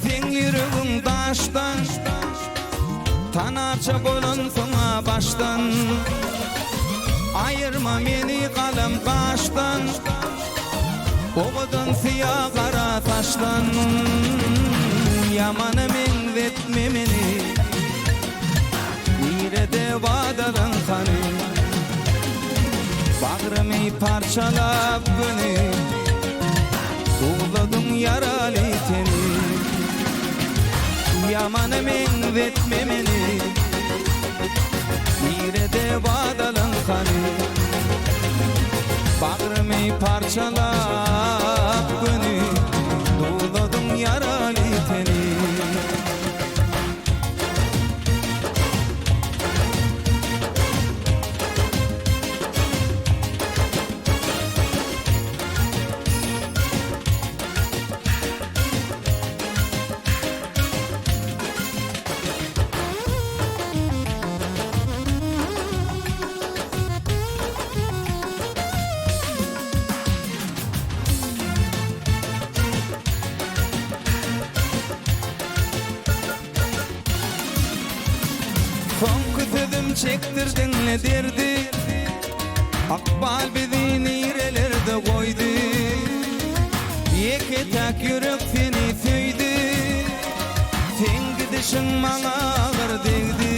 Speaker 13: Sen ýüregim daşdan Tanaça bolan soňa başdan Aýyrma meni galam gaşdan Ogadan siýa gara taşdan Ýamana meňzetme meni Nirede wadalan hany Bagrymy parçalap beni Doladyň ýaraly teni Ýamana meňzetme meni Nirede wadalan hany Bagrymy parçalap beni Doladyň ýaraly teni çektirdin ne derdi Akbal bizi nirelerde koydu Yeke tak yürek seni söydü Sen gidişin bana ağır değdi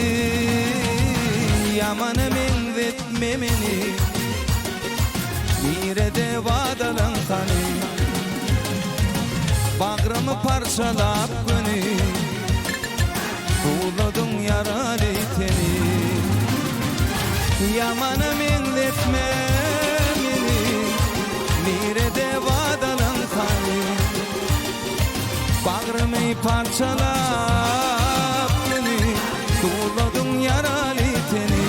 Speaker 13: Yamanı menzetme beni Nirede vadalan kanı Bağrımı parçalap günü Buladın yaralı teni Yamanı menzetme beni Nirede vadalan kanı Bağrımı parçalap günü Buladın yaralı teni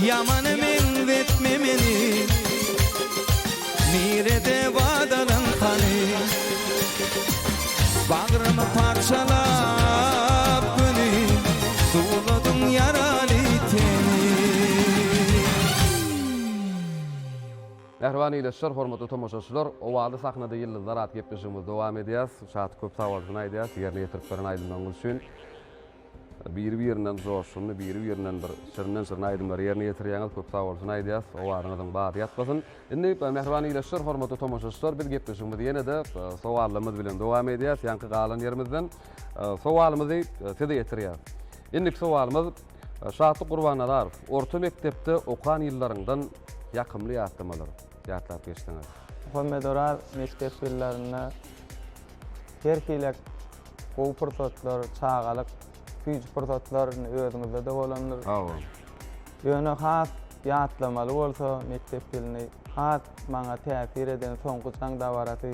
Speaker 13: Yamanı menzetme beni Nirede vadalan kanı Bağrımı parçalap günü Suladın yaralı teni
Speaker 14: Mehriban iýleşler, hormatly tomoşaçylar, owady sahnada ýyldızlar at gepleşigimiz dowam edýär. Şat köp sawalsyny aýdýar, ýerine ýetirip beren aýdymdan üçin bir-birinden zoşuny, bir-birinden bir sirden aýdymlar ýerine ýetirýäňiz köp sawalsyny aýdýar. Owadyňyzyň bady ýatmasyn. Indi mehriban iýleşler, hormatly tomoşaçylar, biz gepleşigimiz ýene-de sowallarymyz bilen dowam edýär. Ýanky galan ýerimizden sowalymyzy size ýetirýär. Indiki sowalymyz Şaty Gurbanazarow, orta mekdepde okan ýyllaryňdan ýakymly ýatlamalar. Ýatlap geçdiňiz.
Speaker 15: Homedorar mektep ýyllarynda herkilek gowy pursatlar, çağalyk, güýç pursatlar özüňizde de bolanlar. Ýöne has ýatlamaly bolsa mektep ýylyny has maňa täsir eden soňky çaň dawaraty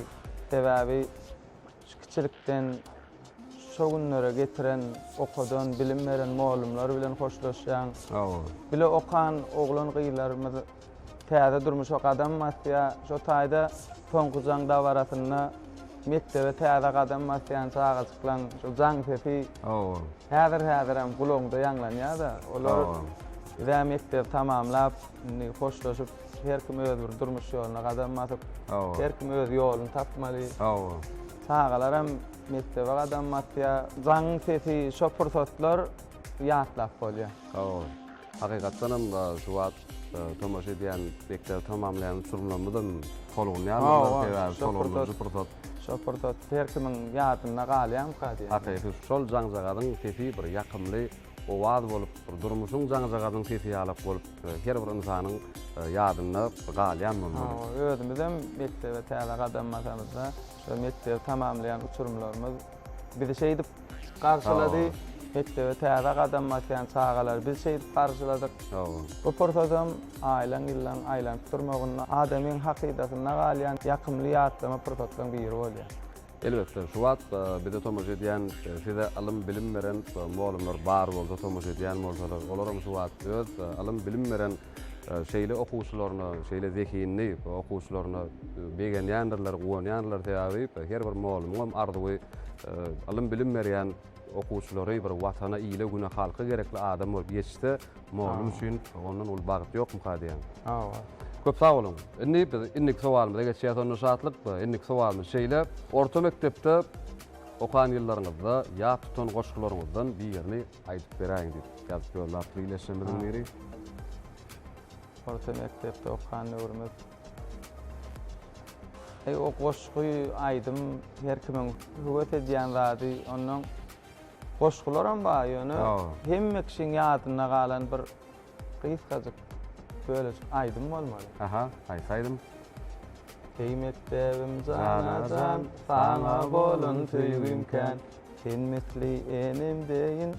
Speaker 15: sebäbi kiçilikden şo günlere getiren, okudan, bilim veren muallimler bilen hoşlaşýan. Bile okan oglan gyýlarymyz täze durmuş o adam masya, şo taýda soňky jaň dawaratyna mektebe täze adam masyan çağaçyklan, şo jaň sesi. Häzir hem gulagda ýanglanýar-da. Olar ýa mektep tamamlap, hoşlaşyp her kim öz bir durmuş ýolyna gadam masyp, her kim öz ýoluny tapmaly. Çağalar hem mektebe gadam masya, jaň sesi, şo pursatlar ýatlap bolýar.
Speaker 14: Hakykatdan hem şu wagt tomoş edýän mektep tamamlayan uçurumlarymyzdan kolunýar,
Speaker 15: şo pursat her kimiň ýadyna galýan kady.
Speaker 14: Hakykatda şol jaň-jagadyň sesi bir ýakymly owad bolup, durmuşyň jaň-jagadyň sesi ýalyp bolup, her bir insanyň ýadyna galýan bolmaly.
Speaker 15: Özümiz hem mektebe täze gadam masamyzda şo mektep tamamlayan uçurumlarymyz bizi şeýdip garşylady. Mektebe täze gadam masyan çağalar biz şeýdip garşyladyk. Bu portadam aýlan ýyllan aýlanyp durmagyna adamyň hakydatyna galýan ýakymly ýatlama portatlaryň biri bolýar.
Speaker 14: Elbetde, şu wagt bize tomoş edýän, size alym bilim beren muallimler bar bolsa tomoş edýän bolsalar, olaram şu wagt öz alym bilim beren şeýle okuwçylaryna, şeýle zekiýinli okuwçylaryna begenýändirler, gowanýanlar täze her bir muallimim arzuwy alym bilim berýän okuwçylary bir watana ýyly güne halka gerekli adam bolup ýetişdi. Muallim üçin ondan ol bagyt ýokmy hadýan. Köp sag bolun. Indiki sowalymyza geçýär onu şatlyk. Indiki sowalymyz şeýle, orta mektepde okan ýyllaryňyzda ýa tutan goşgularyňyzdan birini aýdyp beräň diýip ýazyp ýollar bileşmeden beri.
Speaker 15: Orta mektepde okan ýurumyz. O goşgy aýdym her kimiň höwet edýän zady, onuň goşgularam bar ýöne hemme kişiň ýadyna galan bir gysgadyk böyle aýdym bolmaly.
Speaker 14: Aýsaýdym.
Speaker 15: Ey mektebim janajan, saňa bolun süýgümken, sen misli enimdeýin,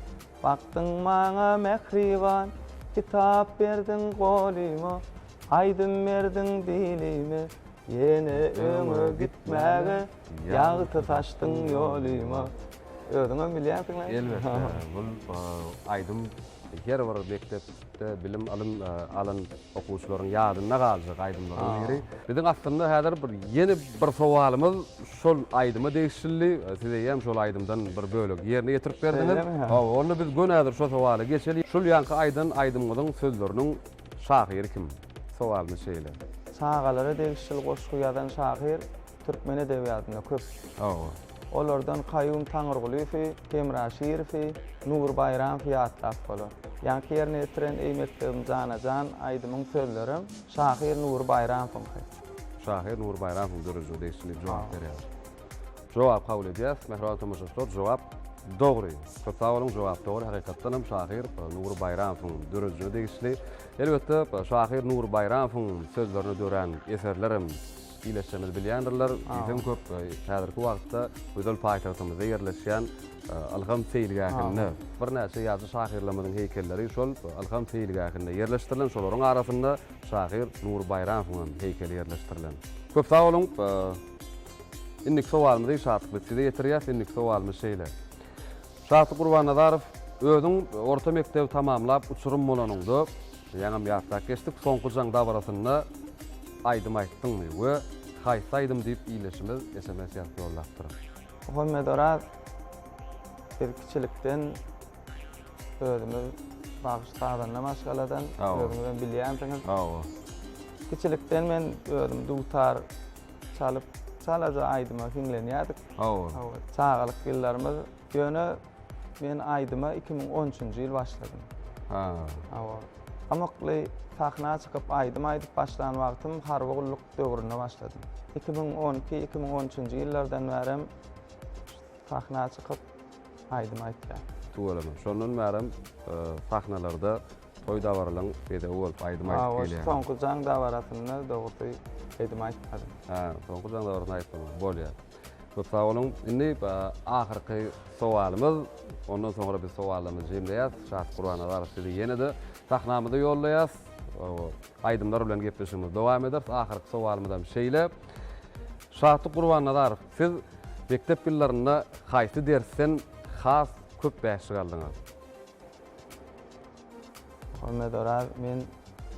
Speaker 15: bakdyň maňa mehriban, kitap berdiň golyma, aýdym berdiň dilime, ýene öňe gitmäge, ýagty taşdyň ýolyma. Özüňe bilýärsiňler.
Speaker 14: Elbetde, bul aýdym her bir mektepde bilim alan okuwçylaryň ýadyna galjak aýdymlaryň biri. Biziň aslynda häzir bir ýeni bir sowalymyz şol aýdyma degişli, size hem şol aýdymdan bir bölek ýerine ýetirip berdiňiz. Onu biz gönädir şol sowaly geçeli. Şol ýanky aýdymyň sözleriniň şahyry kim? Sowalymyz şeýle.
Speaker 15: Çağalara degişli goşgy ýazan şahyr türkmen edebiýatyna köp. Olardan Kayyum Tangırgulüfi, Kemra Şirifi, Nur Bayram fiyatlap bolar. Ýa-ni ýerine ýetiren ey mektebim janajan aýdymyň sözlerim Şahir Nur Bayramow.
Speaker 14: Şahir Nur Bayramow dörüjü deýişli jogap berýär. Jogap kabul edýär. Mehriban tamaşaçylar, jogap dogry. Köpçüliň jogap dogry. Hakykatdan hem Şahir Nur Bayramow dörüjü deýişli. Elbetde Şahir Nur Bayramow sözlerini dören eserlerim ileşmeli bilýändirler. Bizim köp häzirki wagtda özel paýtagtymyzda ýerleşýän Alham Feýilgähinde bir näçe ýazy şahirlamadyň heýkelleri şol Alham Feýilgähinde ýerleşdirilen, şolaryň arasynda Şahir Nur Bayramowyň heýkeli ýerleşdirilen. Köp sag bolun. Indik sowalymyzy şatyk bitdi ýetirýär. Indik sowalymyz şeýle. Şatyk Gurbannazarov özüň orta mektebi tamamlap uçurum bolanyňda ýaňam ýatda geçdik. Soňky jaň dabarasynda aýdym aýtdyňmy we haýsy aýdym diýip iýleşimiz SMS ýazyp ýollapdyr.
Speaker 15: Muhammed Oraz bir kiçilikden özümi bagışladan namaşgaladan özümden bilýänsiňiz. Kiçilikden men özüm dutar çalyp çalaja aýdyma hiňlenýärdik. Çağalyk ýyllarymyz ýöne men aýdyma 2013-nji ýyl başladym. Amokly sahna çykyp aýdym aýdyp başlan wagtym harwagullyk döwrüne başladym. 2012-2013-nji ýyllardan bäri sahna çykyp aýdym aýtdym.
Speaker 14: Tuğalama. Şondan bäri sahnalarda toy dawarlaryň bede bolup aýdym aýdyp gelýär.
Speaker 15: Soňky jaň dawarasynda dogry aýdym aýtdym.
Speaker 14: Soňky jaň dawaryny aýtdym. Bolýar. Köp sag bolun. Indi ahyrky sowalymyz, ondan soňra biz sowallarymyzy jemleýäs. Şahat Gurbannazarov sizi ýene-de sahnamyza ýollaýas. Aýdymlar bilen gepleşimiz dowam eder. Ahyrky sowalymyzam şeýle. Şahat Gurbannazarov, siz mektep ýyllarynda haýsy dersten has köp bäşik aldyňyz?
Speaker 15: Muhammed Oraz, men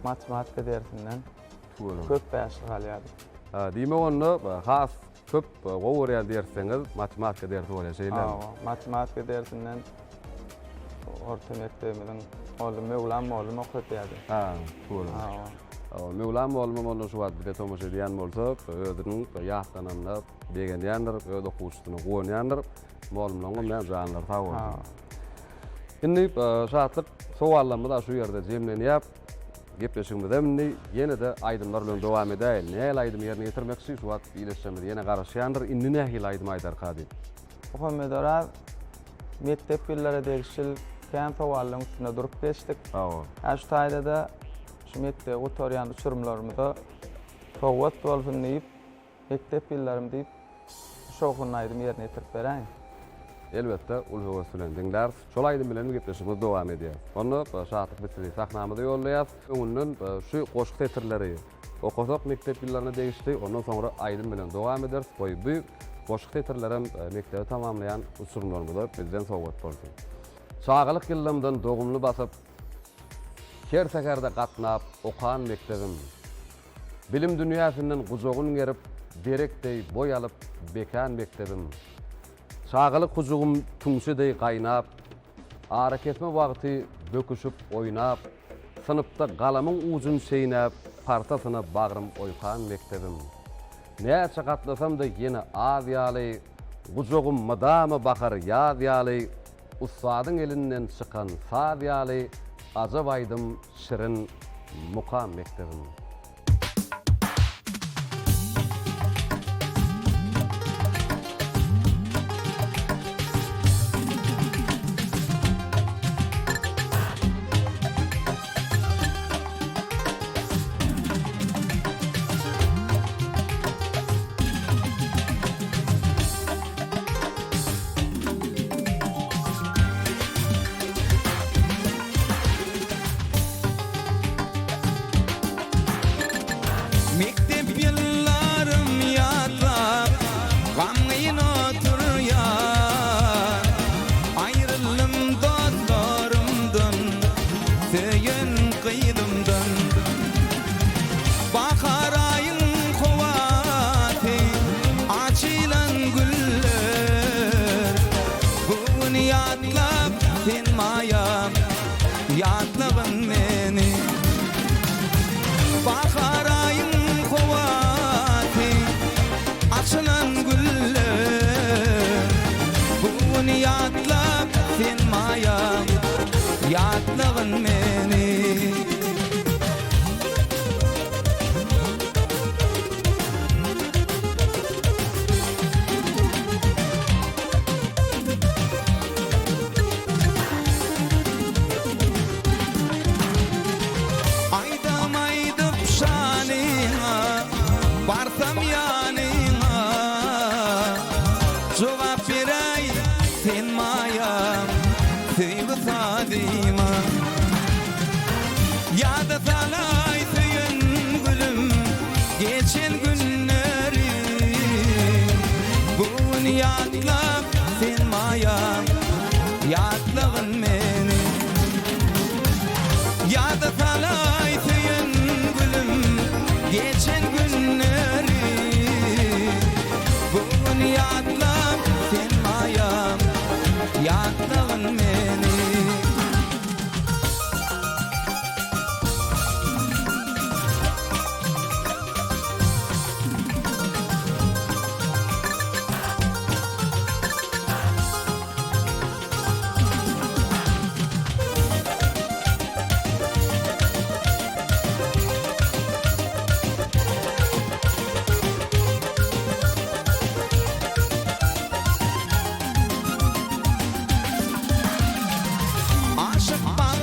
Speaker 15: matematika dersinden köp bäşik alýardy.
Speaker 14: Diýme onda has köp gowurýar derseňiz matematika dersi bolýar şeýle.
Speaker 15: Matematika dersinden orta mektebimiň oğlum Mevlam oğlum okutýardy.
Speaker 14: Mevlam oğlum onda şu wagt bile tomaş edýän bolsak, özüniň ýaşdananda begenýändir, öz okuwçysyny goýanýandyr. Oğlumlaryň men janlar tawar. Indi şatlyk sowallarymyz da şu ýerde jemlenýär. Gepleşigimizde ýene-de aýdymlar bilen dowam edäýil. Näme aýdym ýerine ýetirmekçi şu wagt ileşýändir, ýene garaşýandyr. Indi nähil aýdym aýdar kadyp.
Speaker 15: Muhammed Oraz mektep ýyllary degişil kän sowallarym üstüne durup geçdik. Şu taýda şu mektep oturýan uçurumlarymyzda sowat bolsun diýip mektep ýyllarym diýip şoňky aýdym ýerine ýetirip beräň.
Speaker 14: Elbetde ul höweslen diňler. Şol aýdym bilen gepleşimiz dowam edýär. Onda şahatlyk bitdi sahnamyza ýollaýas. Öňünden şu goşuk teatrlary okusak mektep ýyllaryna degişdi. Ondan soňra aýdym bilen dowam eder. Bu goşuk teatrlaryň mektebi tamamlayan uçurumlarymyza bizden sowgat boldy. Çağalyk ýyllarymdan dogumly basyp her sekerde gatnap okan mektebim. Bilim dünýäsinden gujogun gerip direkdey boy alyp bekan mektebim. Çağalyk huzugum tüňşedey gaýnap, ara kesme wagty böküşüp oýnap, sınıpda galamyň ujun şeýnäp, partasyna bagrym oýkan mektebim. Näçe gatlasam da ýene az ýaly, huzugum madama bakar ýaz ýaly, ustadyň elinden çykan saz ýaly, ajab aýdym şirin mukam mektebim.
Speaker 13: Cevap beray sen mayam Süyü sadima Yada salay süyün gülüm Geçen günleri Bugün yatlap sen mayam Yatlağın meni Yada salay süyün gülüm Geçen günleri Bugün yatlap sen mayam Yatlağın meni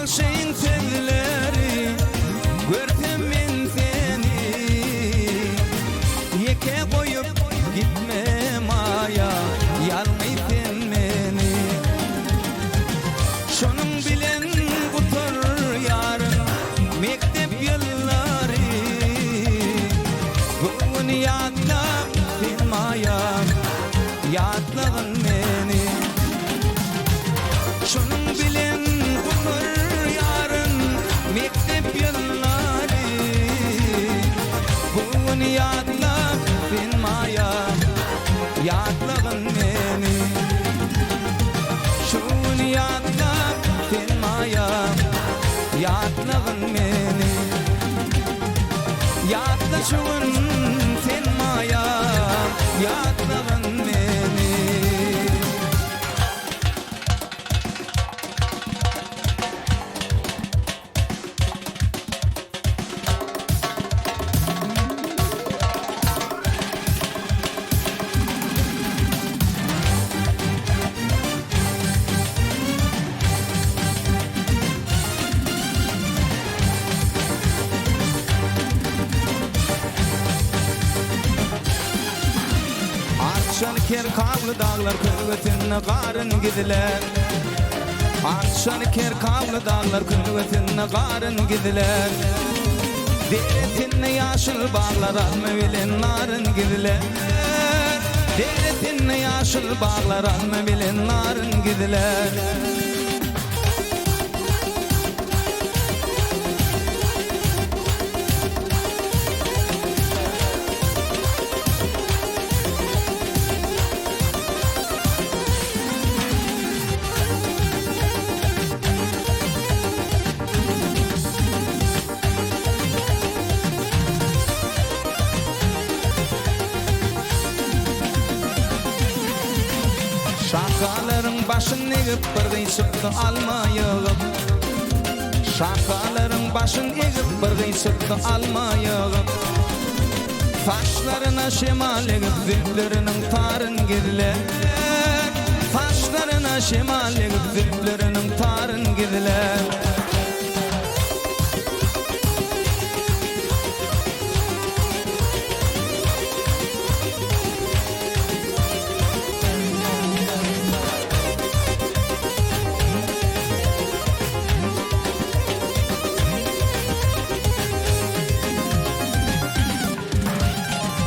Speaker 13: Şeyin sevleri gördüm ben seni Yeke koyup gitme maya Yalmayıp beni Şunun bilen kutur yarın Mektep yılları Bugün yatla sen maya Yatlağın beni Şunun bilen kutur mektep yılları Bugün yatlap sen maya Yatlağın beni Şun yatlap sen maya Yatlağın beni Yatla şun sen maya Yatlağın beni Ker kavlı dağlar kırgıtınna qarın gidiler Akşan ker kavlı dağlar kırgıtınna qarın gidiler Deretinne yaşıl bağlar alma bilen narın gidiler Deretinne yaşıl bağlar alma bilen narın gidiler Şakaların başın egip bir çıktı alma yığıp Şakaların başın egip bir çıktı alma yığıp Taşlarına şemal egip zülplerinin tarın girler Taşlarına şemal egip zülplerinin tarın girler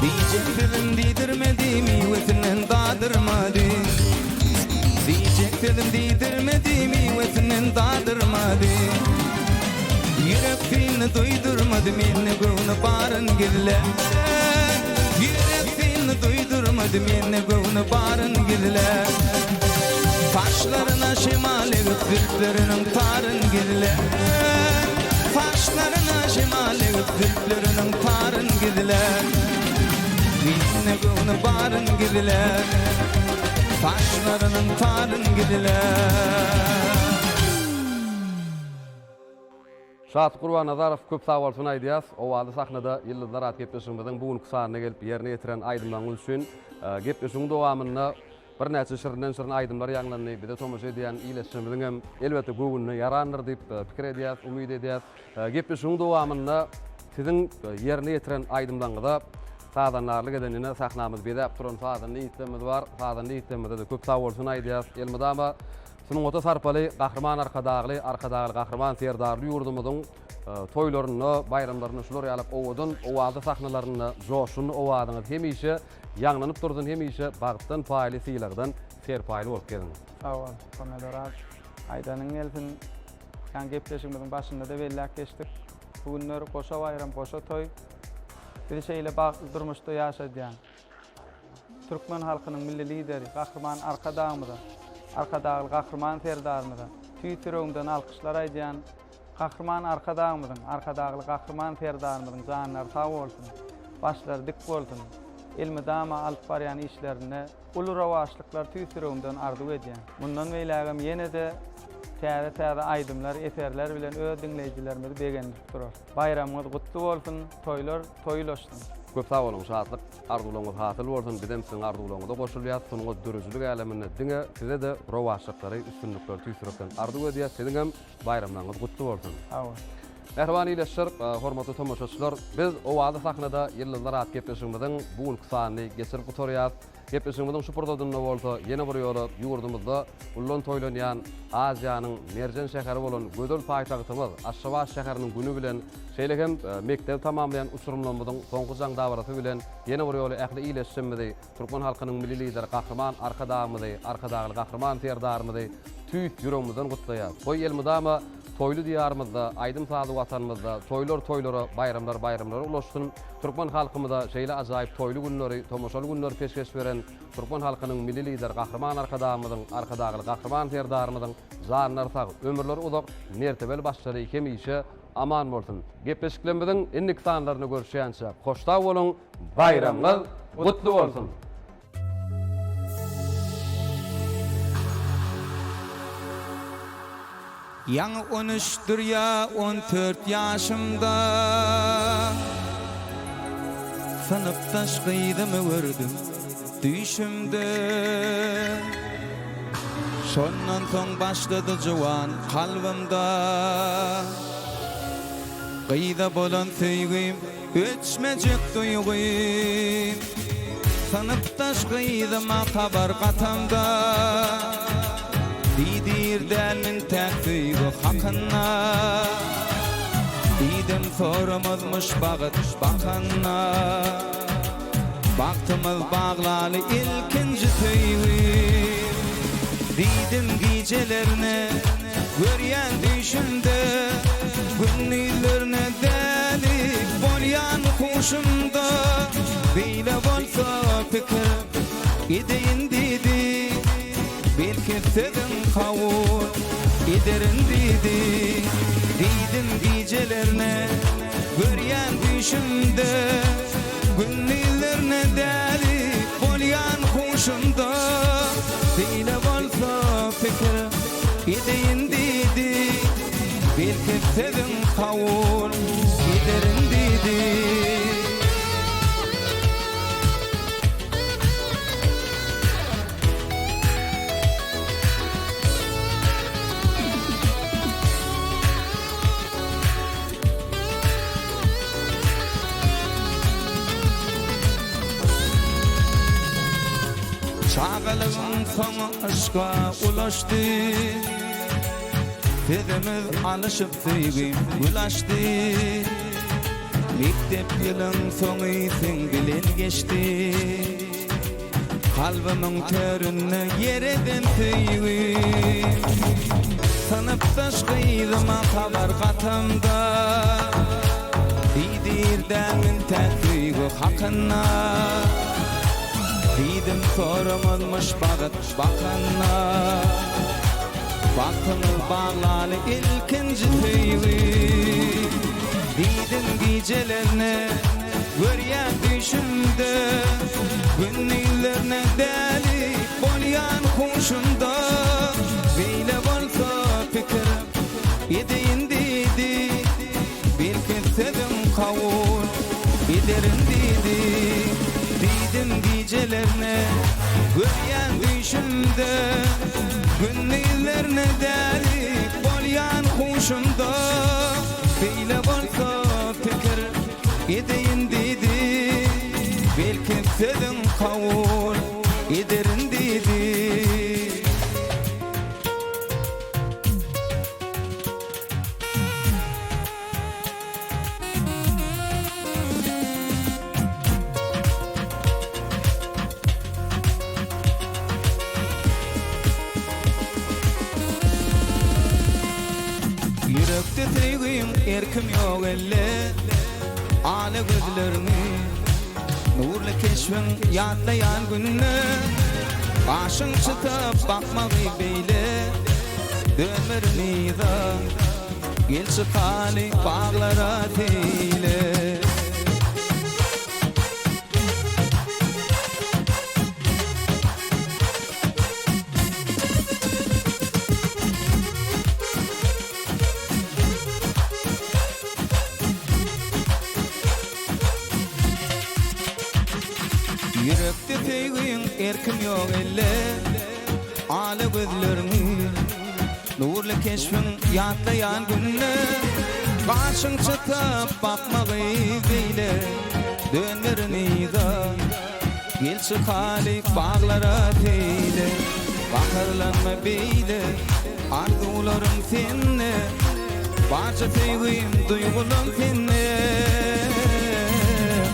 Speaker 13: Diyeceklerim didirmediğimi vetinden dağdırmadı Diyeceklerim didirmediğimi vetinden dağdırmadı Yürekliğini duydurmadı meni gönü barın girler Yürekliğini duydurmadı meni gönü barın girler Taşlarına şemal egip zülplerinin tarın girler Taşlarına şemal egip zülplerinin tarın girler Meni gönü barın girler Taşlarının tarın girler
Speaker 14: Şat Qurban Nazarov köp sağ bolsun aýdýas. Owady sahnada ýyldızlar at gepleşigimizden bugünkü sanyna gelip ýerine ýetiren aýdymlaryň üçin gepleşigiň dowamyny bir näçe şirinden şirin aýdymlar ýaňlandy. Bide tomoşa edýän iýleşmemiň hem elbetde göwünni yarandyr diýip pikir edýäs, umyt edýäs. Gepleşigiň dowamyny siziň ýerine ýetiren aýdymlaryňyza Sadanlarlyk edenine sahnamyz bedäp turan sadanly ýitlemimiz bar. Sadanly ýitlemizde de köp sag bolsun aýdýas. Elmydama şunun ota sarpaly gahrman arkadagly gahrman serdarly ýurdumyzyň toýlaryny, bayramlaryny şular ýalyp owudun, owada sahnalaryny, joşuny owadyňyz hemişe ýaňlanyp durdun, hemişe bagtdan paýly syýlagdan serpaýly bolup gelin.
Speaker 15: Sağ ol, Komedorat. Aýdanyň elsin ýan gepleşigimiziň başynda da bellek geçdik. Bu günler goşa bayram, goşa toy. Bir şeýle bagtly durmuşda ýaşadýan. Türkmen halkynyň milli lideri, gahrman arkadagly gahrman serdarymyza tüýtürüňden alkyşlar aýdýan. Gahrman arkadagly gahrman serdarymyzyň janlary sag bolsun. Başlary dik bolsun. Elmydama alyp barýan işlerini uly rawaşlyklar tüýtürüňden arzuw edýän. Mundan beýlegem ýene de täze aýdymlar, eserler bilen öz dinleýijilerimizi begenlik durar. Bayramyňyz gutly bolsun, toýlar toýlaşsyn.
Speaker 14: Köp sag bolun, şatlyk arzuwlaryňyz hasyl bolsun. Bizem siziň arzuwlaryňyza goşulýar, sunuňyz dürüjlük älemine diňe size de rawaşlyklary, üstünlikler tüýsürükden arzuw edýär. Siziň hem bayramlaryňyz gutly bolsun.
Speaker 15: Sag ol.
Speaker 14: Mehriban ileşir, hormatly tomoşaçylar, biz owada sahnada ýyllar at gepleşigimiziň bugünkü sanyny geçirip oturýar. Gepleşigimiziň şu purdadyny bolsa, ýene bir ýola ýurdumyzda ullun toýlanýan Aziýanyň merjen şäheri bolan gödel paýtagtymyz Aşgabat şäheriniň güni bilen şeýlegem mektep tamamlayan uçurumlarymyzyň soňky jaň dabarasy bilen ýene bir ýola ähli ileşişimizi Türkmen halkynyň milli lideri gahrman arkadagly gahrman serdarymyzy tüýt ýüregimizden gutlaýar. Goý elmydama toýly diýarymyzda, aýdym sady watanymyzda toýlara, bayramlar ulaşsyn. Türkmen halkymyza şeýle ajaýyp toýly günleri, tomoşaly günleri peşkeş beren Türkmen halkynyň milli lideri gahrman arkadagly gahrman serdarymyzyň janlary sag, ömürleri uzak, mertebeli başlary hemişe aman bolsun. Gepleşiklerimiziň innik sanlaryny görüşýänçe hoşta bolun, bayramlar gutly bolsun.
Speaker 13: Yaňy 13 ýa 14 ýaşymda sınıftaş gıydımı gördüm düşümde. Şondan soň başladı jywan kalbymda gıyda bolan söýgüm, öçmejek duýgum. Sınıftaş gıydyma habar gatamda Didir dälmin täkdüýgi hakyna Didim soramazmış bagyt bakanna Baktymyz baglaly ilkinji töýgüm Didim gijelerini görýän düşümde Günnüýlerine dälik bolýan huşumda Beýle bolsa pikir edeýin dedi Belki sedim kavul ederin dedi Didim gecelerine görýän düşümde Günnüýlerine dälik bolýan huşumda Beýle bolsa pikir edeýin dedi Belki sedim kavul ederin dedi Çağalığın soňa aşka ulaşdy Tezemiz alışıp söýgüm ulaşdy Mektep ýylyň soňy sen bilen geçdi Kalbimiň törüne ýereden söýgüm Sınıftaş gıydyma habar gatamda Didir dälmin täkdüýgi hakyna Didim soramazmış bagyt bakanna Baktymyz baglaly ilkinji töýgüm Didim gijelerini görýän düşümde Günnüýlerine dälik bolýan huşumda Beýle bolsa pikir edeýin dedi Belki sedim kavul ederin dedi Didim gecelerine görýän düşümde Günnüýlerine dälik bolýan huşumda Beýle bolsa pikir edeýin dedi kavul ederin dedi. Yürekte teygim erkim yok elle Ağla gözlerini Nurlu keşfin yadlayan gününe Aşın çıtıp bakmağı beyle Dönmerini da Gel çıkali bağlara teyle Yürekte teygin erkim yok elle Ağla gözlerini Nurlu keşfin yadlayan gününe Karşın çıtıp bakmağı beyle Dönmerini da Gel çıkali bağlara teyle Bakırlanma beyle Arzularım senne Barca teygin duygulum senne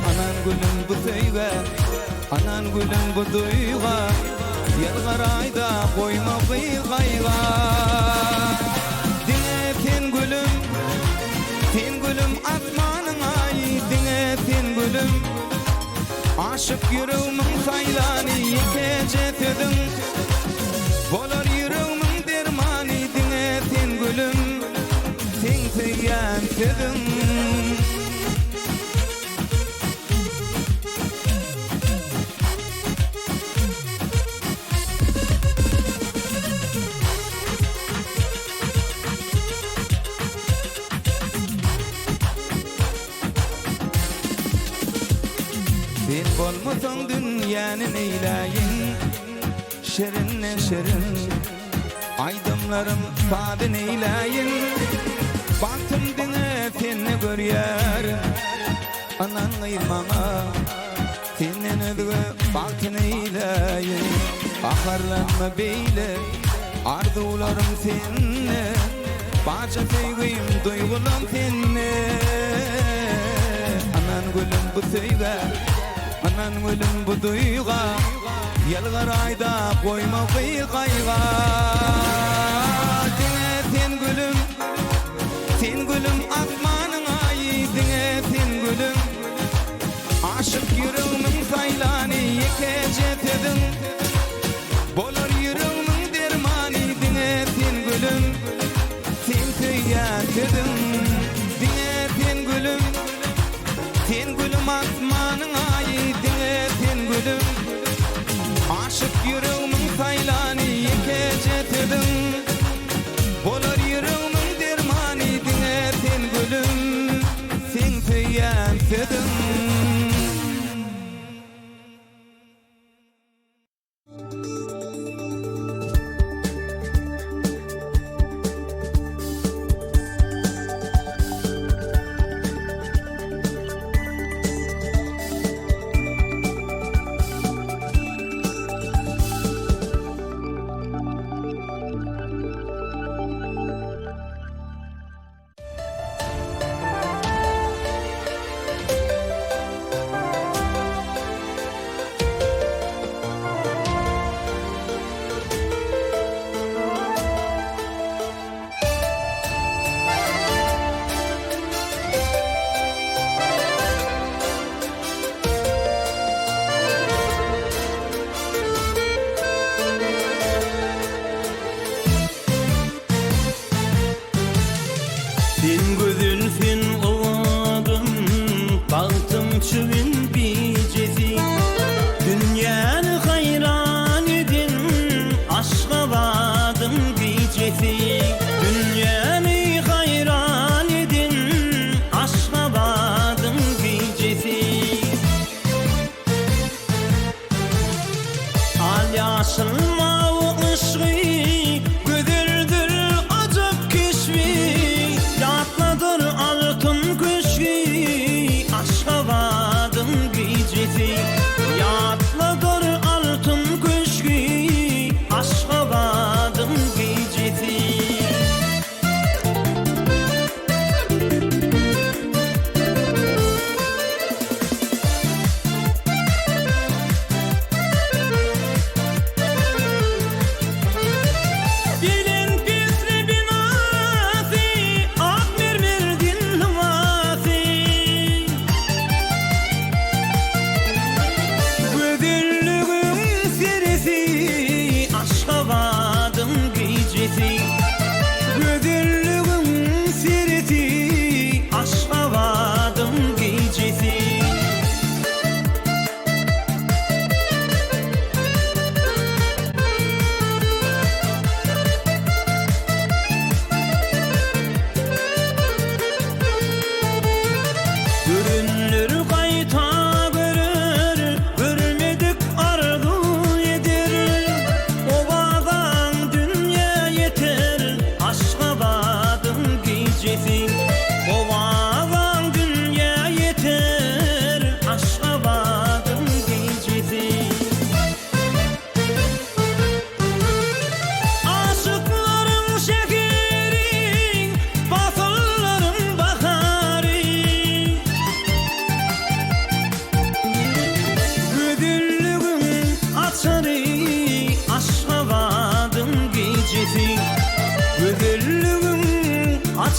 Speaker 13: Anan gülüm bu teyge Anan gülüm bu duyga Yalgarayda koyma kıyğayga Dine sen gülüm asmanın ay Dine sen gülüm Aşık yüreğimin saylani Yekece tüdüm Bolar yüreğimin dermani Dine sen gülüm Sen tüyen tüdüm Sen bolmasan dünyanın eyleyin Şerinle şerin Aydımlarım sadın eyleyin Baktım dine seni görüyer Anan kıymana Senin ödüğü baktın eyleyin Akarlanma beyle Arzularım seninle Barca sevgim duygulum seninle Anan gülüm bu sevgi Anan gülüm bu duyga Yalgarayda koyma kıyğayga Dine sen gülüm asmanın ayı Dine sen gülüm Aşık yüreğimin saylani Yekece tüdüm Bolar yüreğimin dermani Dine sen gülüm Sen tüyen tüdüm Dine sen gülüm Sen gülüm asmanın ayı Dine sen gülüm Aşık yüreğimin saylani Yekece tüdüm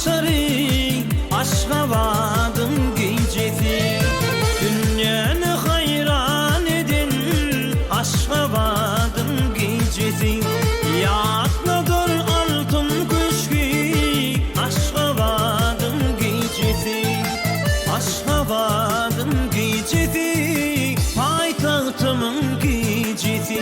Speaker 10: aşarı Aşgabat'ın gecesi Dünyanı hayran edin Aşgabat'ın gecesi Yatnadır altın köşkü Aşgabat'ın gecesi Aşgabat'ın gecesi Paytahtımın gecesi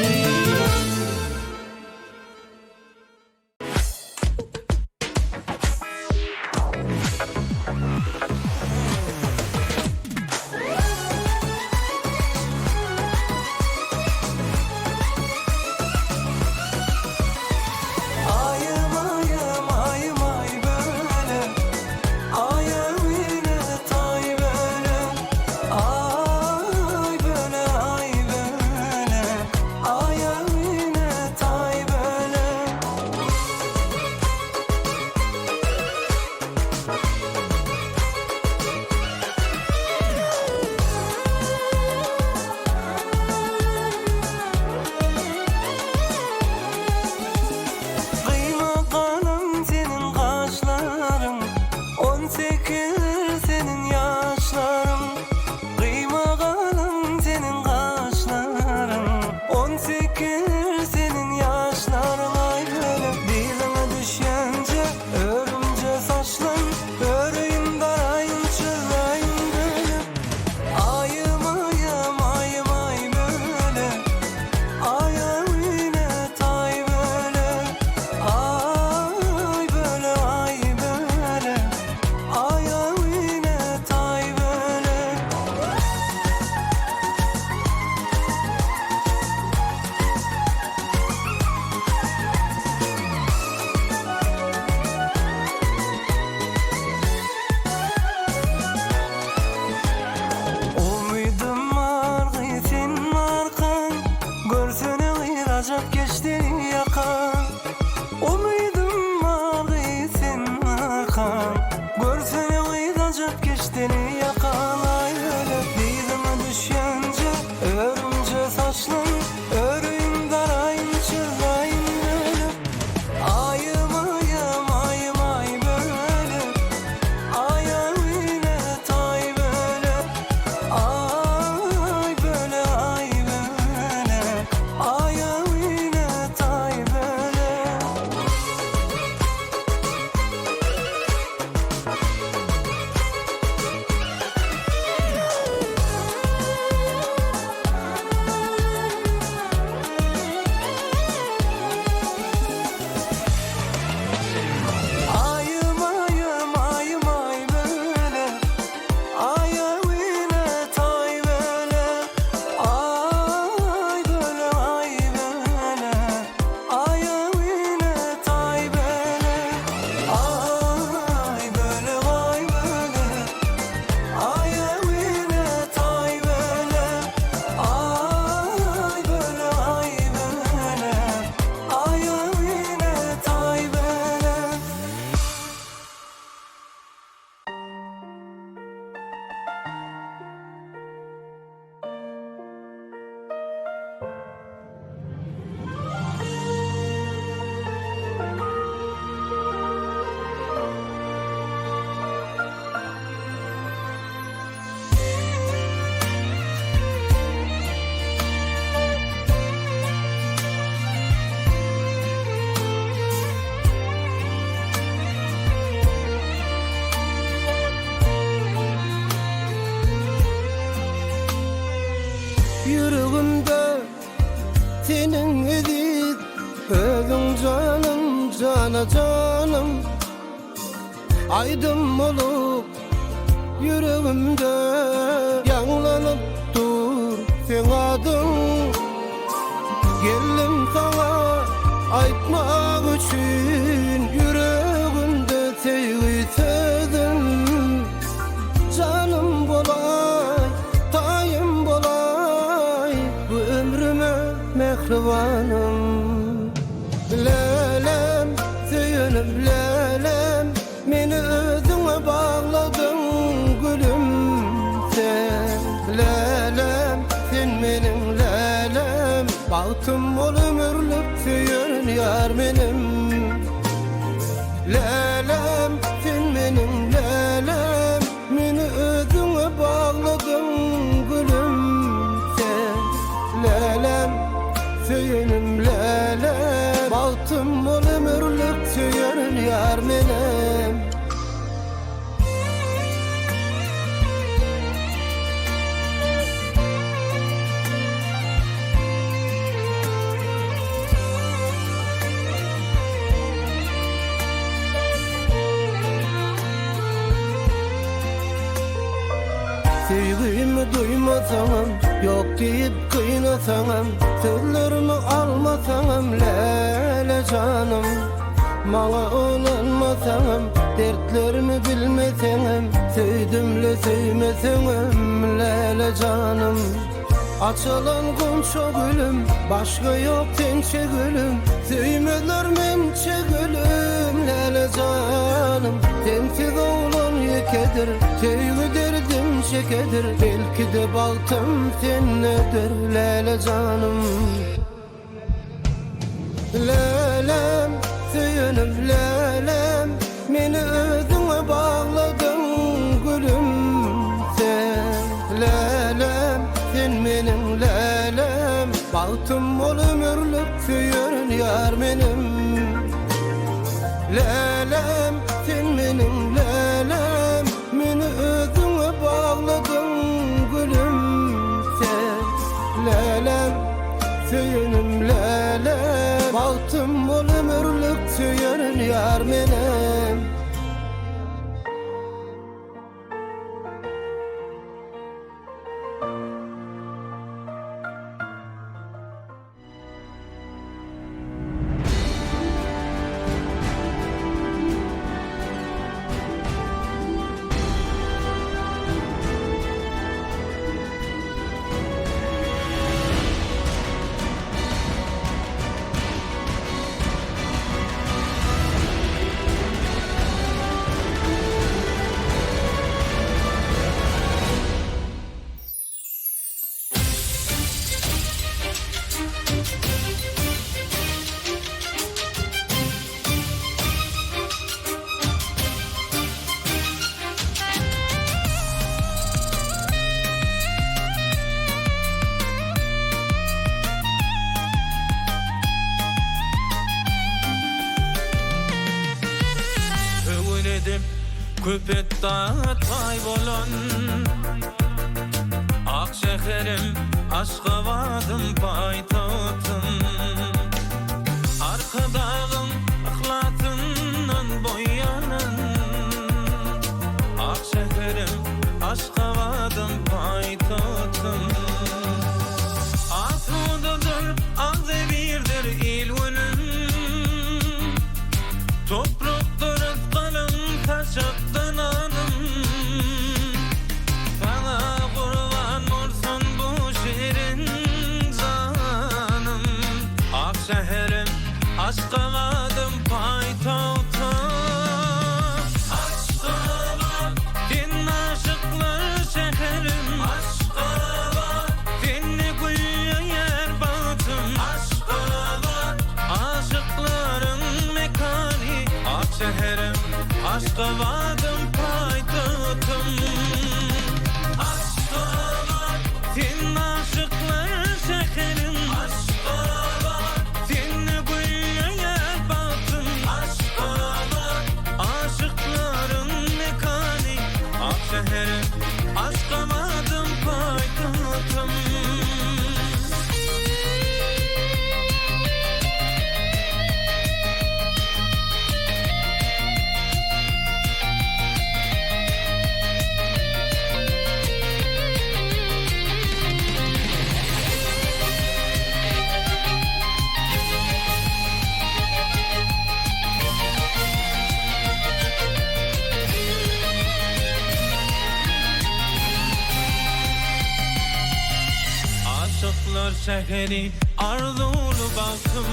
Speaker 16: Yüreğimde senin edip özün canım cana canım aydın olup yüreğimde yanlanıp dur sen adın geldim sana aytmak için yüreğimde sevgi sözün canım bolay tayım bolay bu ömrüme mehribanım lelem söyünüp lelem meni özüne bağladın gülüm sen lelem sen benim lelem bahtım ol ömürlük söyün yar benim lelem sen yar menem. Sevgimi duymasam, yok deyip kıynasanam, sözlerimi almasam lele canım. Mana olanmasam, dertlerimi bilmesem, söydümle söymesem lele canım. Açılan gonça gülüm, başka yok tençe gülüm, söymeler mençe gülüm lele canım. Sensiz olan yekedir, sevgi derdim çekedir, belki de baltam sennedir lele canım. Lelem, söyünüm lelem, meni özüne bağladın gülüm sen. Lelem, sen benim lelem, baltım ol ömürlük söyün yar benim. Lelem, sen benim lelem, meni özüne bağladın gülüm sen. Lelem, söyünüm lelem, baltım ol ömürlük söyün yar benim.
Speaker 10: Köpet tay bolan ak şeherim aşkavadım paytatım arkadağım ıhlatından boyanan ak şeherim aşkavadım paytatım asudadır az evirdir ilvünüm topraktır kalın taşaktan anım sana kurban olsun bu şehrin canım ak şehrim aşkavadım paytahtam Aşkabat din aşıklar şehrim Aşkabat dinli gülle yer batım Aşkabat aşıkların mekani ak şehrim Aşkavadım paytatım Aşkabat din aşıklar şehrim Aşkabat dinli gülle yer batım Aşkabat aşıkların mekani ak şehrim Aşkavadım paytatım Aşıklar şehri arzulu baktım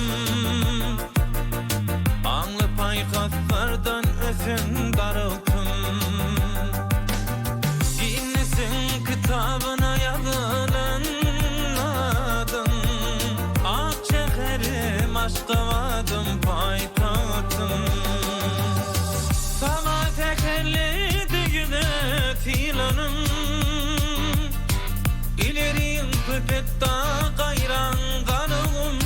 Speaker 10: Anlı paykaslardan özün darıltım Guinness'in kitabına yazılan adın Ak şeherim aşkavadım paytatım Sana tekerledi güne filanım İlerin köpetta gayran kanım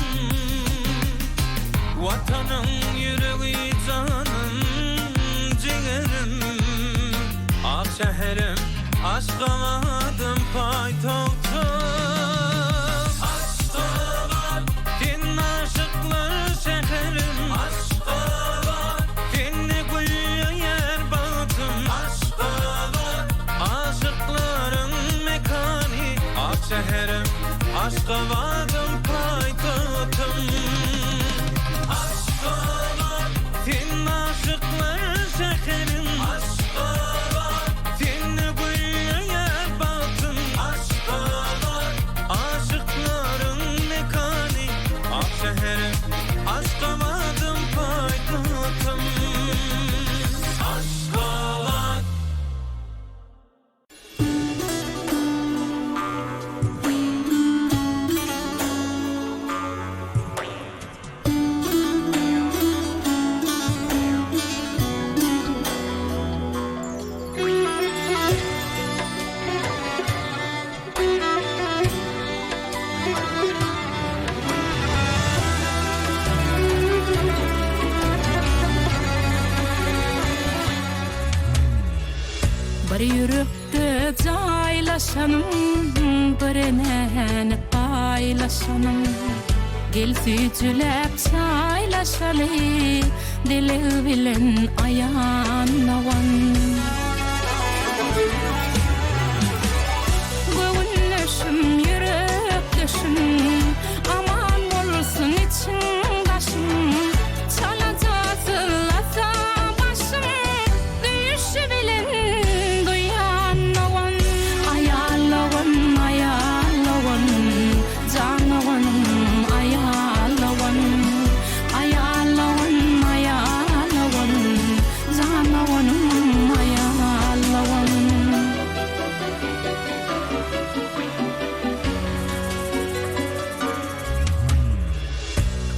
Speaker 10: Vatanın yüreği canım Aşkamadım paytahtum Aşkabat Din aşıklar şehrim Aşkabat Dinni gülü yer batım Aşkabat Aşıkların mekani Ak şehrim Aşkabadım paytahtum Aşkabat Din aşıklar şehrim Aşkabat Dinni gülü yer batım Aşkabat Aşıkların mekani Ak şehrim Aşkabadım paytahtum Aşkabat
Speaker 9: Bir yürekte caylaşanım, birine paylaşanım. Gel sütülep çaylaşalı, dili bilen ayanlavan. Gönlüşüm yürekleşim, aman olsun için başım. Çalacak zıllasa başım, düşü bilen duyanlavan. Ayarlavan, ayarlavan, canlavanım ayarlavan. Ayarlavan, ayarlavan, canlavanım ayarlavan.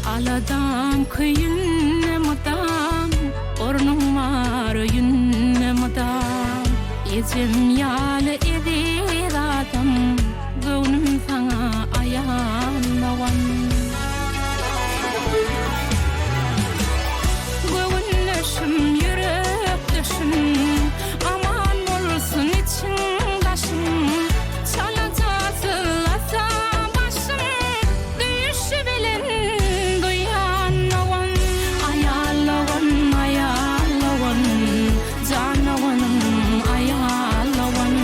Speaker 9: Aladam kıyınne madam, ornum var yünne madam. Ecem yal edir adam, gönlüm sana ayarlavan. Gönlüşüm yürekleşim, aman olsun için başım. Çalacak zıllasa başım, düşü bilen duyanlavan. Ayarlavan, ayarlavan, canlavanım ayarlavan.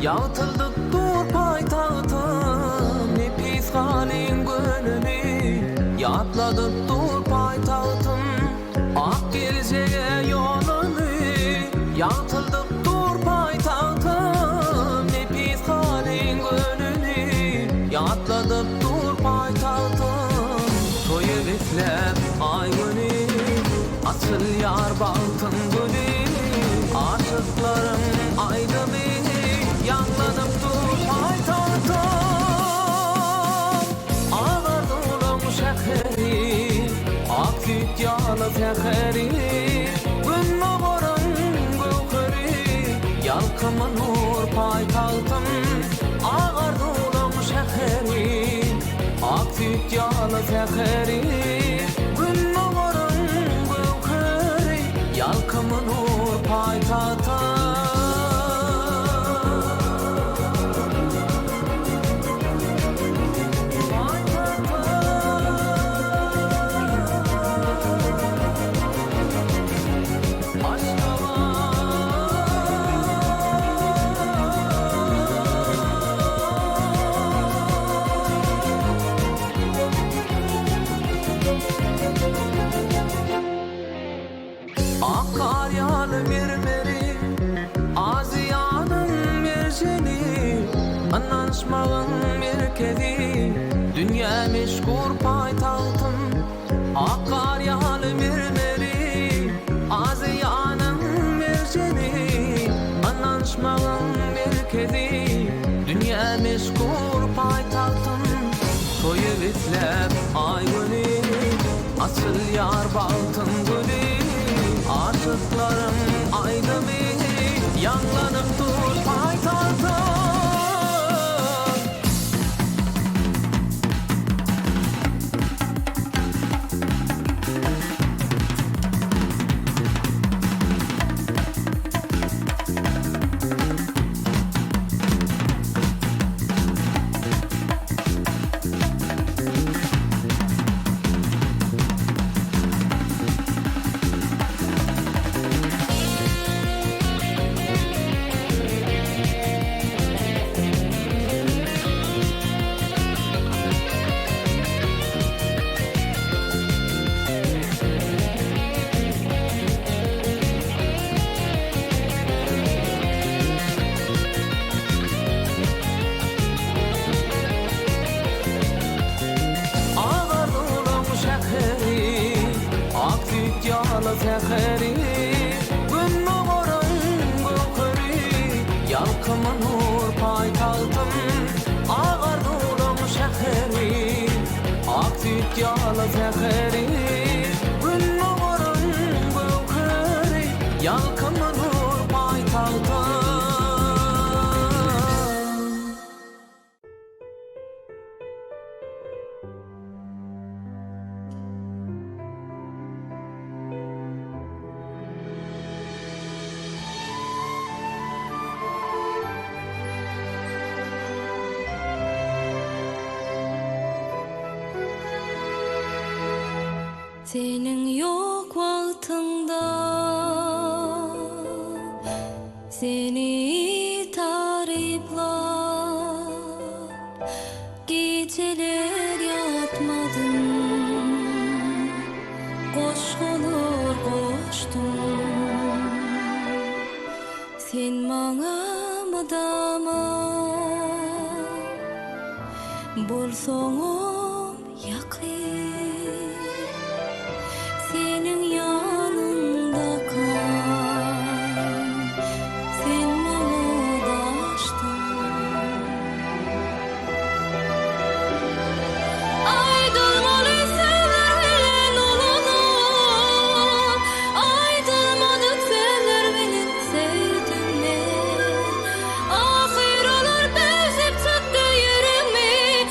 Speaker 10: Yağtıldık dur paytahtım Nefis halin gönlünü Yatladık dur paytahtım Ak geleceğe yolunu Yağtıldık dur paytahtım Nefis halin gönlünü Yatladık dur paytahtım Toyu beklep ay günü Asıl yar baltın gülü Aşıklarım aydı beni Yanlanıp dur paytahtım Ağardı ulan şehri Ak süt yalı fehri Gün oğurun gülkürü Yalkımı nur paytahtım Ağardı ulan şehri Ak süt yalı fehri Gün oğurun gülkürü Yalkımı nur paytahtım Akar yalı mirmeri Aziyanın merjeni Anlaşmağın merkezi Dünya meşgul paytahtım Akar yalı mirmeri Aziyanın merjeni Anlaşmağın merkezi Dünya meşgul paytahtım Toyu bitlep ay günü Asıl yar baltın gülü Aşıklarım aydı beni Yanlanıp dur paytahtım Yalı fehri Gün oğurun gülkürü Yalkımı nur paytahtım Ağardı ulan şehri Ak süt yalı fehri Gün oğurun gülkürü Yalkımı nur paytahtım
Speaker 9: Senin yok vaktında Seni tarifler Geceler yatmadım Koşulur koştum Sen bana mıdama Bulsoğum yakın Senin yanında kal Sen bana daştın Aydılmalı severler olunu Aydılmadık sever beni sevdim ben Ahir olur bezip çıktı yerimi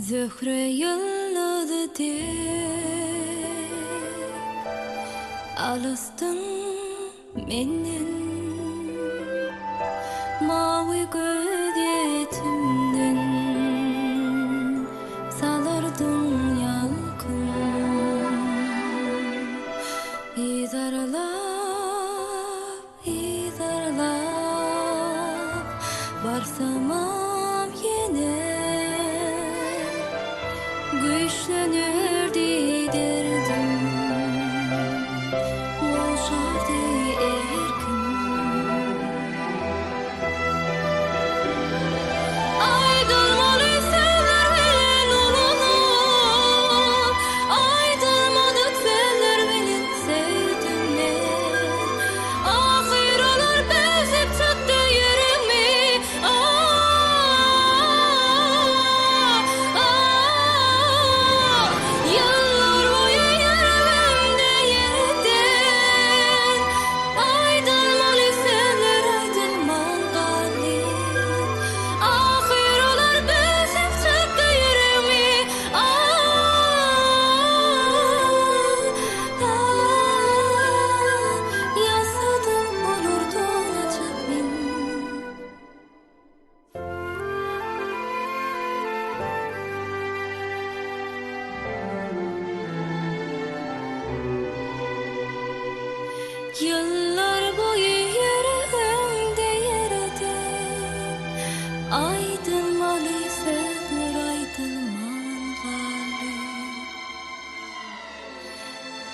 Speaker 9: Zöhre yılladı diye alыстın menden mavi gödetimden salardın yalkın izarlap barsamam yine güçlenirdi derdim boşardı erkim aydılmalı seller benim ulunu aydılmadık seller benim sevdimler ahir olur bezip çıktı yüreğimi yıllar boyu yüreğimde yerden aydılmalı seller aydılman galip ahir olur bezip çıktı yüreğimi yasadım olurdu olacak benim yıllar boyu yüreğimde yerden aydılmalı seller aydılman galip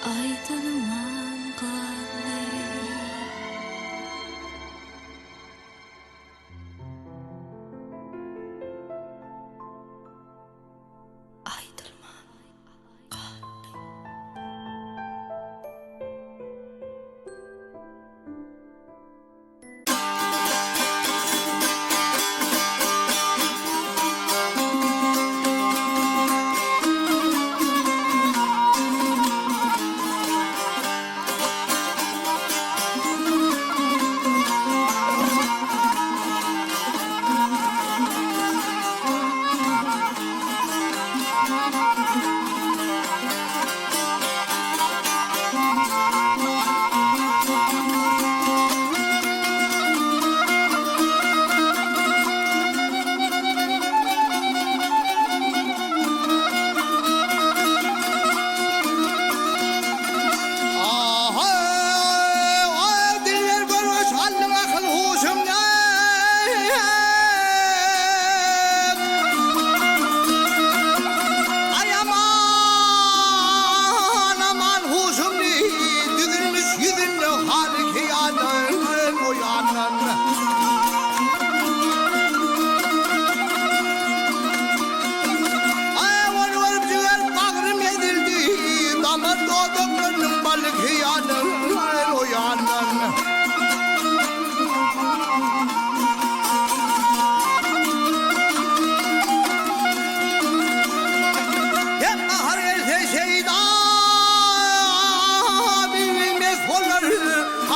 Speaker 9: aydılman galip
Speaker 16: diller görmüş hallim akıl huşumda ay aman aman huşum düzülmüş yüzünde hali kiyanın uyanan ay onu varıp ciğer bağrım edildi damar doğdu gönlüm balık kiyanın uyanan hep bahar else şeyda bilmez olur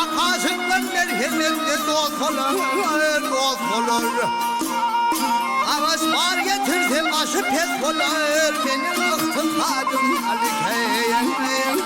Speaker 16: akasından merhametle dost olur dost olur Avaş var getirsem başı pes olur benim ıhtım tadım alikeyen uyanın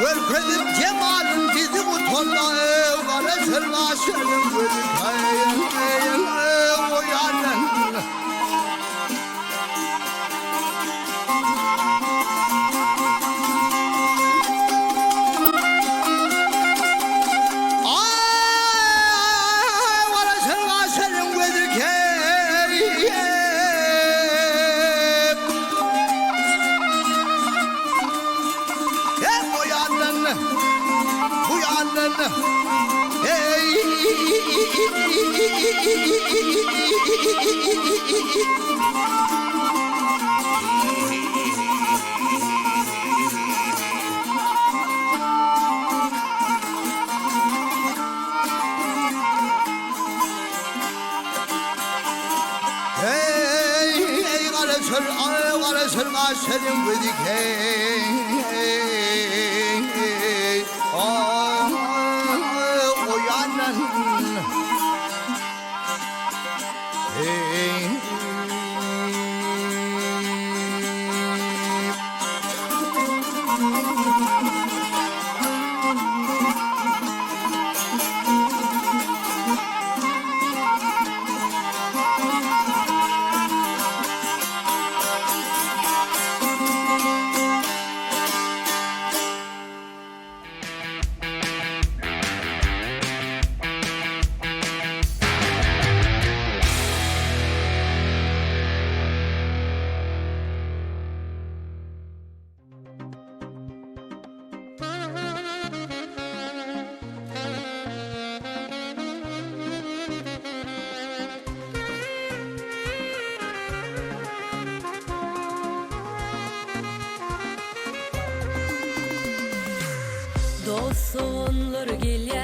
Speaker 16: Görkedim cemalın bizi utanma Kara selva senin gözükayın O yanın senin gözükey o yanın
Speaker 9: Dostunlar gelye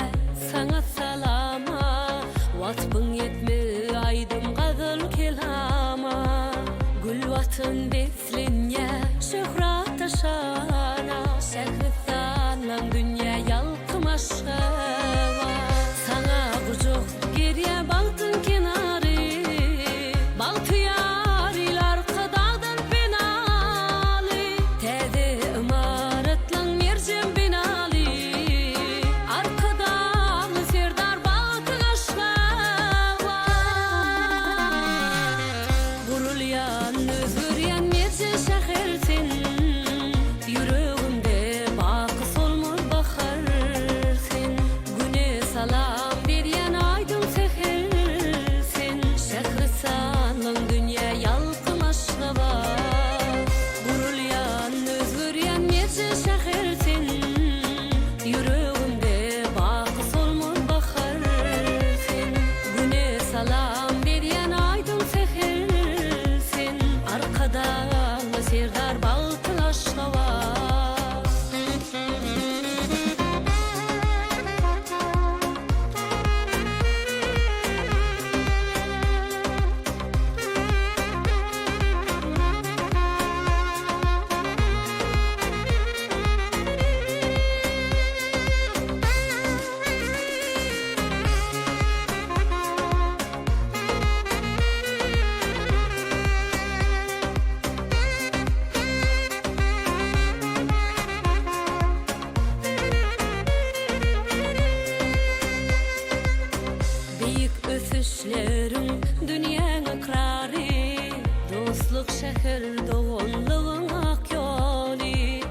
Speaker 9: sana salama Vatpın yetmi aydım qadıl kelama Gül vatın beslinye şöhrat taşana Şehristanlan dünya yalkım aşkava Sana bucuk geriye baltın kenarı Baltı yarilar kadağdan penali Tede imaretlan mercem binali Arkadan serdar baltın aşkava Gurulyan özgüryen merce şehirsin Yüreğimde bakı solmur bakarsin Güne salam beryen aydın sehersin Şehristanlan dünya yalkım aşkava Gurulyan özgüryen merce şehirsin Yüreğimde bakı solmur bakarsin Güne salam beryen aydın sehersin Arkadan serdar baltın aşkava Büyük ösüşlerin dünyanın ikrarı Dostluk şehir doğumluğun ak yolu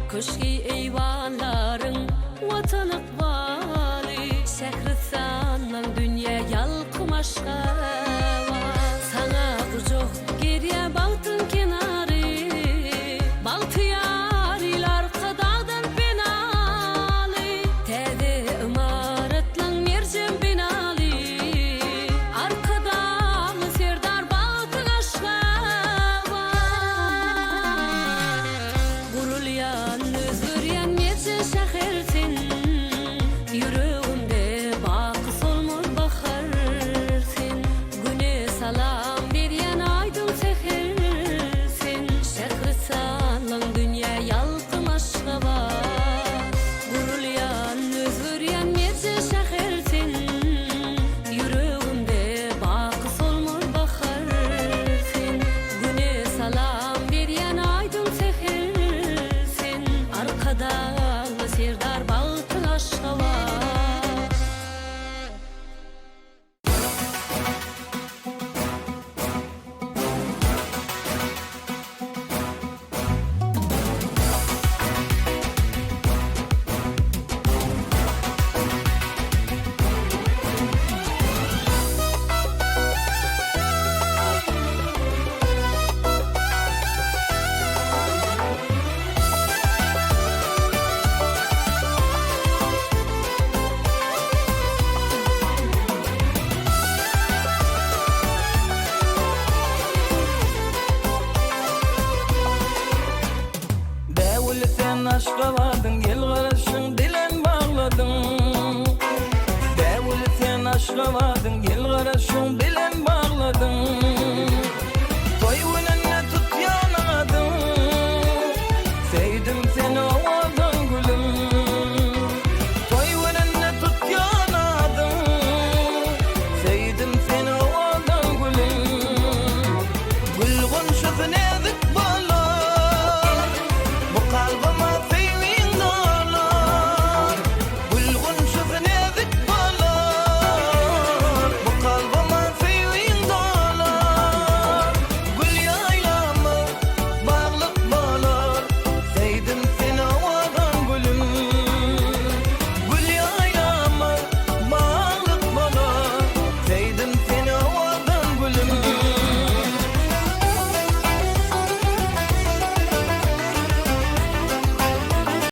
Speaker 9: Köşkü eyvanların vatan ikbali Şehristanlan dünya yalkım aşkava Sana bucuk geriye baltın kenarı Baltı yarilar kadağdan penali Tede imaretlan mercem binali Arkadan serdar baltın aşkava Gurulyan özgüryen mercem
Speaker 10: başlamadın, gel qara şoň